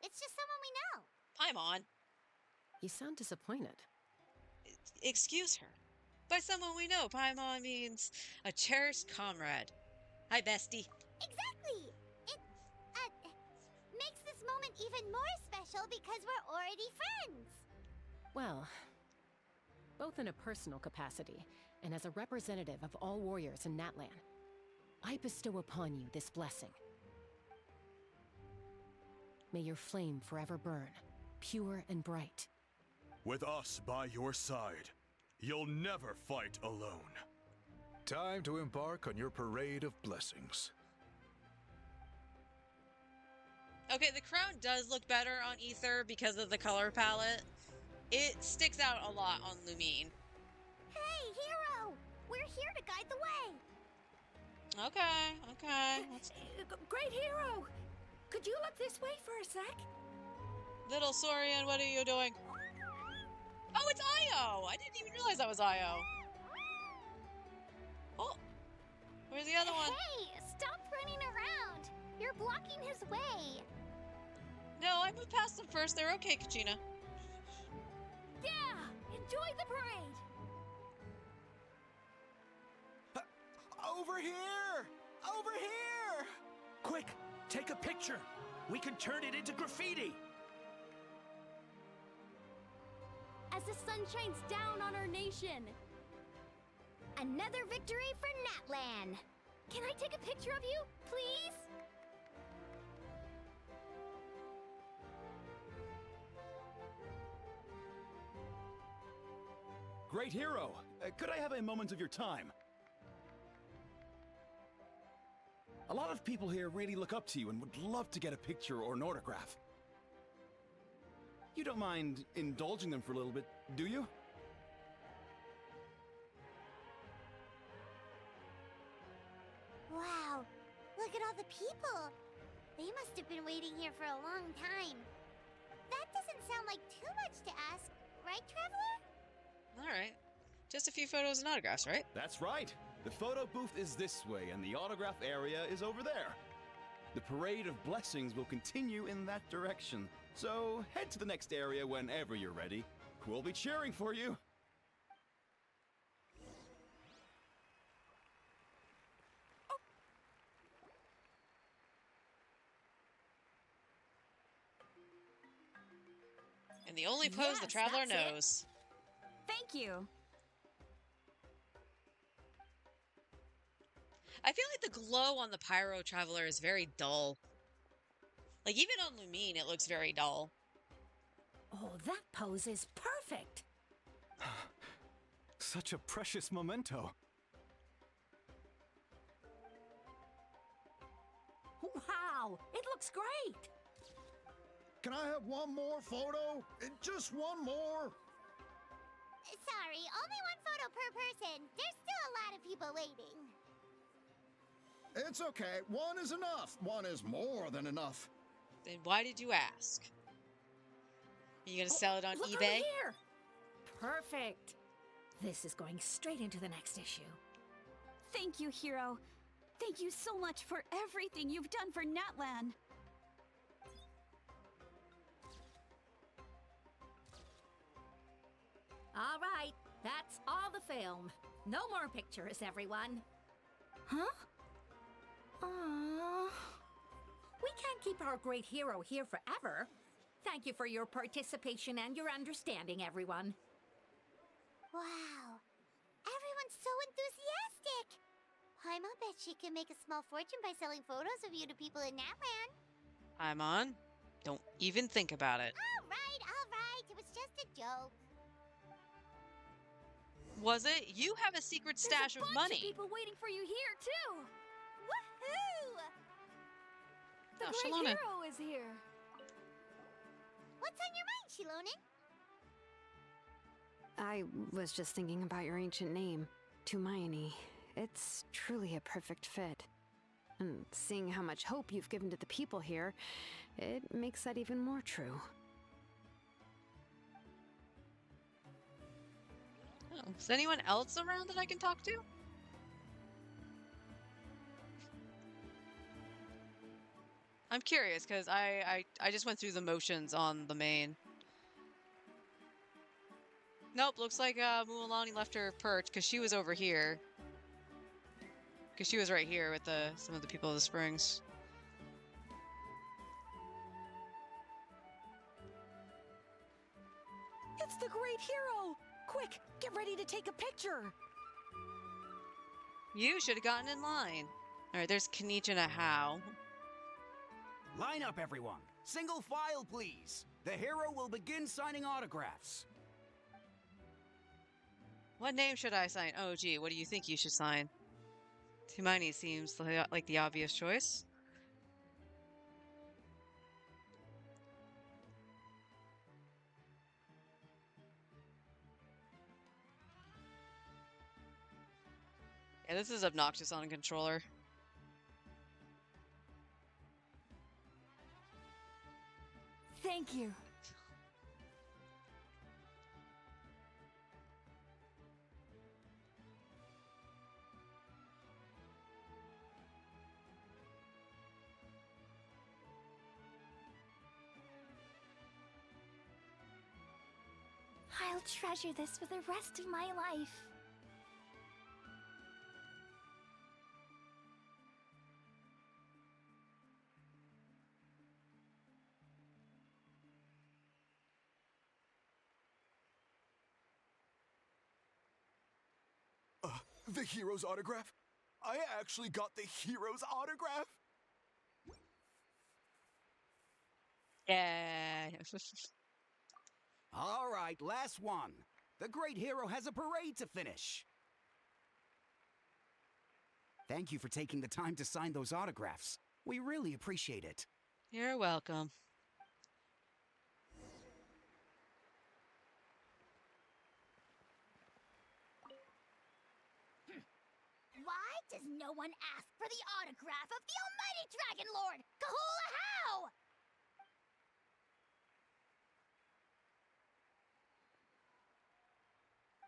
it's just someone we know. Paimon. You sound disappointed. Excuse her. By someone we know, Paimon means a cherished comrade. Hi, bestie. Exactly! It, makes this moment even more special because we're already friends. Well, both in a personal capacity and as a representative of all warriors in Natlan, I bestow upon you this blessing. May your flame forever burn, pure and bright. With us by your side, you'll never fight alone. Time to embark on your parade of blessings. Okay, the crown does look better on Ether because of the color palette. It sticks out a lot on Lumine. Hey, hero! We're here to guide the way. Okay. Great hero! Could you look this way for a sec? Little Saurian, what are you doing? Oh, it's Io! I didn't even realize that was Io. Oh, where's the other one? Hey, stop running around. You're blocking his way. No, I moved past them first. They're okay, Kachina. Yeah! Enjoy the parade! Over here! Over here! Quick, take a picture. We can turn it into graffiti. As the sun shines down on our nation. Another victory for Natlan. Can I take a picture of you, please? Great hero! Could I have a moment of your time? A lot of people here really look up to you and would love to get a picture or an autograph. You don't mind indulging them for a little bit, do you? Wow, look at all the people. They must have been waiting here for a long time. That doesn't sound like too much to ask, right, Traveler? Alright. Just a few photos and autographs, right? That's right. The photo booth is this way, and the autograph area is over there. The parade of blessings will continue in that direction, so head to the next area whenever you're ready. We'll be cheering for you. And the only pose the Yes, Traveler that's it. knows. Thank you. I feel like the glow on the Pyro Traveler is very dull. Like, even on Lumine, it looks very dull. Oh, that pose is perfect. Such a precious memento. Wow, it looks great. Can I have one more photo? Just one more. Sorry, only one photo per person. There's still a lot of people waiting. It's okay. One is enough. One is more than enough. Then why did you ask? Are you gonna sell it on Look eBay? over here. Perfect. This is going straight into the next issue. Thank you, Hero. Thank you so much for everything you've done for Natlan. All right, that's all the film. No more pictures, everyone. Huh? Aww. We can't keep our great hero here forever. Thank you for your participation and your understanding, everyone. Wow. Everyone's so enthusiastic. Paimon bet she can make a small fortune by selling photos of you to people in Natlan. I'm on. Don't even think about it. All right. It was just a joke. Was it? You have a secret stash of There's a bunch money. of people waiting for you here, too. Woohoo! The Oh, great Shalona. hero is here. What's on your mind, Shilonen? I was just thinking about your ancient name, Tumayani. It's truly a perfect fit. And seeing how much hope you've given to the people here, it makes that even more true. Oh, is anyone else around that I can talk to? I'm curious, because I just went through the motions on the main. Nope, looks like Mualani left her perch, because she was over here. Because she was right here with some of the people of the springs. It's the great hero! Quick, get ready to take a picture! You should have gotten in line. Alright, there's Kanicha and a How. Line up, everyone. Single file, please. The hero will begin signing autographs. What name should I sign? Oh, gee, what do you think you should sign? Tumayani seems like the obvious choice. Yeah, this is obnoxious on a controller. Thank you. I'll treasure this for the rest of my life. The hero's autograph? I actually got the hero's autograph? Yeah. All right, last one. The great hero has a parade to finish. Thank you for taking the time to sign those autographs. We really appreciate it. You're welcome. Why does no one ask for the autograph of the almighty Dragon Lord, Kahula How?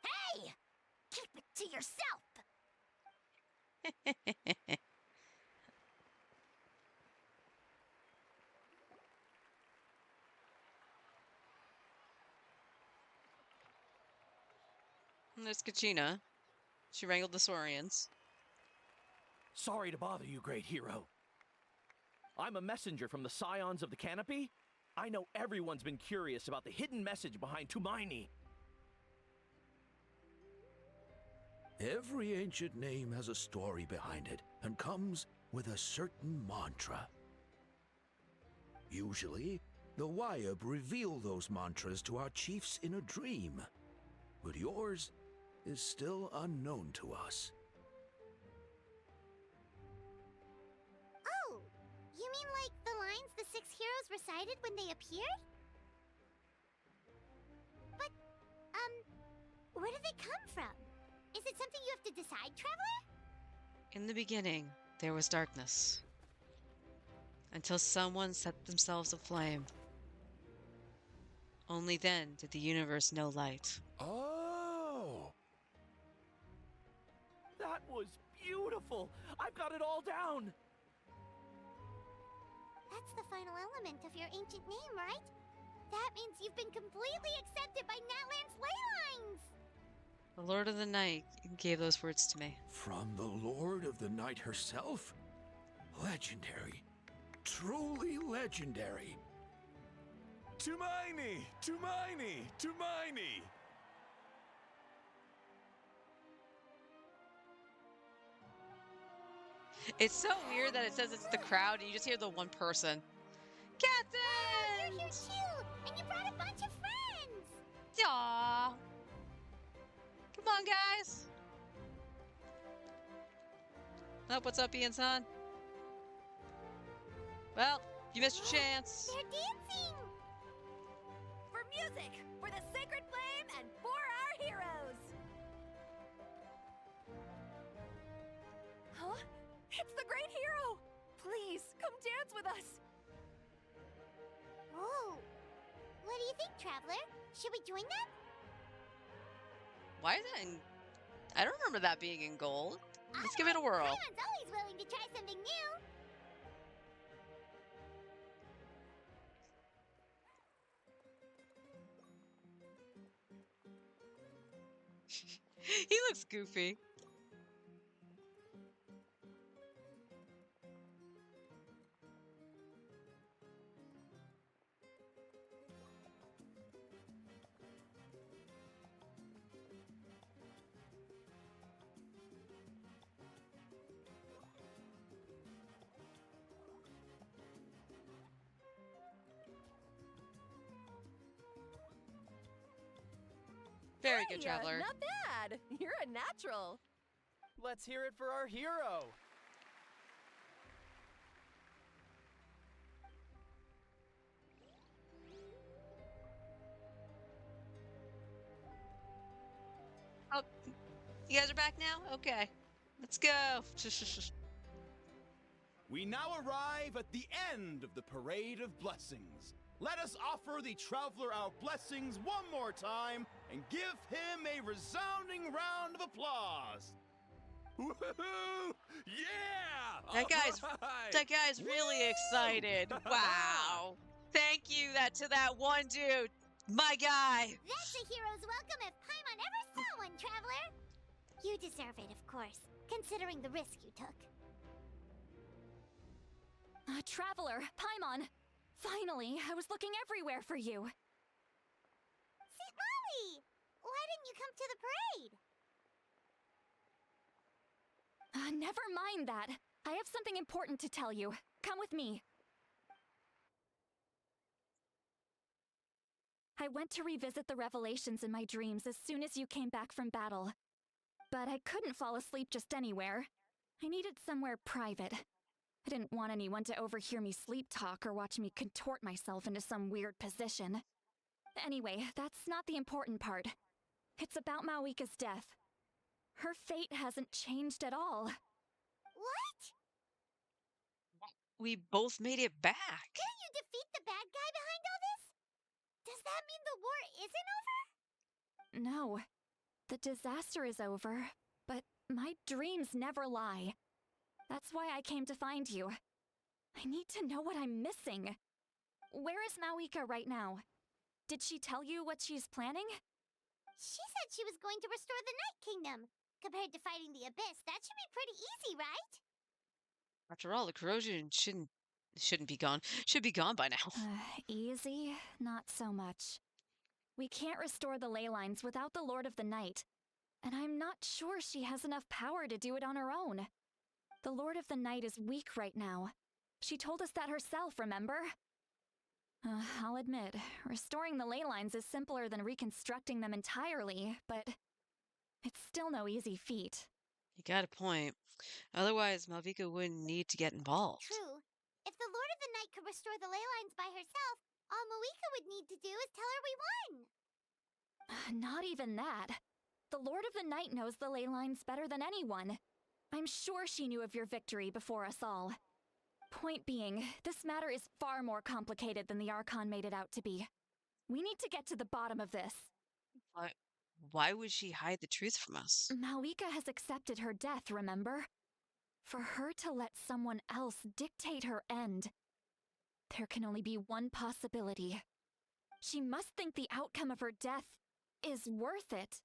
Hey! Keep it to yourself! And there's Kachina. She wrangled the Saurians. Sorry to bother you, great hero. I'm a messenger from the Scions of the Canopy. I know everyone's been curious about the hidden message behind Tumaini. Every ancient name has a story behind it and comes with a certain mantra. Usually, the Wayab reveal those mantras to our chiefs in a dream, but yours is still unknown to us. Oh, you mean like the lines the 6 heroes recited when they appeared? But, where do they come from? Is it something you have to decide, Traveler? In the beginning, there was darkness. Until someone set themselves aflame. Only then did the universe know light. Oh! That was beautiful! I've got it all down! That's the final element of your ancient name, right? That means you've been completely accepted by Natlan's ley lines! The Lord of the Night gave those words to me. From the Lord of the Night herself? Legendary. Truly legendary. Tumaini! Tumaini! Tumaini! It's so weird that it says it's the crowd and you just hear the one person. Captain! You're here too! And you brought a bunch of friends! Aww. Come on, guys. Oh, what's up, Ian-san? Well, you missed your chance. They're dancing! For music, for the sacred flame, and for our heroes! Huh? It's the great hero! Please, come dance with us! Oh, what do you think, Traveler? Should we join them? Why is that in... I don't remember that being in gold. Let's give it a whirl. Paimon's always willing to try something new. He looks goofy. Very good, Traveler. Not bad! You're a natural! Let's hear it for our hero! Oh, you guys are back now? Okay. Let's go. We now arrive at the end of the Parade of Blessings. Let us offer the Traveler our blessings one more time and give him a resounding round of applause. Woohoo! Yeah! That guy's really excited. Wow. Thank you to that one dude. My guy. That's a hero's welcome if Paimon ever saw one, Traveler. You deserve it, of course, considering the risk you took. Traveler, Paimon. Finally, I was looking everywhere for you. St. Molly! Why didn't you come to the parade? Never mind that. I have something important to tell you. Come with me. I went to revisit the revelations in my dreams as soon as you came back from battle. But I couldn't fall asleep just anywhere. I needed somewhere private. I didn't want anyone to overhear me sleep talk or watch me contort myself into some weird position. Anyway, that's not the important part. It's about Mawika's death. Her fate hasn't changed at all. What? We both made it back. Didn't you defeat the bad guy behind all this? Does that mean the war isn't over? No. The disaster is over, but my dreams never lie. That's why I came to find you. I need to know what I'm missing. Where is Mawika right now? Did she tell you what she's planning? She said she was going to restore the Night Kingdom. Compared to fighting the Abyss, that should be pretty easy, right? After all, the corrosion shouldn't Shouldn't be gone. Should be gone by now. Easy? Not so much. We can't restore the ley lines without the Lord of the Night, and I'm not sure she has enough power to do it on her own. The Lord of the Night is weak right now. She told us that herself, remember? I'll admit, restoring the ley lines is simpler than reconstructing them entirely, but it's still no easy feat. You got a point. Otherwise, Malvika wouldn't need to get involved. True. If the Lord of the Night could restore the ley lines by herself, all Moika would need to do is tell her we won. Not even that. The Lord of the Night knows the ley lines better than anyone. I'm sure she knew of your victory before us all. Point being, this matter is far more complicated than the Archon made it out to be. We need to get to the bottom of this. Why would she hide the truth from us? Malika has accepted her death, remember? For her to let someone else dictate her end, there can only be one possibility. She must think the outcome of her death is worth it.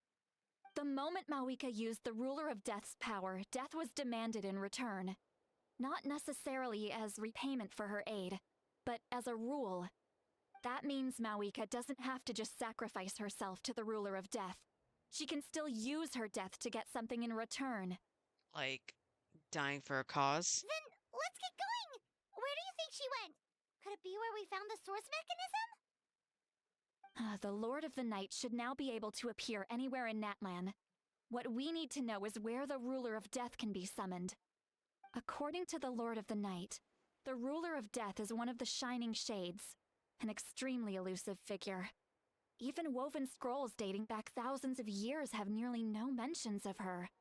The moment Malika used the Ruler of Death's power, death was demanded in return. Not necessarily as repayment for her aid, but as a rule. That means Malika doesn't have to just sacrifice herself to the Ruler of Death. She can still use her death to get something in return. Like, dying for a cause? Then let's get going! Where do you think she went? Could it be where we found the source mechanism? The Lord of the Night should now be able to appear anywhere in Natlan. What we need to know is where the Ruler of Death can be summoned. According to the Lord of the Night, the Ruler of Death is one of the Shining Shades, an extremely elusive figure. Even woven scrolls dating back thousands of years have nearly no mentions of her.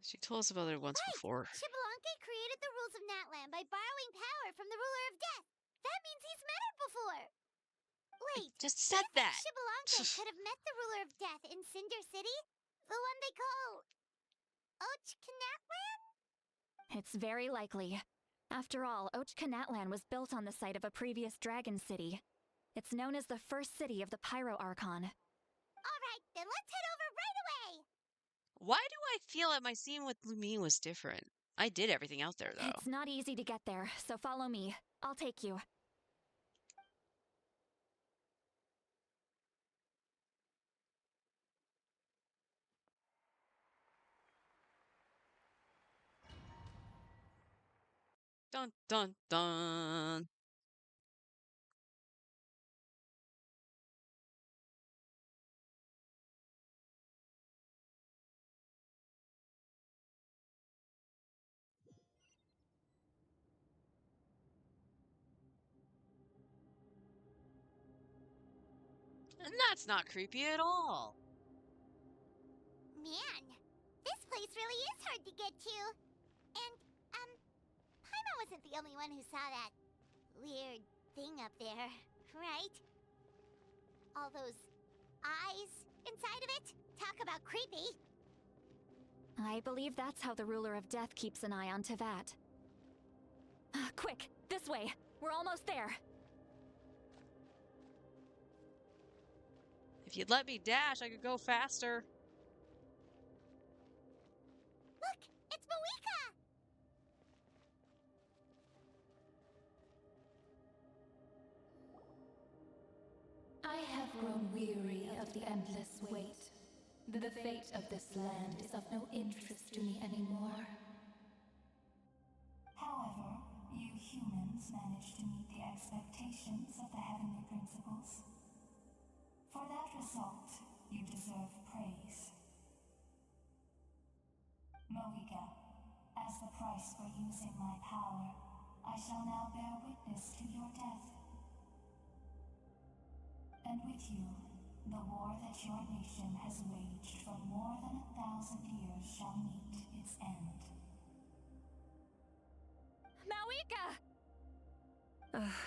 She told us about it once before. Xbalanque created the rules of Natlan by borrowing power from the Ruler of Death. That means he's met her before. Wait, just said that. Xbalanque could have met the Ruler of Death in Cinder City? The one they call Ochkanatlan? It's very likely. After all, Ochkanatlan was built on the site of a previous dragon city. It's known as the first city of the Pyro Archon. Alright, then let's head over right away! Why do I feel that my scene with Lumine was different? I did everything out there, though. It's not easy to get there, so follow me. I'll take you. Dun dun dun. And that's not creepy at all. Man, this place really is hard to get to. And, Paimon wasn't the only one who saw that weird thing up there, right? All those eyes inside of it? Talk about creepy. I believe that's how the Ruler of Death keeps an eye on Tevat. Quick, this way! We're almost there! If you'd let me dash, I could go faster. Look, it's Moika! I have grown weary of the endless wait. The fate of this land is of no interest to me anymore. However, you humans managed to meet the expectations of the heavenly principles. For that result, you deserve praise. Moika, as the price for using my power, I shall now bear witness to your death. And with you, the war that your nation has waged for more than 1,000 years shall meet its end. Malika!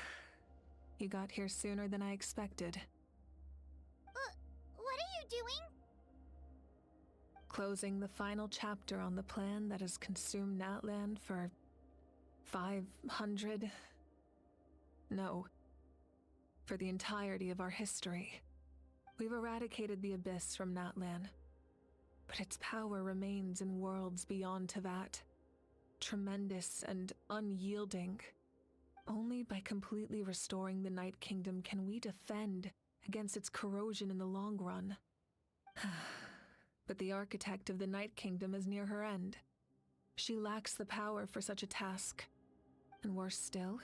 You got here sooner than I expected. What are you doing? Closing the final chapter on the plan that has consumed Natlan for 500... No. For the entirety of our history. We've eradicated the Abyss from Natlan, but its power remains in worlds beyond Tevat. tremendous and unyielding. Only by completely restoring the Night Kingdom can we defend against its corrosion in the long run. But the architect of the Night Kingdom is near her end. She lacks the power for such a task. And worse still,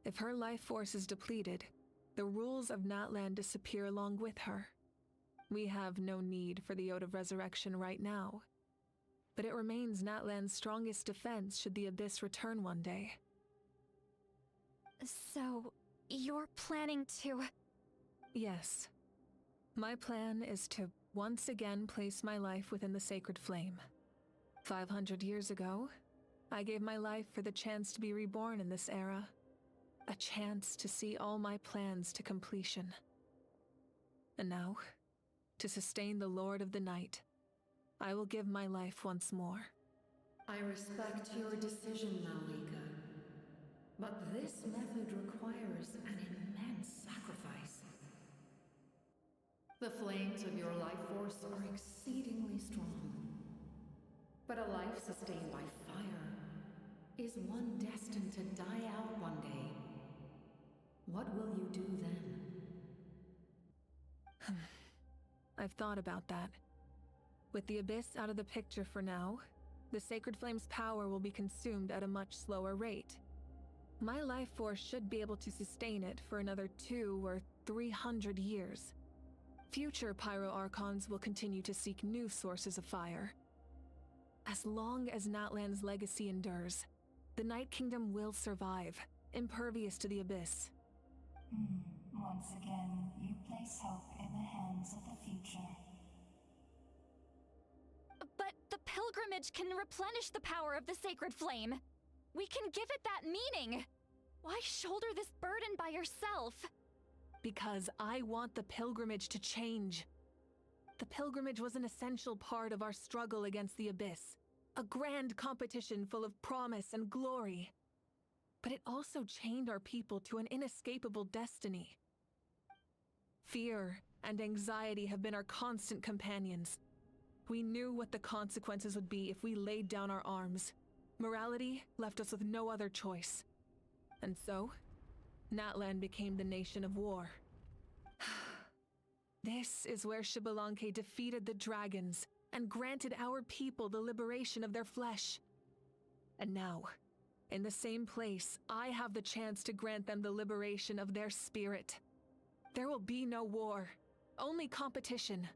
if her life force is depleted, the rules of Natlan disappear along with her. We have no need for the Ode of Resurrection right now, but it remains Natlan's strongest defense should the Abyss return one day. So, you're planning to... Yes. My plan is to once again place my life within the sacred flame. 500 years ago, I gave my life for the chance to be reborn in this era. A chance to see all my plans to completion. And now, to sustain the Lord of the Night, I will give my life once more. I respect your decision, Malika. But this method requires an immense sacrifice. The flames of your life force are exceedingly strong. But a life sustained by fire is one destined to die out one day. What will you do then? I've thought about that. With the Abyss out of the picture for now, the Sacred Flame's power will be consumed at a much slower rate. My life force should be able to sustain it for another 200 or 300 years. Future Pyro Archons will continue to seek new sources of fire. As long as Natlan's legacy endures, the Night Kingdom will survive, impervious to the Abyss. Once again, you place hope in the hands of the future. But the pilgrimage can replenish the power of the sacred flame. We can give it that meaning. Why shoulder this burden by yourself? Because I want the pilgrimage to change. The pilgrimage was an essential part of our struggle against the Abyss, a grand competition full of promise and glory. But it also chained our people to an inescapable destiny. Fear and anxiety have been our constant companions. We knew what the consequences would be if we laid down our arms. Morality left us with no other choice. And so, Natlan became the nation of war. This is where Xbalanque defeated the dragons and granted our people the liberation of their flesh. And now, in the same place, I have the chance to grant them the liberation of their spirit. There will be no war, only competition.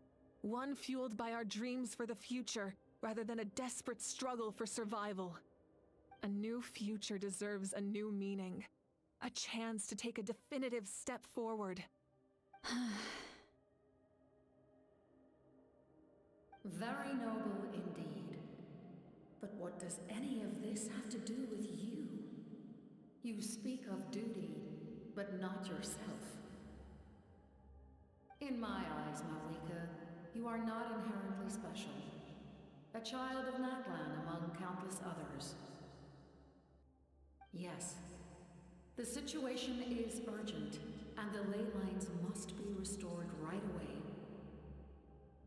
One fueled by our dreams for the future, rather than a desperate struggle for survival. A new future deserves a new meaning. A chance to take a definitive step forward. Very noble indeed. But what does any of this have to do with you? You speak of duty, but not yourself. In my eyes, Malika, you are not inherently special. A child of Natlan among countless others. Yes, the situation is urgent, and the ley lines must be restored right away.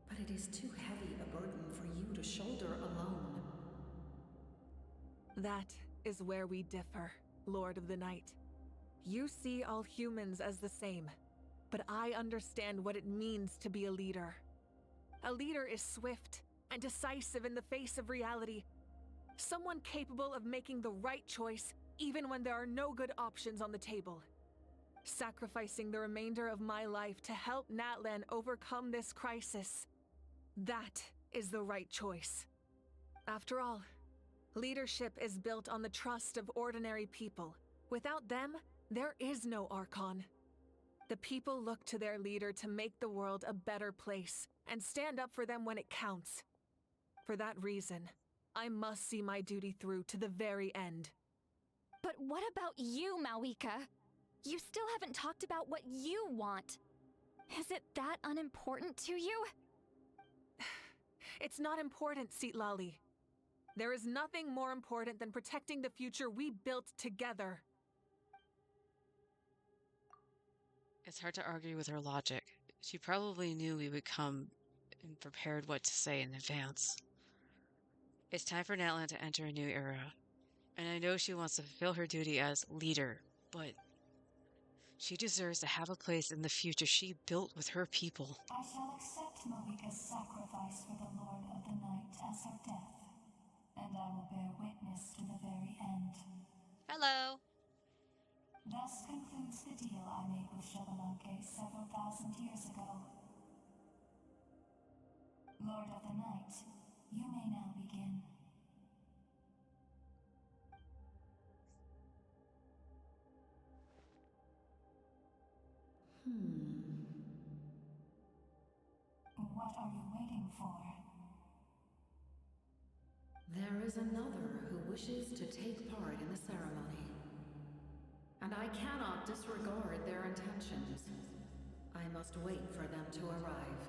But it is too heavy a burden for you to shoulder alone. That is where we differ, Lord of the Night. You see all humans as the same, but I understand what it means to be a leader. A leader is swift and decisive in the face of reality. Someone capable of making the right choice even when there are no good options on the table. Sacrificing the remainder of my life to help Natlan overcome this crisis. That is the right choice. After all, leadership is built on the trust of ordinary people. Without them, there is no Archon. The people look to their leader to make the world a better place and stand up for them when it counts. For that reason, I must see my duty through to the very end. But what about you, Malika? You still haven't talked about what you want. Is it that unimportant to you? It's not important, Citlali. There is nothing more important than protecting the future we built together. It's hard to argue with her logic. She probably knew we would come and prepared what to say in advance. It's time for Natlan to enter a new era. And I know she wants to fulfill her duty as leader, but she deserves to have a place in the future she built with her people. I shall accept Moika's sacrifice for the Lord of the Night as her death, and I will bear witness to the very end. Hello. Thus concludes the deal I made with Xbalanque several thousand years ago. Lord of the Night, you may now begin. What are you waiting for? There is another who wishes to take part in the ceremony. And I cannot disregard their intentions. I must wait for them to arrive.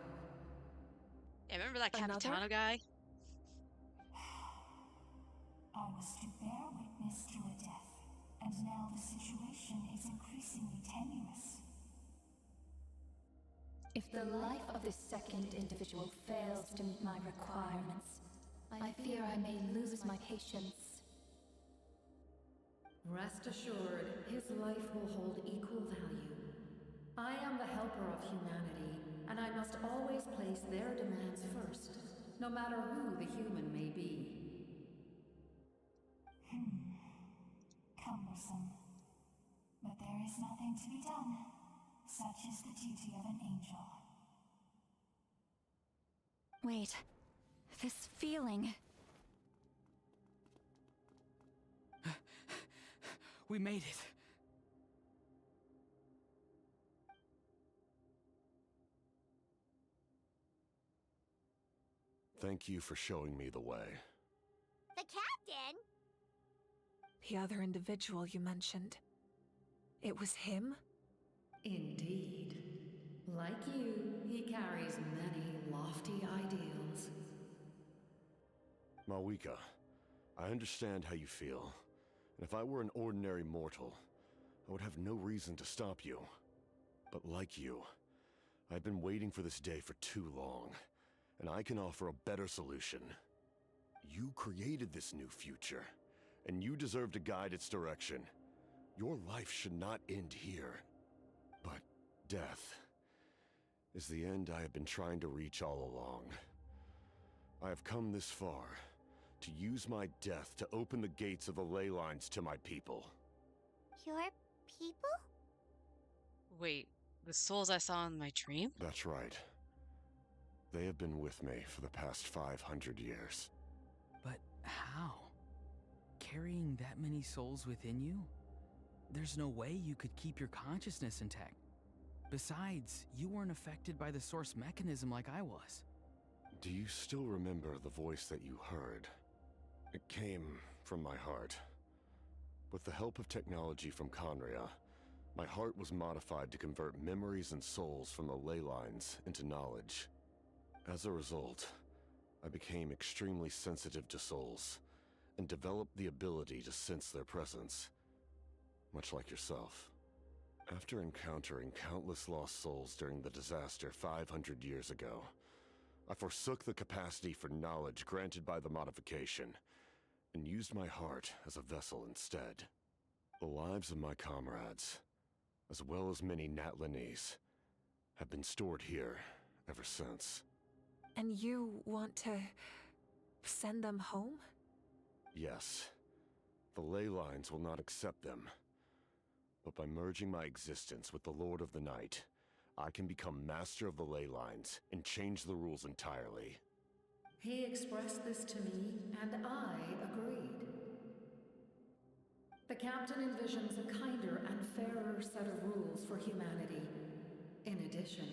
Yeah, remember that Another? Capitano guy? I was to bear witness to a death, and now the situation is increasingly tenuous. If the life of this second individual fails to meet my requirements, I fear I may lose my patience. Rest assured, his life will hold equal value. I am the helper of humanity, and I must always place their demands first, no matter who the human may be. Cumbersome. But there is nothing to be done. Such is the duty of an angel. Wait. This feeling. We made it. Thank you for showing me the way. The captain? The other individual you mentioned. It was him? Indeed. Like you, he carries many lofty ideals. Mawika, I understand how you feel. And if I were an ordinary mortal, I would have no reason to stop you. But like you, I've been waiting for this day for too long, and I can offer a better solution. You created this new future, and you deserve to guide its direction. Your life should not end here. But death is the end I have been trying to reach all along. I have come this far to use my death to open the gates of the ley lines to my people. Your people? Wait, the souls I saw in my dream? That's right. They have been with me for the past 500 years. But how? Carrying that many souls within you? There's no way you could keep your consciousness intact. Besides, you weren't affected by the source mechanism like I was. Do you still remember the voice that you heard? It came from my heart. With the help of technology from Conria, my heart was modified to convert memories and souls from the ley lines into knowledge. As a result, I became extremely sensitive to souls, and developed the ability to sense their presence, much like yourself. After encountering countless lost souls during the disaster 500 years ago, I forsook the capacity for knowledge granted by the modification, and used my heart as a vessel instead. The lives of my comrades, as well as many Natlanese, have been stored here ever since. And you want to send them home? Yes. The ley lines will not accept them. But by merging my existence with the Lord of the Night, I can become master of the ley lines and change the rules entirely. He expressed this to me, and I agreed. The captain envisions a kinder and fairer set of rules for humanity. In addition,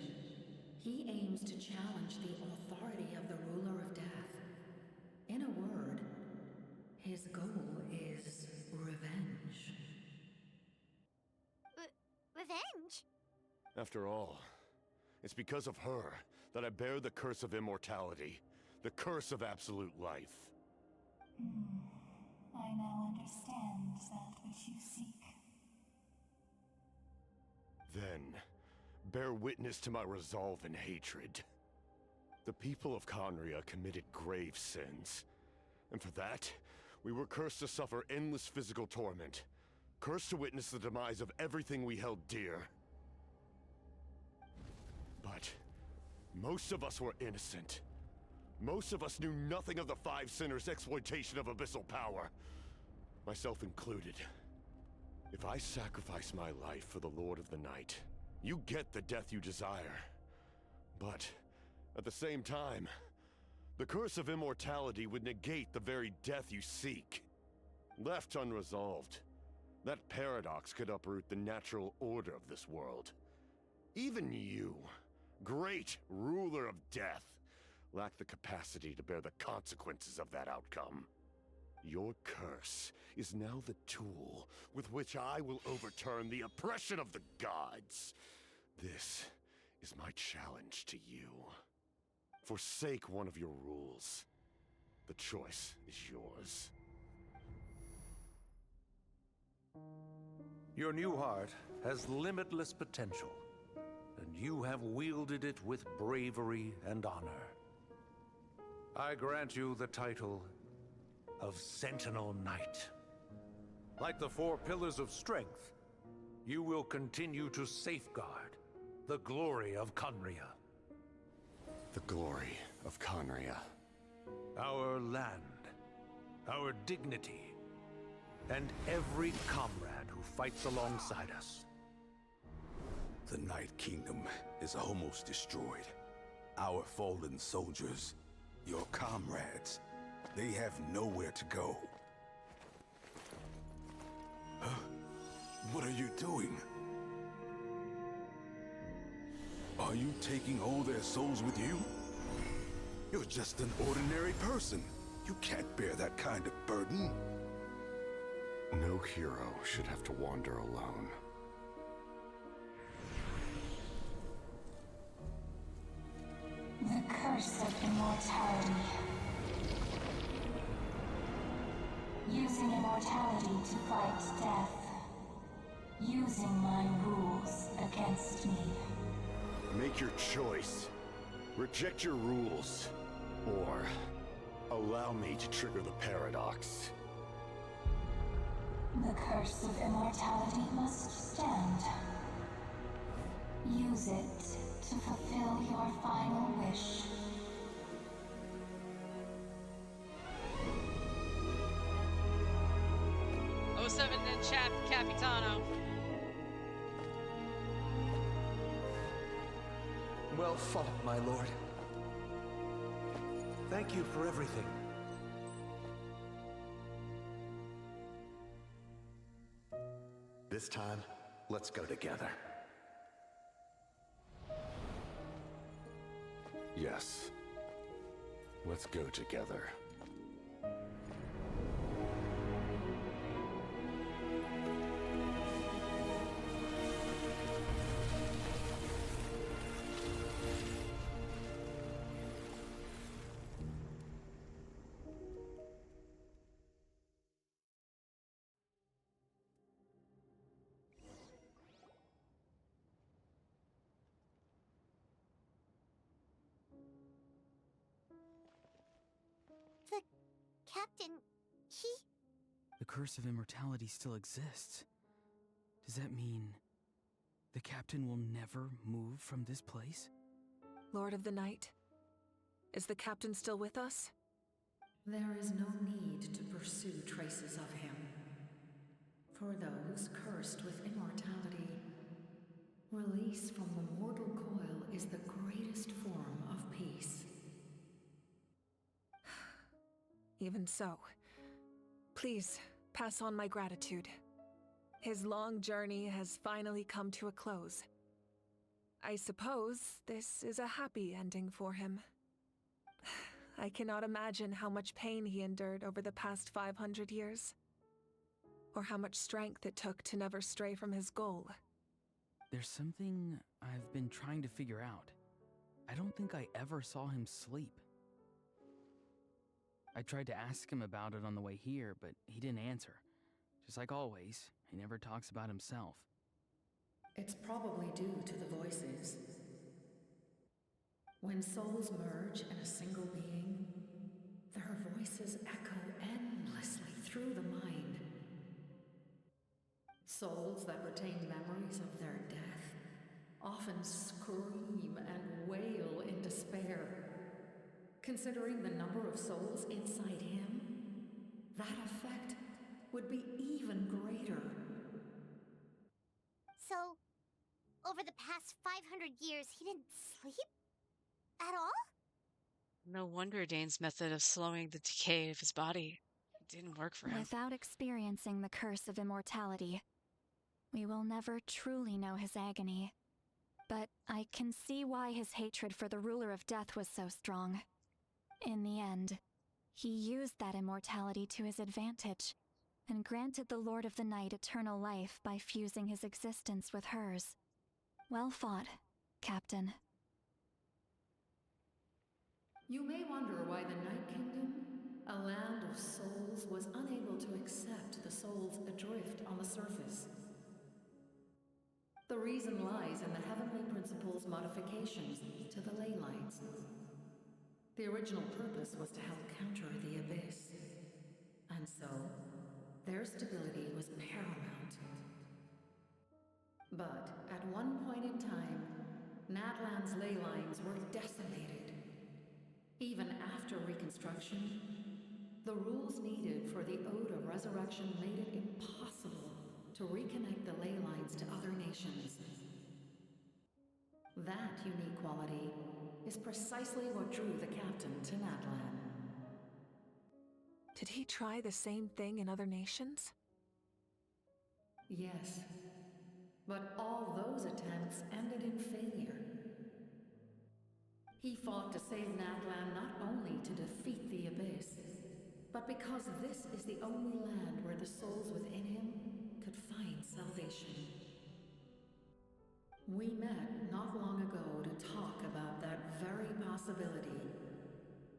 he aims to challenge the authority of the ruler of death. In a word, his goal is revenge. Revenge? After all, it's because of her that I bear the curse of immortality, the curse of absolute life. I now understand that which you seek. Then, bear witness to my resolve and hatred. The people of Conria committed grave sins, and for that, We were cursed to suffer endless physical torment. Cursed to witness the demise of everything we held dear. But most of us were innocent. Most of us knew nothing of the Five Sinners' exploitation of abyssal power. Myself included. If I sacrifice my life for the Lord of the Night, you get the death you desire. But at the same time, the curse of immortality would negate the very death you seek. Left unresolved, that paradox could uproot the natural order of this world. Even you, great ruler of death, lack the capacity to bear the consequences of that outcome. Your curse is now the tool with which I will overturn the oppression of the gods. This is my challenge to you. Forsake one of your rules. The choice is yours. Your new heart has limitless potential, and you have wielded it with bravery and honor. I grant you the title of Sentinel Knight. Like the four pillars of strength, you will continue to safeguard the glory of Conria. The glory of Conria. Our land, our dignity, and every comrade who fights alongside us. The Night Kingdom is almost destroyed. Our fallen soldiers, your comrades, they have nowhere to go. Huh? What are you doing? Are you taking all their souls with you? You're just an ordinary person. You can't bear that kind of burden. No hero should have to wander alone. The curse of immortality. Using immortality to fight death. Using my rules against me. Make your choice. Reject your rules. Or allow me to trigger the paradox. The curse of immortality must stand. Use it to fulfill your final wish. Oh, 07 in chat, Capitano. Well fought, my lord. Thank you for everything. This time, let's go together. Yes. Let's go together. The captain, he... The curse of immortality still exists. Does that mean the captain will never move from this place? Lord of the Night, is the captain still with us? There is no need to pursue traces of him. For those cursed with immortality, release from the mortal coil is the greatest form of peace. Even so, please pass on my gratitude. His long journey has finally come to a close. I suppose this is a happy ending for him. I cannot imagine how much pain he endured over the past 500 years, or how much strength it took to never stray from his goal. There's something I've been trying to figure out. I don't think I ever saw him sleep. I tried to ask him about it on the way here, but he didn't answer. Just like always, he never talks about himself. It's probably due to the voices. When souls merge in a single being, their voices echo endlessly Souls that retain memories of their death often scream and wail in despair. Considering the number of souls inside him, that effect would be even greater. So, over the past 500 years, he didn't sleep? At all? No wonder Dane's method of slowing the decay of his body didn't work for him. Without experiencing the curse of immortality, we will never truly know his agony. But I can see why his hatred for the ruler of death was so strong. In the end, he used that immortality to his advantage, and granted the Lord of the Night eternal life by fusing his existence with hers. Well fought, Captain. You may wonder why the Night Kingdom, a land of souls, was unable to accept the souls adrift on the surface. The reason lies in the Heavenly Principle's modifications to the ley lines. The original purpose was to help counter the Abyss, and so their stability was paramount. But at one point in time, Natlan's ley lines were decimated. Even after reconstruction, the rules needed for the Ode of Resurrection made it impossible to reconnect the ley lines to other nations. That unique quality is precisely what drew the captain to Natlan. Did he try the same thing in other nations? Yes, but all those attempts ended in failure. He fought to save Natlan not only to defeat the Abyss, but because this is the only land where the souls within him could find salvation. We met not long ago to talk about that very possibility,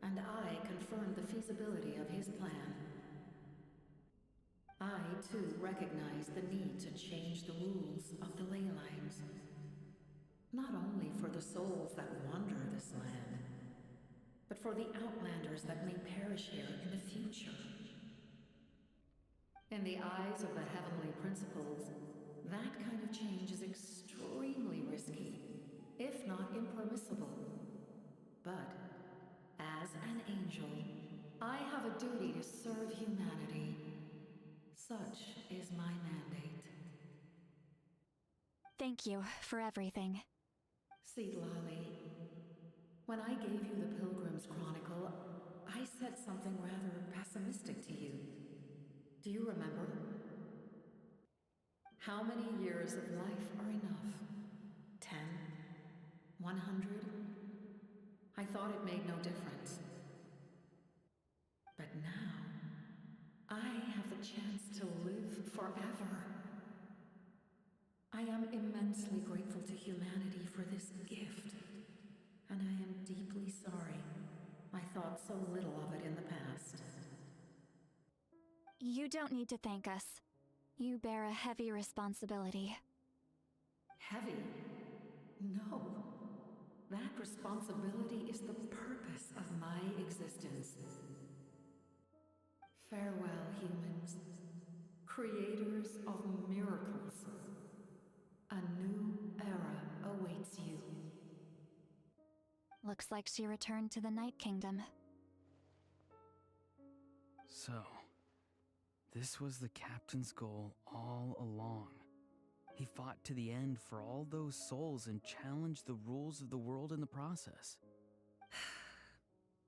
and I confirmed the feasibility of his plan. I, too, recognize the need to change the rules of the ley lines. Not only for the souls that wander this land, but for the outlanders that may perish here in the future. In the eyes of the Heavenly Principles, that kind of change is extremely risky, if not impermissible. But, as an angel, I have a duty to serve humanity. Such is my mandate. Thank you for everything. See, Lolly, when I gave you the Pilgrim's Chronicle, I said something rather pessimistic to you. Do you remember? How many years of life are enough? 10? 100? I thought it made no difference. But now, I have the chance to live forever. I am immensely grateful to humanity for this gift, and I am deeply sorry I thought so little of it in the past. You don't need to thank us. You bear a heavy responsibility. Heavy? No. That responsibility is the purpose of my existence. Farewell, humans. Creators of miracles. A new era awaits you. Looks like she returned to the Night Kingdom. So, this was the captain's goal all along. He fought to the end for all those souls and challenged the rules of the world in the process.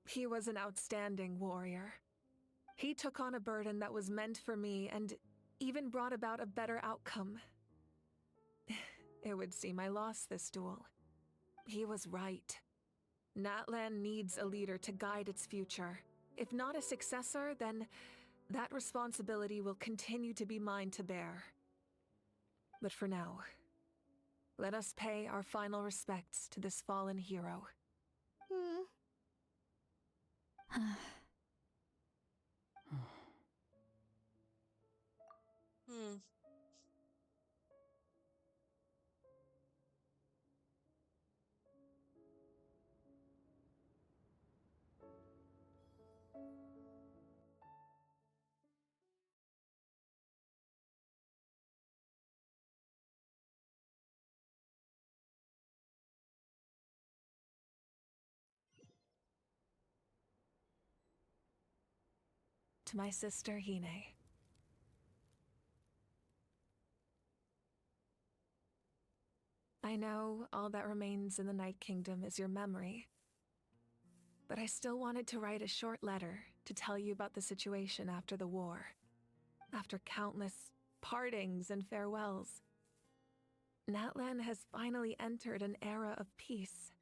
He was an outstanding warrior. He took on a burden that was meant for me and even brought about a better outcome. It would seem I lost this duel. He was right. Natlan needs a leader to guide its future. If not a successor, then that responsibility will continue to be mine to bear. But for now, let us pay our final respects to this fallen hero. Hmm. to my sister Hine. I know all that remains in the Night Kingdom is your memory, but I still wanted to write a short letter to tell you about the situation after the war. After countless partings and farewells, Natlan has finally entered an era of peace.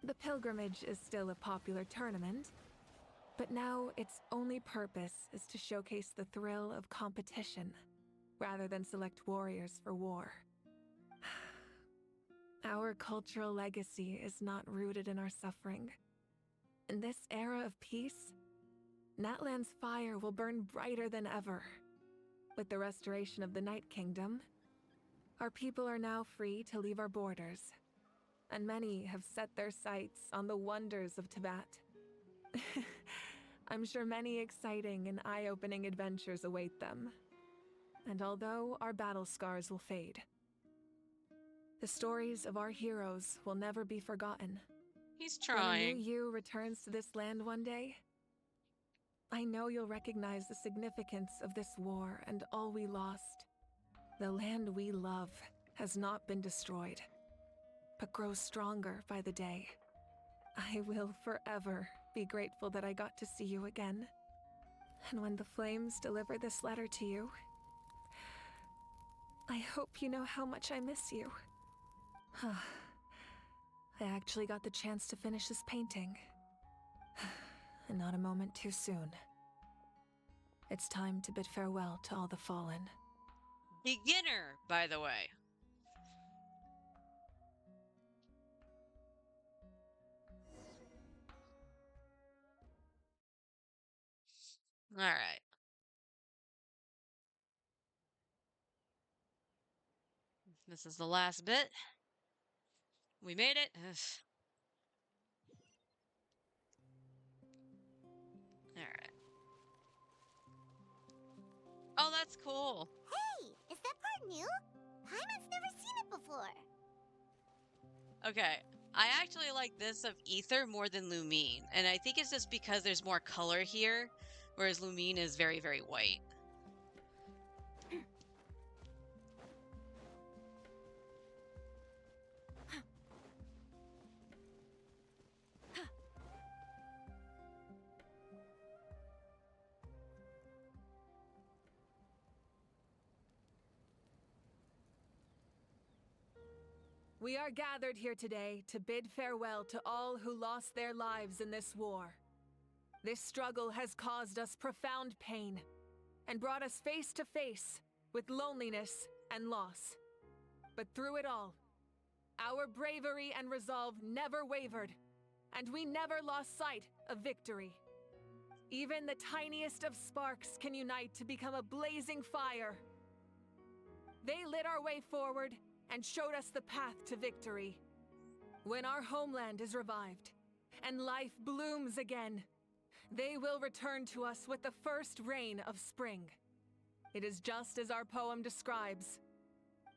The pilgrimage is still a popular tournament, but now its only purpose is to showcase the thrill of competition, rather than select warriors for war. Our cultural legacy is not rooted in our suffering. In this era of peace, Natlan's fire will burn brighter than ever. With the restoration of the Night Kingdom, our people are now free to leave our borders, and many have set their sights on the wonders of Tibet. I'm sure many exciting and eye-opening adventures await them. And although our battle scars will fade, the stories of our heroes will never be forgotten. He's When a new trying. you returns to this land one day, I know you'll recognize the significance of this war and all we lost. The land we love has not been destroyed, but grows stronger by the day. I will forever be grateful that I got to see you again. And when the flames deliver this letter to you, I hope you know how much I miss you. I actually got the chance to finish this painting. And not a moment too soon. It's time to bid farewell to all the fallen. Beginner, by the way. All right. This is the last bit. We made it. Ugh. All right. Oh, that's cool. Hey, is that part new? Paimon's never seen it before. Okay. I actually like this of Ether more than Lumine, and I think it's just because there's more color here, whereas Lumine is very, very white. We are gathered here today to bid farewell to all who lost their lives in this war. This struggle has caused us profound pain and brought us face to face with loneliness and loss. But through it all, our bravery and resolve never wavered, and we never lost sight of victory. Even the tiniest of sparks can unite to become a blazing fire. They lit our way forward and showed us the path to victory. When our homeland is revived and life blooms again, they will return to us with the first rain of spring. It is just as our poem describes.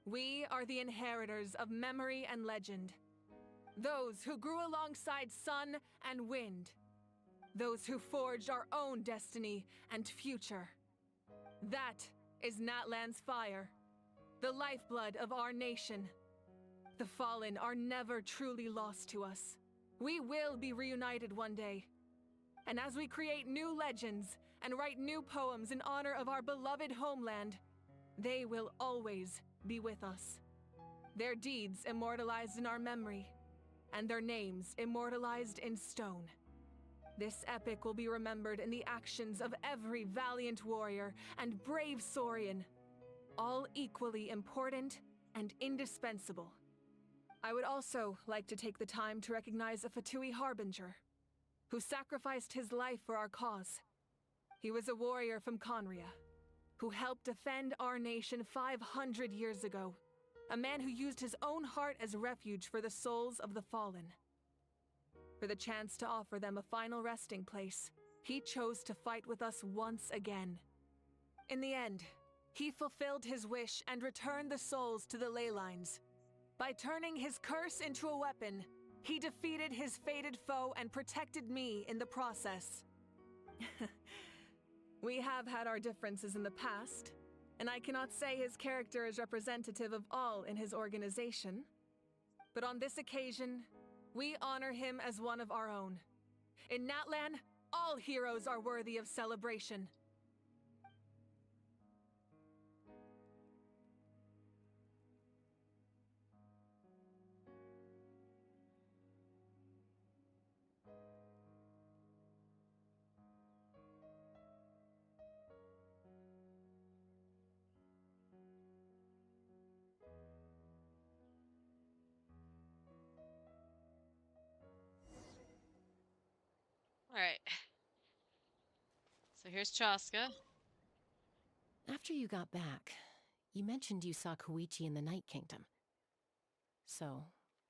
We are the inheritors of memory and legend. Those who grew alongside sun and wind. Those who forged our own destiny and future. That is Natlan's fire, the lifeblood of our nation. The fallen are never truly lost to us. We will be reunited one day. And as we create new legends and write new poems in honor of our beloved homeland, they will always be with us. Their deeds immortalized in our memory, and their names immortalized in stone. This epic will be remembered in the actions of every valiant warrior and brave Saurian, all equally important and indispensable. I would also like to take the time to recognize a Fatui Harbinger, who sacrificed his life for our cause. He was a warrior from Conria, who helped defend our nation 500 years ago. A man who used his own heart as refuge for the souls of the fallen. For the chance to offer them a final resting place, he chose to fight with us once again. In the end, he fulfilled his wish and returned the souls to the ley lines. By turning his curse into a weapon, he defeated his fated foe and protected me in the process. We have had our differences in the past, and I cannot say his character is representative of all in his organization. But on this occasion, we honor him as one of our own. In Natlan, all heroes are worthy of celebration. All right. So here's Chaska. After you got back, you mentioned you saw Koichi in the Night Kingdom. So,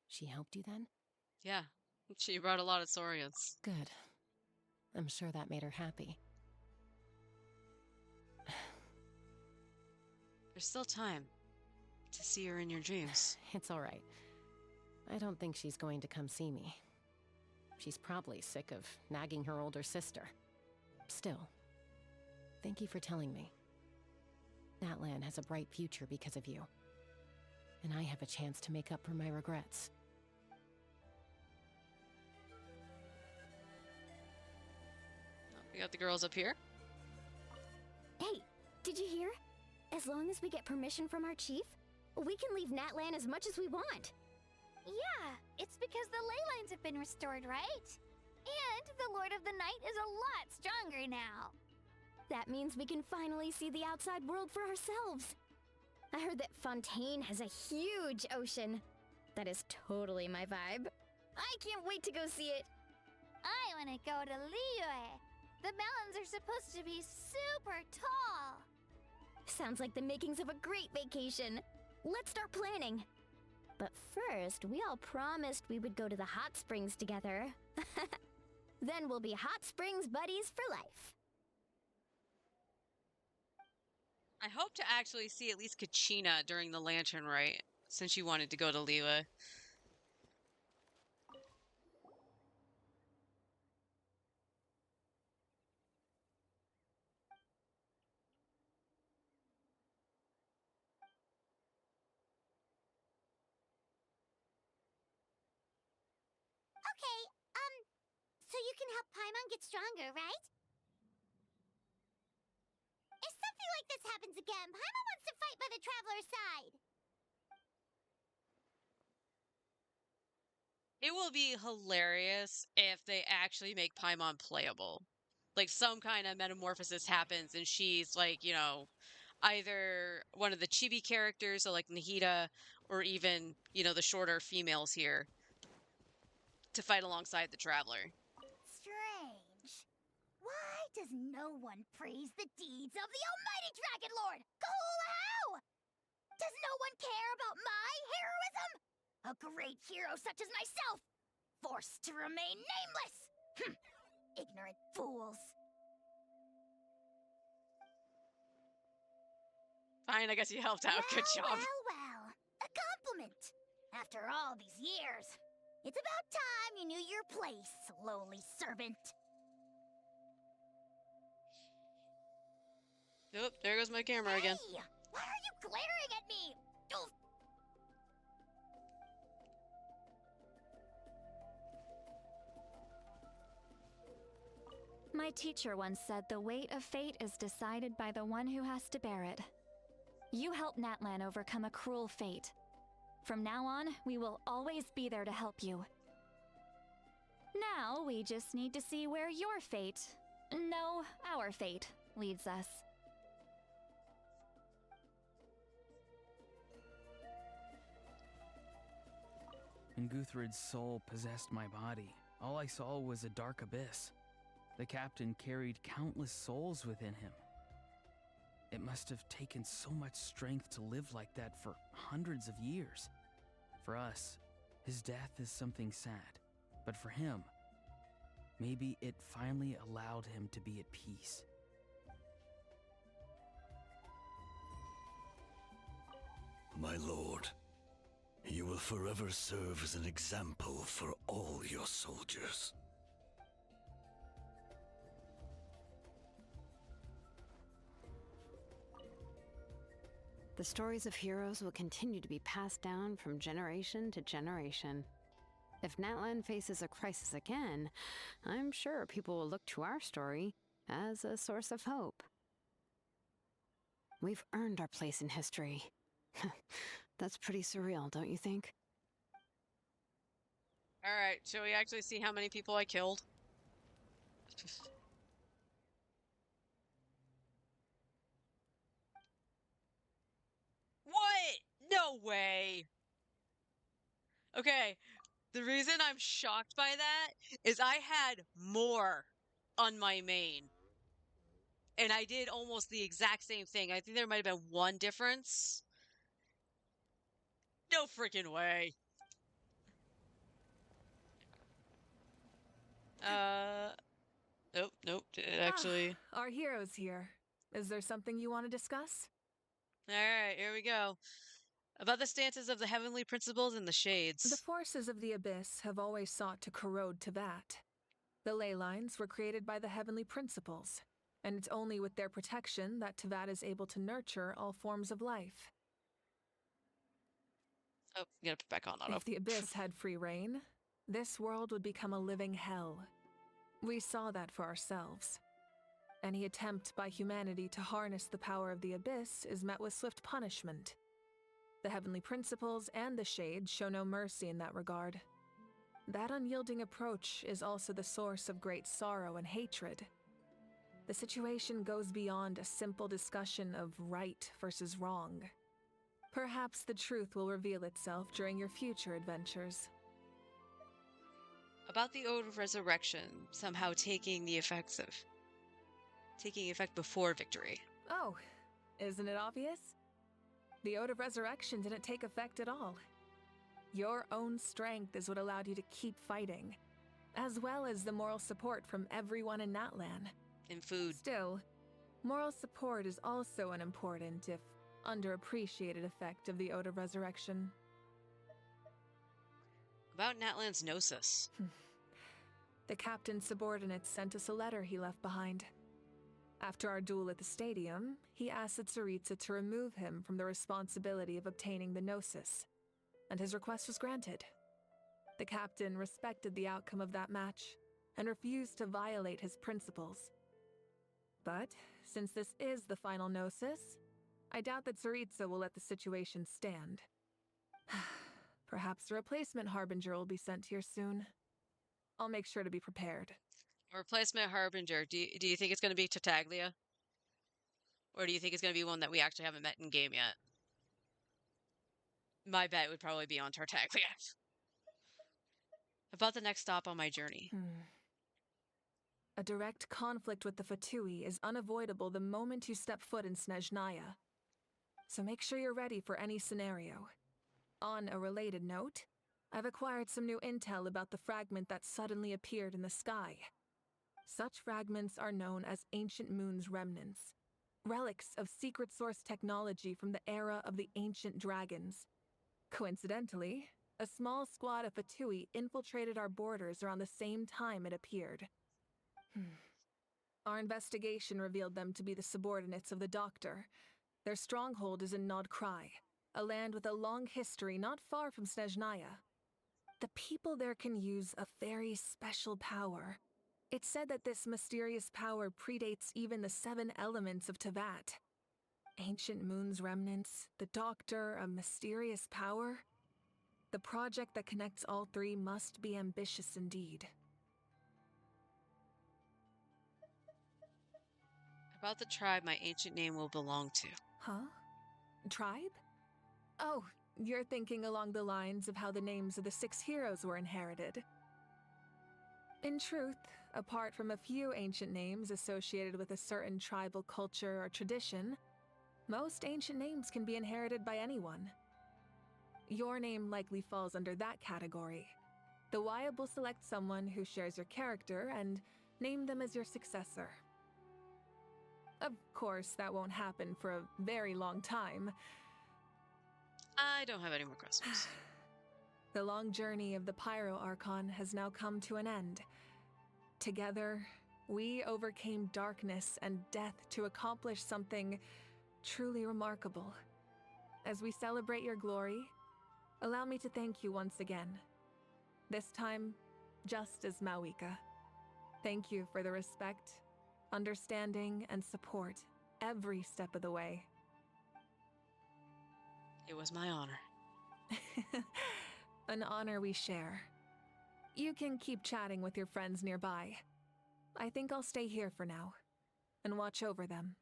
she helped you then? Yeah, she brought a lot of Saurians. Good. I'm sure that made her happy. There's still time to see her in your dreams. It's all right. I don't think she's going to come see me. She's probably sick of nagging her older sister. Still, thank you for telling me. Natlan has a bright future because of you. And I have a chance to make up for my regrets. We got the girls up here. Hey, did you hear? As long as we get permission from our chief, we can leave Natlan as much as we want. Yeah, it's because the ley lines have been restored, right? And the Lord of the Night is a lot stronger now. That means we can finally see the outside world for ourselves. I heard that Fontaine has a huge ocean. That is totally my vibe. I can't wait to go see it. I want to go to Liyue. The mountains are supposed to be super tall. Sounds like the makings of a great vacation. Let's start planning. But first, we all promised we would go to the hot springs together. Then we'll be hot springs buddies for life. I hope to actually see at least Kachina during the lantern rite, since you wanted to go to Liyue. Okay, so you can help Paimon get stronger, right? If something like this happens again, Paimon wants to fight by the Traveler's side. It will be hilarious if they actually make Paimon playable. Like, some kind of metamorphosis happens and she's like, you know, either one of the chibi characters, so like Nahida, or even, you know, the shorter females here to fight alongside the Traveler. Strange. Why does no one praise the deeds of the almighty Dragon Lord, Kahulahau? Does no one care about my heroism? A great hero such as myself, forced to remain nameless. Ignorant fools. Fine, I guess you helped out. Good job. Well, a compliment. After all these years, it's about time you knew your place, lowly servant. Oop, there goes my camera again. Hey, why are you glaring at me? Oof. My teacher once said the weight of fate is decided by the one who has to bear it. You helped Natlan overcome a cruel fate. From now on, we will always be there to help you. Now, we just need to see where your fate, no, our fate, leads us. When Guthred's soul possessed my body, all I saw was a dark abyss. The captain carried countless souls within him. It must have taken so much strength to live like that for hundreds of years. For us, his death is something sad. But for him, maybe it finally allowed him to be at peace. My lord, you will forever serve as an example for all your soldiers. The stories of heroes will continue to be passed down from generation to generation. If Natlan faces a crisis again, I'm sure people will look to our story as a source of hope. We've earned our place in history. That's pretty surreal, don't you think? Alright, shall we actually see how many people I killed? What? No way! Okay, the reason I'm shocked by that is I had more on my main. And I did almost the exact same thing. I think there might have been one difference. No freaking way. Nope, nope. It actually. Our hero's here. Is there something you want to discuss? Alright, here we go. About the stances of the heavenly principles and the shades. The forces of the abyss have always sought to corrode Tevat. The ley lines were created by the heavenly principles, and it's only with their protection that Tevat is able to nurture all forms of life. Oh, I'm gonna put back on auto. If the abyss had free reign, this world would become a living hell. We saw that for ourselves. Any attempt by humanity to harness the power of the abyss is met with swift punishment. The heavenly principles and the shades show no mercy in that regard. That unyielding approach is also the source of great sorrow and hatred. The situation goes beyond a simple discussion of right versus wrong. Perhaps the truth will reveal itself during your future adventures. About the Ode of Resurrection somehow taking effect before victory. Oh, isn't it obvious? The Ode of Resurrection didn't take effect at all. Your own strength is what allowed you to keep fighting, as well as the moral support from everyone in Natlan. And food. Still, moral support is also an important, if underappreciated, effect of the Ode of Resurrection. About Natlan's Gnosis. The captain's subordinates sent us a letter he left behind. After our duel at the stadium, he asked Tsaritsa to remove him from the responsibility of obtaining the Gnosis, and his request was granted. The captain respected the outcome of that match and refused to violate his principles. But since this is the final Gnosis, I doubt that Tsaritsa will let the situation stand. Perhaps a replacement Harbinger will be sent here soon. I'll make sure to be prepared. A replacement Harbinger. Do you think it's going to be Tartaglia? Or do you think it's going to be one that we actually haven't met in game yet? My bet would probably be on Tartaglia. About the next stop on my journey. A direct conflict with the Fatui is unavoidable the moment you step foot in Snezhnaya. So make sure you're ready for any scenario. On a related note, I've acquired some new intel about the fragment that suddenly appeared in the sky. Such fragments are known as Ancient Moon's remnants, relics of secret source technology from the era of the ancient dragons. Coincidentally, a small squad of Fatui infiltrated our borders around the same time it appeared. Our investigation revealed them to be the subordinates of the Doctor. Their stronghold is in Nod Krai, a land with a long history not far from Snezhnaya. The people there can use a very special power. It's said that this mysterious power predates even the 7 elements of Tevat. Ancient Moon's remnants, the Doctor, a mysterious power. The project that connects all 3 must be ambitious indeed. About the tribe my ancient name will belong to. Huh? Tribe? Oh, you're thinking along the lines of how the names of the 6 heroes were inherited. In truth, apart from a few ancient names associated with a certain tribal culture or tradition, most ancient names can be inherited by anyone. Your name likely falls under that category. The Wyab will select someone who shares your character and name them as your successor. Of course, that won't happen for a very long time. I don't have any more questions. The long journey of the Pyro Archon has now come to an end. Together, we overcame darkness and death to accomplish something truly remarkable. as we celebrate your glory, allow me to thank you once again. This time, just as Mawika. Thank you for the respect, understanding, and support every step of the way. It was my honor. An honor we share. You can keep chatting with your friends nearby. I think I'll stay here for now and watch over them.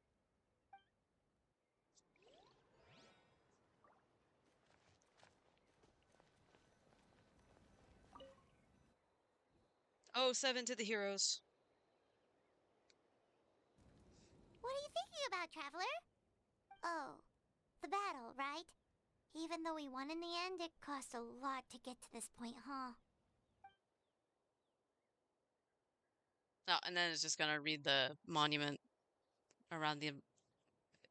Oh, 7 to the heroes. What are you thinking about, Traveler? Oh, the battle, right? Even though we won in the end, it cost a lot to get to this point, huh? Oh, and then it's just gonna read the monument around the...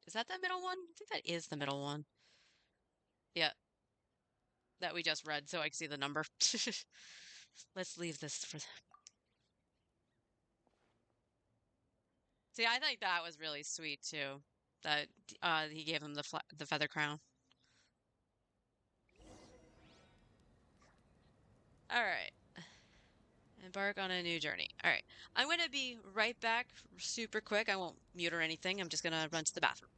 Is that the middle one? I think that is the middle one. Yeah. That we just read, so I can see the number. Let's leave this for... See, I think that was really sweet, too. That he gave him the feather crown. Alright. Embark on a new journey. Alright. I'm gonna be right back super quick. I won't mute or anything. I'm just gonna run to the bathroom.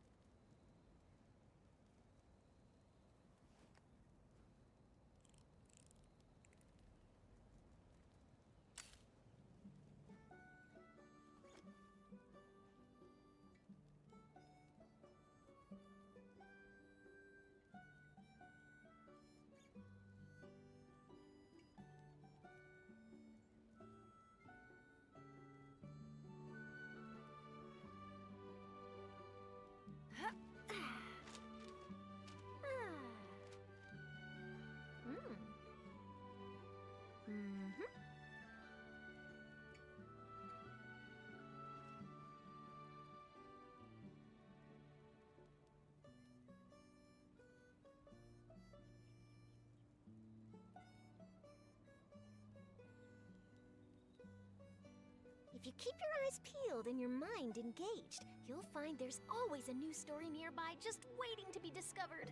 If you keep your eyes peeled and your mind engaged, you'll find there's always a new story nearby just waiting to be discovered.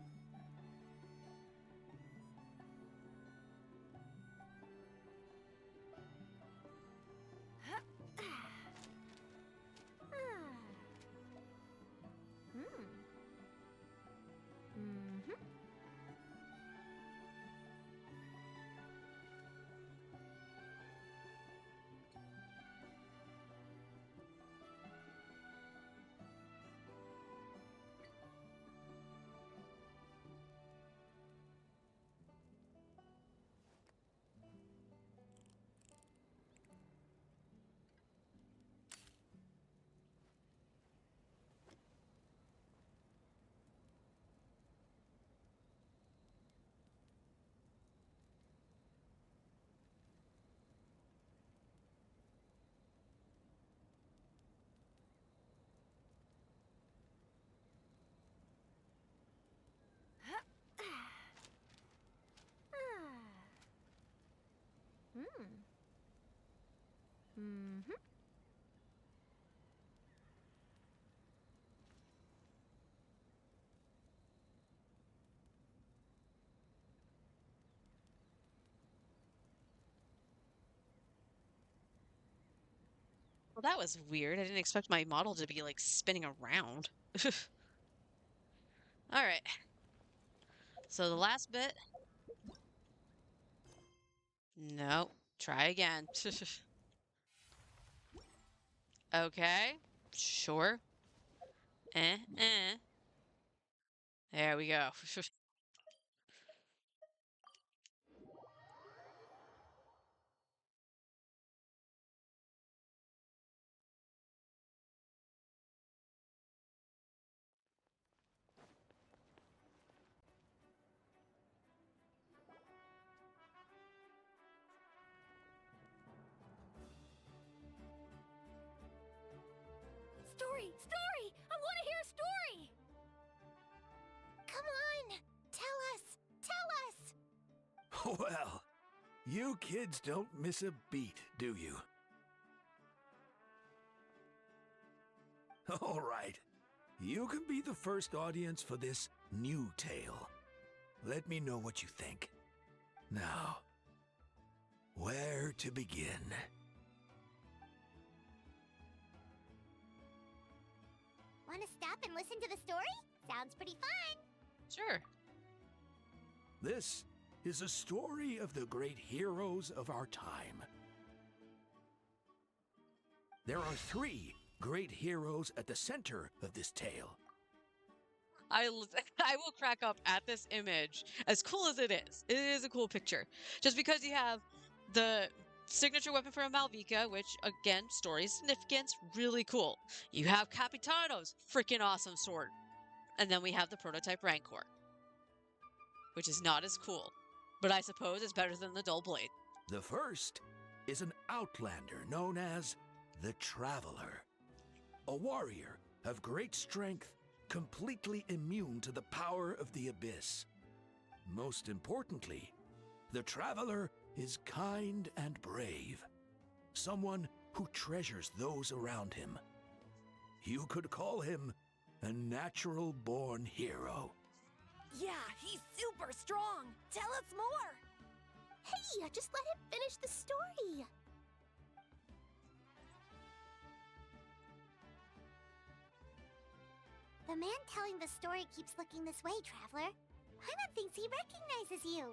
Well, that was weird. I didn't expect my model to be, like, spinning around. Alright. So the last bit... No. Try again. Okay. Sure. Eh. There we go. Story! Story! I want to hear a story! Come on! Tell us! Tell us! Well, you kids don't miss a beat, do you? All right. You can be the first audience for this new tale. Let me know what you think. Now, where to begin? Want to stop and listen to the story? Sounds pretty fun. Sure. This is a story of the great heroes of our time. There are 3 great heroes at the center of this tale. I will crack up at this image, as cool as it is. It is a cool picture. Just because you have the signature weapon from Malvika, which, again, story significance, really cool. You have Capitano's freaking awesome sword. And then we have the prototype Rancor, which is not as cool. But I suppose it's better than the dull blade. The first is an outlander known as the Traveler. A warrior of great strength, completely immune to the power of the Abyss. Most importantly, the Traveler is kind and brave. Someone who treasures those around him. You could call him a natural-born hero. Yeah, he's super strong. Tell us more. Hey, just let him finish the story. The man telling the story keeps looking this way, Traveler. Paimon thinks he recognizes you.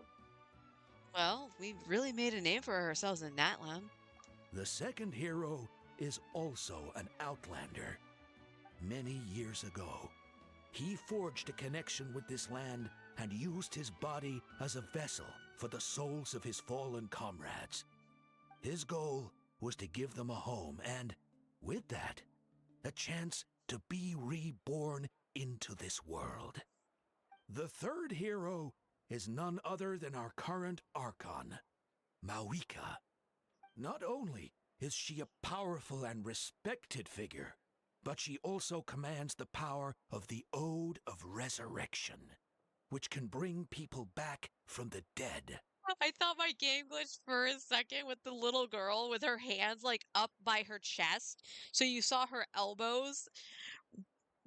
Well, we've really made a name for ourselves in Natlan. The second hero is also an outlander. Many years ago, he forged a connection with this land and used his body as a vessel for the souls of his fallen comrades. His goal was to give them a home and, with that, a chance to be reborn into this world. The third hero is none other than our current Archon, Mawika. Not only is she a powerful and respected figure, but she also commands the power of the Ode of Resurrection, which can bring people back from the dead. I thought my game glitched for a second with the little girl with her hands like up by her chest. So you saw her elbows.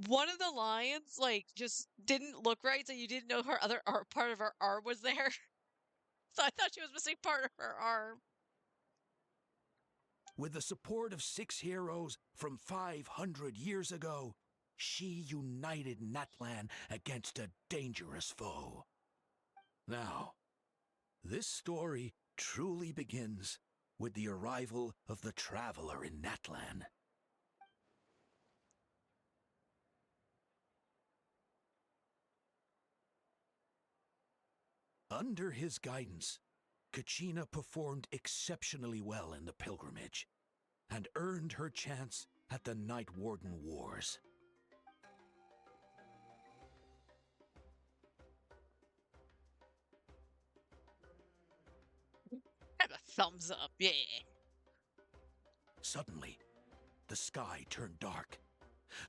One of the lines like just didn't look right, so you didn't know her other part of her arm was there. So I thought she was missing part of her arm. With the support of 6 heroes from 500 years ago, she united Natlan against a dangerous foe. Now, this story truly begins with the arrival of the Traveler in Natlan. Under his guidance, Kachina performed exceptionally well in the pilgrimage and earned her chance at the Night Warden Wars. Have a thumbs up, yeah. Suddenly, the sky turned dark.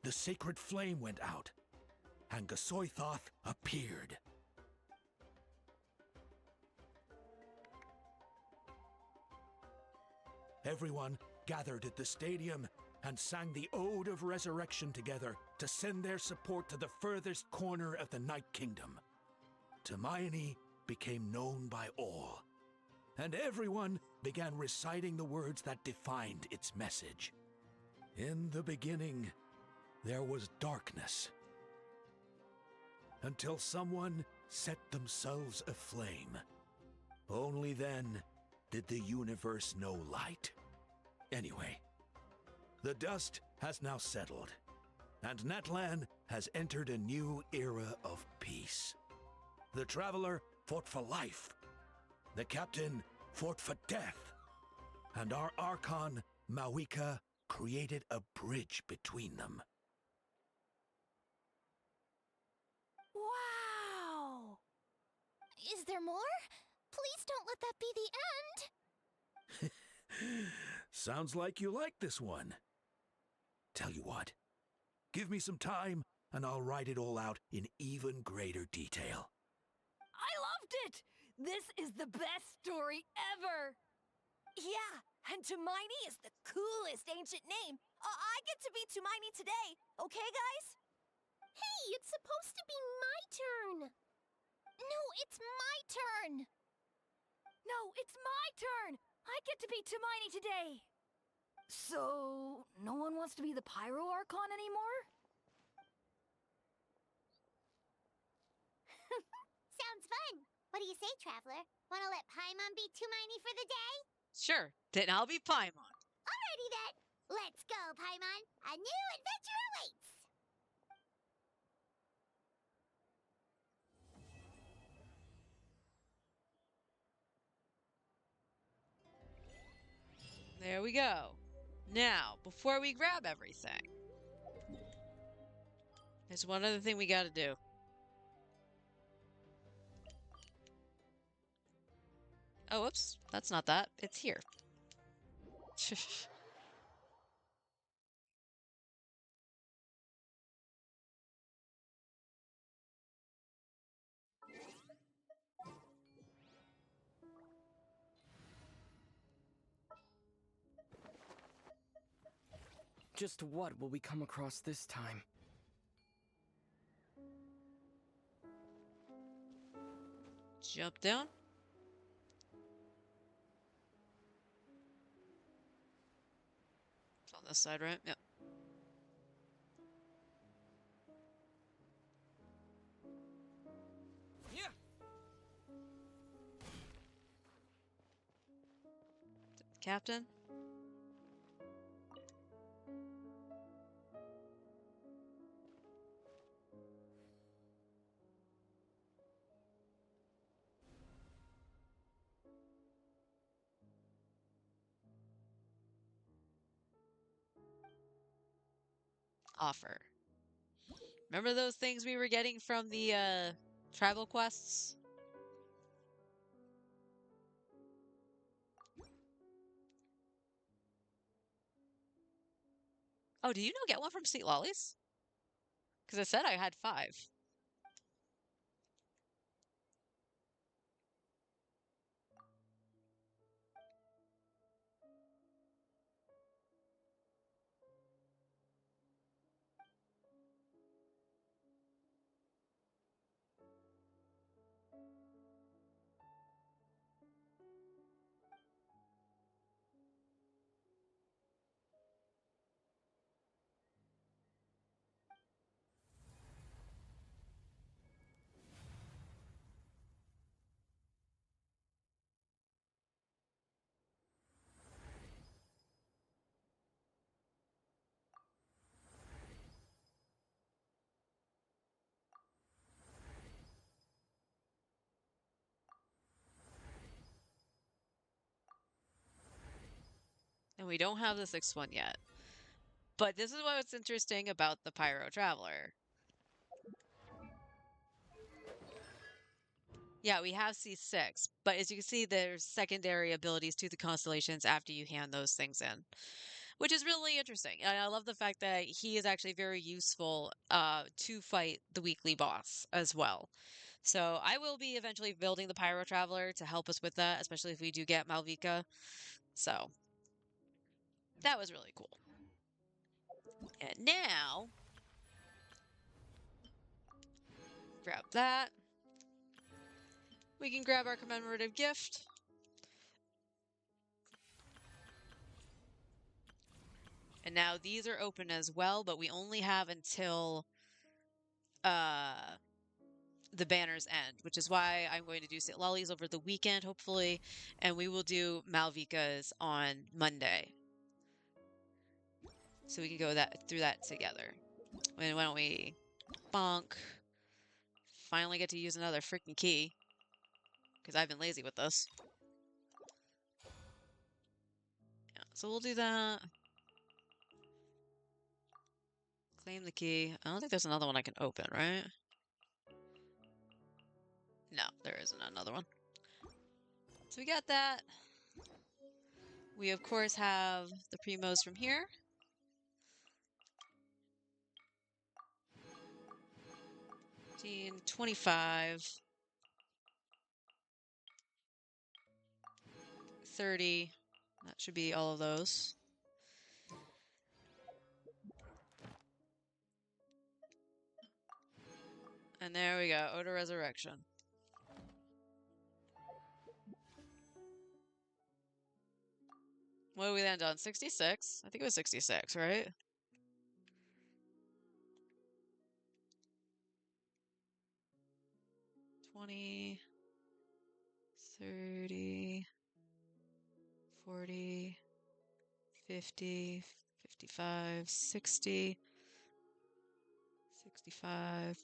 The sacred flame went out, and Gasoithoth appeared. Everyone gathered at the stadium and sang the Ode of Resurrection together to send their support to the furthest corner of the Night Kingdom. Hermione became known by all, and everyone began reciting the words that defined its message. In the beginning, there was darkness, until someone set themselves aflame. Only then did the universe know light. Anyway, the dust has now settled, and Natlan has entered a new era of peace. The Traveler fought for life, the Captain fought for death, and our Archon, Mawika, created a bridge between them. Wow! Is there more? Please don't let that be the end! Sounds like you like this one. Tell you what, give me some time and I'll write it all out in even greater detail. I loved it! This is the best story ever! Yeah, and Tumaini is the coolest ancient name. I get to be Tumaini today, okay, guys? It's supposed to be my turn! No, it's my turn! No, it's my turn! I get to be Hermione today! So, no one wants to be the Pyro Archon anymore? Sounds fun! What do you say, Traveler? Wanna let Paimon be Hermione for the day? Sure, then I'll be Paimon. Alrighty then! Let's go, Paimon! A new adventure awaits! There we go. Now, before we grab everything, there's one other thing we gotta do. Oh, whoops. That's not that. It's here. Just what will we come across this time? Jump down. It's on this side, right? Yep. Yeah. Captain? Offer. Remember those things we were getting from the tribal quests? Oh, do you know get one from Sweet Lollies? Because I said I had 5. And we don't have the 6th one yet. But this is what's interesting about the Pyro Traveler. Yeah, we have C6, but as you can see, there's secondary abilities to the constellations after you hand those things in, which is really interesting. And I love the fact that he is actually very useful to fight the weekly boss as well. So I will be eventually building the Pyro Traveler to help us with that, especially if we do get Malvika. So that was really cool. And now, grab that. We can grab our commemorative gift. And now these are open as well, but we only have until the banner's end, which is why I'm going to do St. Lolly's over the weekend, hopefully, and we will do Malvika's on Monday. So we can go through that together. And why don't we bonk? Finally get to use another freaking key. Because I've been lazy with this. Yeah, so we'll do that. Claim the key. I don't think there's another one I can open, right? No, there isn't another one. So we got that. We, of course, have the primos from here. 25, 30. That should be all of those. And there we go, Ode to Resurrection. What did we land on? 66? I think it was 66, right? $20, 30, 40, 50, 55, 60, 65,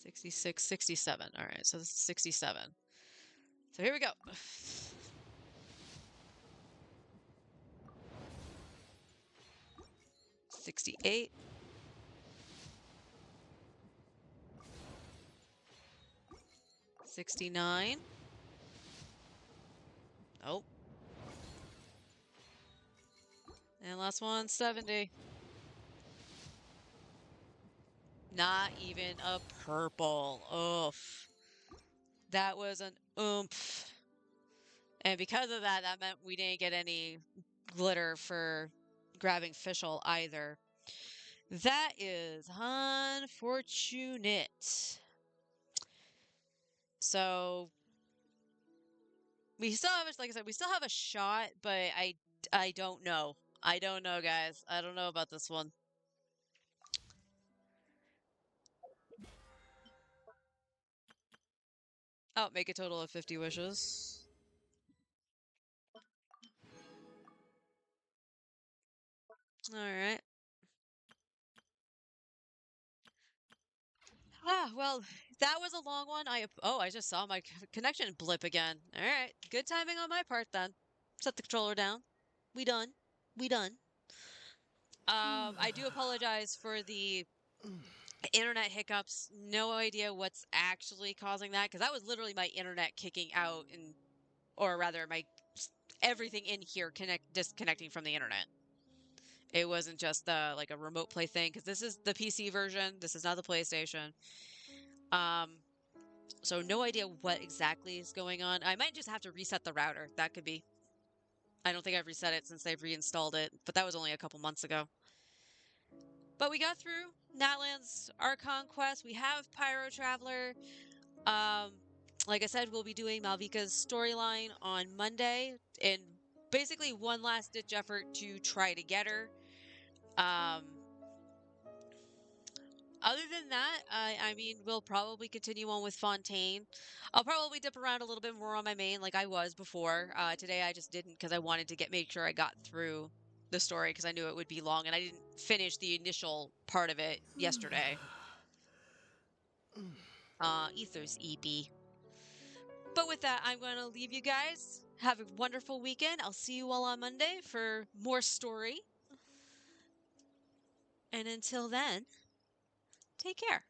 66, 67. All right, so this is 67. So here we go. 68. 69. Oh. And last one, 70. Not even a purple. Oof. That was an oomph. And because of that, that meant we didn't get any glitter for grabbing Fischl either. That is unfortunate. So we still have, like I said, we still have a shot, but I don't know. I don't know, guys. I don't know about this one. Oh, make a total of 50 wishes. All right. Ah, well, that was a long one. I just saw my connection blip again. All right. Good timing on my part then. Set the controller down. We done. We done. I do apologize for the internet hiccups. No idea what's actually causing that because that was literally my internet kicking out or rather my everything in here disconnecting from the internet. It wasn't just like a remote play thing because this is the PC version. This is not the PlayStation. Um, so no idea what exactly is going on. I might just have to reset the router. That could be. I don't think I've reset it since they've reinstalled it, but that was only a couple months ago. But we got through Natlan's Archon quest. We have Pyro Traveler. Like I said, we'll be doing Malvika's storyline on Monday in basically one last ditch effort to try to get her. Other than that, I mean, we'll probably continue on with Fontaine. I'll probably dip around a little bit more on my main like I was before. Today I just didn't because I wanted to make sure I got through the story because I knew it would be long and I didn't finish the initial part of it yesterday. Ether's EP. But with that, I'm going to leave you guys. Have a wonderful weekend. I'll see you all on Monday for more story. And until then, take care.